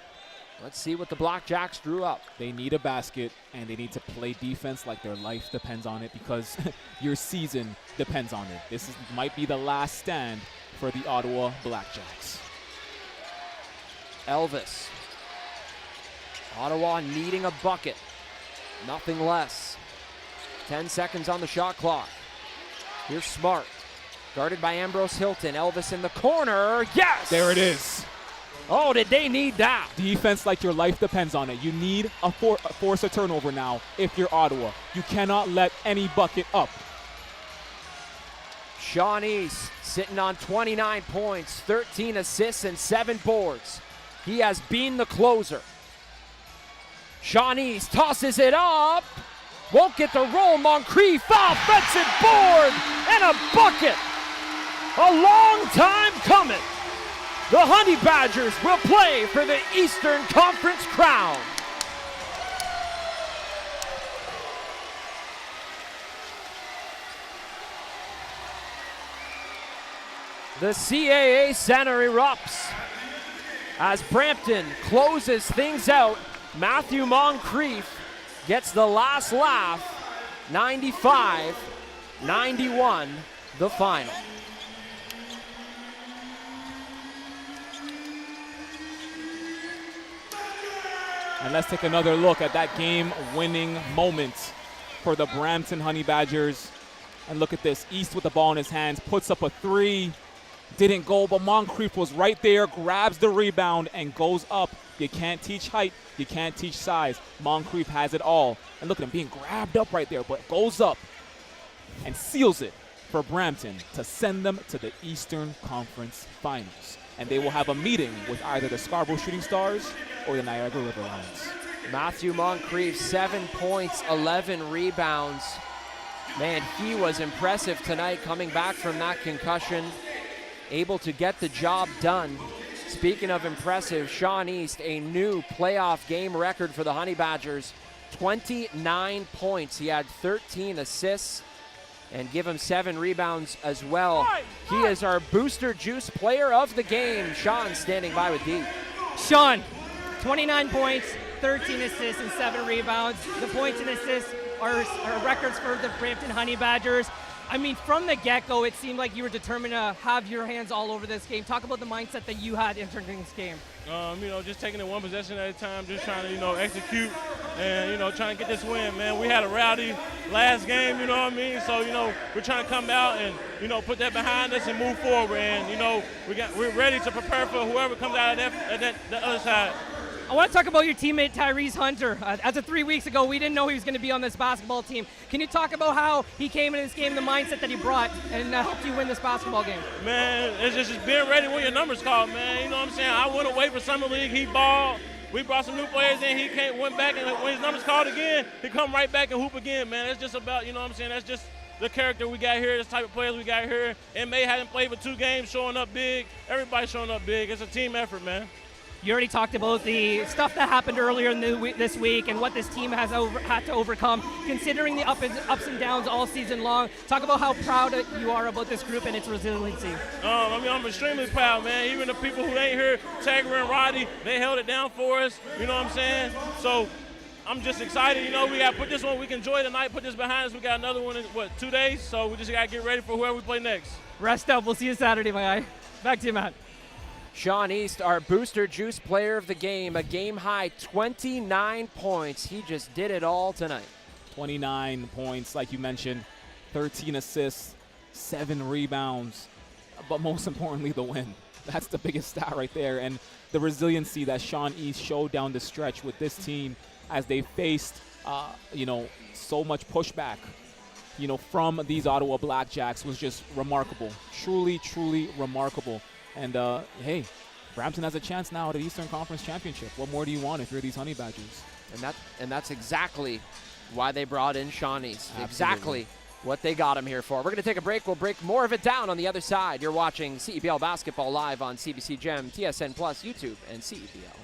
Let's see what the BlackJacks drew up. They need a basket, and they need to play defense like their life depends on it, because your season depends on it. This might be the last stand for the Ottawa BlackJacks. Elvis. Ottawa needing a bucket. Nothing less. 10 seconds on the shot clock. Here's Smart. Guarded by Ambrose Hilton. Elvis in the corner. Yes! There it is. Oh, did they need that? Defense like your life depends on it. You need a force a turnover now if you're Ottawa. You cannot let any bucket up. Sean East sitting on 29 points, 13 assists, and 7 boards. He has been the closer. Sean East tosses it up. Won't get the roll. Moncrief, offensive board, and a bucket. A long time coming. The Honey Badgers will play for the Eastern Conference crown. The CAA Center erupts as Brampton closes things out. Matthew Moncrief gets the last laugh. 95-91, the final. And let's take another look at that game-winning moment for the Brampton Honey Badgers. And look at this. East with the ball in his hands, puts up a three. Didn't go, but Moncrief was right there, grabs the rebound, and goes up. You can't teach height. You can't teach size. Moncrief has it all. And look at him being grabbed up right there, but goes up and seals it for Brampton to send them to the Eastern Conference Finals. And they will have a meeting with either the Scarborough Shooting Stars or the Niagara River Lions. Matthew Moncrief, 7 points, 11 rebounds. Man, he was impressive tonight coming back from that concussion, able to get the job done. Speaking of impressive, Sean East, a new playoff game record for the Honey Badgers. 29 points. He had 13 assists and give him 7 rebounds as well. He is our Booster Juice player of the game. Sean standing by with D. Sean, 29 points, 13 assists, and 7 rebounds. The points and assists are records for the Brampton Honey Badgers. I mean, from the get-go, it seemed like you were determined to have your hands all over this game. Talk about the mindset that you had entering this game. Just taking it one possession at a time, just trying to, execute and, trying to get this win, man. We had a rowdy last game, you know what I mean? So, we're trying to come out and, put that behind us and move forward. And, we're ready to prepare for whoever comes out of the other side. I want to talk about your teammate, Tyrese Hunter. As of 3 weeks ago, we didn't know he was going to be on this basketball team. Can you talk about how he came into this game, the mindset that he brought, and helped you win this basketball game? Man, it's just being ready when your number's called, man. You know what I'm saying? I went away for Summer League. He balled. We brought some new players in. He went back, and when his number's called again, he come right back and hoop again, man. It's just about, that's just the character we got here, this type of players we got here. And May hadn't played for 2 games, showing up big. Everybody's showing up big. It's a team effort, man. You already talked about the stuff that happened earlier in this week and what this team has had to overcome, considering the ups and downs all season long. Talk about how proud you are about this group and its resiliency. I'm extremely proud, man. Even the people who ain't here, Tiger and Roddy, they held it down for us. You know what I'm saying? So I'm just excited. You know, we got to put this one. We can enjoy tonight, put this behind us. We got another one in, 2 days? So we just got to get ready for whoever we play next. Rest up. We'll see you Saturday, my guy. Back to you, Matt. Sean East, our Booster Juice player of the game, a game-high 29 points. He just did it all tonight. 29 points, like you mentioned, 13 assists, 7 rebounds, but most importantly, the win. That's the biggest stat right there, and the resiliency that Sean East showed down the stretch with this team as they faced, so much pushback, from these Ottawa BlackJacks was just remarkable. Truly, truly remarkable. And, hey, Brampton has a chance now at the Eastern Conference Championship. What more do you want if you're these Honey Badgers? And that's exactly why they brought in Sean East. Absolutely. Exactly what they got him here for. We're going to take a break. We'll break more of it down on the other side. You're watching CEBL Basketball live on CBC Gem, TSN Plus, YouTube, and CEBL.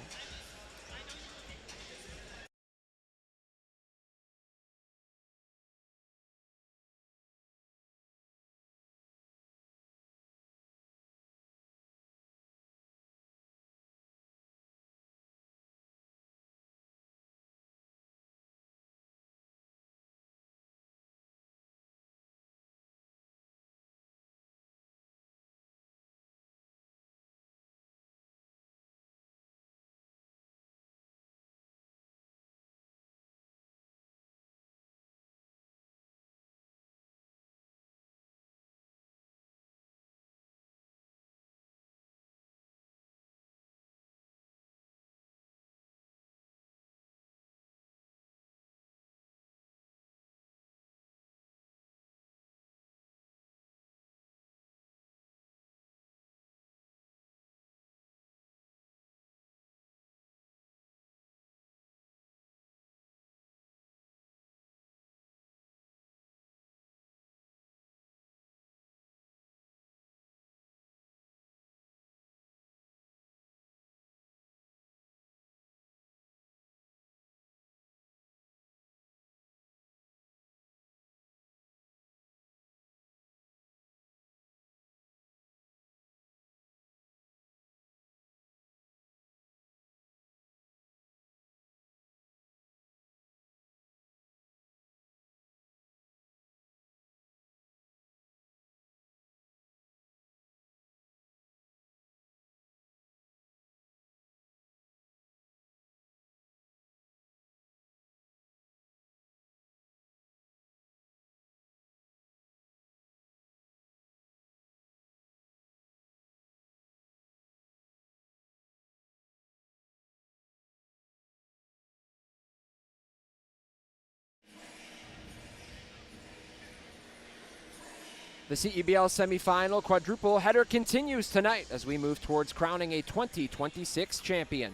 The CEBL semifinal quadruple header continues tonight as we move towards crowning a 2026 champion.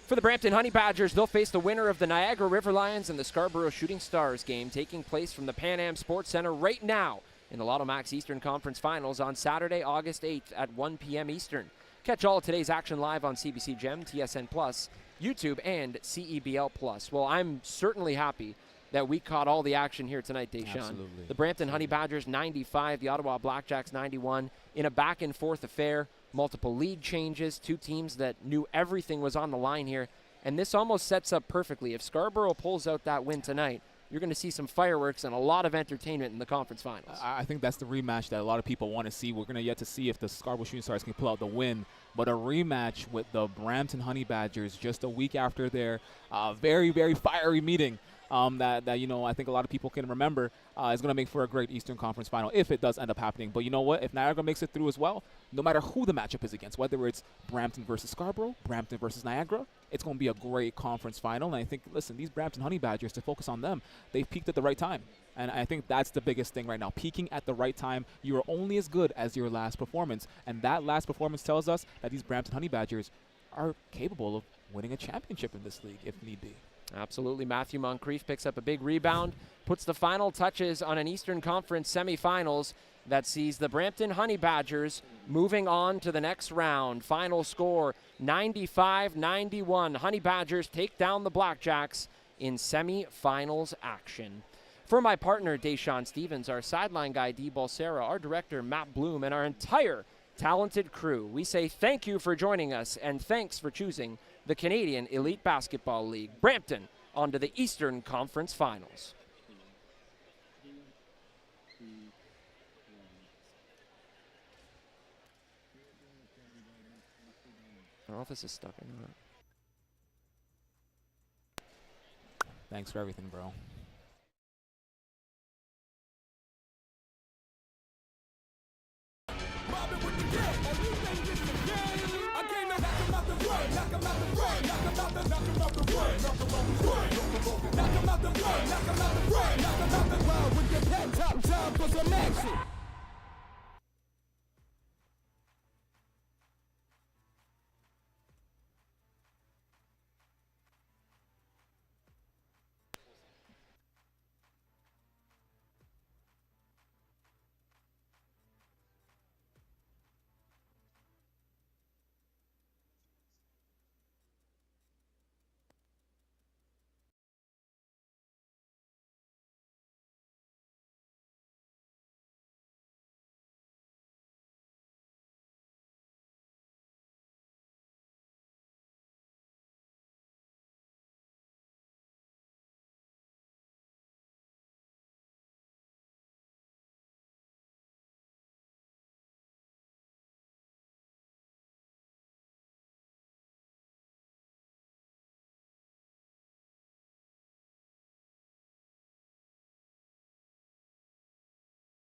For the Brampton Honey Badgers, they'll face the winner of the Niagara River Lions and the Scarborough Shooting Stars game taking place from the Pan Am Sports Center right now in the Lotto Max Eastern Conference Finals on Saturday, August 8th at 1 p.m. Eastern. Catch all of today's action live on CBC Gem, TSN Plus, YouTube, and CEBL Plus. Well, I'm certainly happy that we caught all the action here tonight, Deshaun. Absolutely. The Brampton Honey Badgers 95, the Ottawa BlackJacks 91, in a back-and-forth affair, multiple lead changes, two teams that knew everything was on the line here, and this almost sets up perfectly. If Scarborough pulls out that win tonight, you're going to see some fireworks and a lot of entertainment in the conference finals. I think that's the rematch that a lot of people want to see. We're going to yet to see if the Scarborough Shooting Stars can pull out the win, but a rematch with the Brampton Honey Badgers just a week after their very, very fiery meeting that I think a lot of people can remember is going to make for a great Eastern Conference final if it does end up happening. But you know what? If Niagara makes it through as well, no matter who the matchup is against, whether it's Brampton versus Scarborough, Brampton versus Niagara, it's going to be a great conference final. And I think, listen, these Brampton Honey Badgers, to focus on them, they've peaked at the right time. And I think that's the biggest thing right now. Peaking at the right time, you are only as good as your last performance. And that last performance tells us that these Brampton Honey Badgers are capable of winning a championship in this league if need be. Absolutely. Matthew Moncrief picks up a big rebound, puts the final touches on an Eastern Conference semifinals that sees the Brampton Honey Badgers moving on to the next round. Final score 95-91. Honey Badgers take down the BlackJacks in semifinals action. For my partner Deshaun Stevens, our sideline guy Dee Balsera, our director Matt Bloom, and our entire talented crew, we say thank you for joining us and thanks for choosing the Canadian Elite Basketball League. Brampton on to the Eastern Conference Finals. I don't know if this is stuck or not. Thanks for everything, bro. Knock 'em out the way, knock 'em out the way, knock 'em out the way. With your head top down for some action.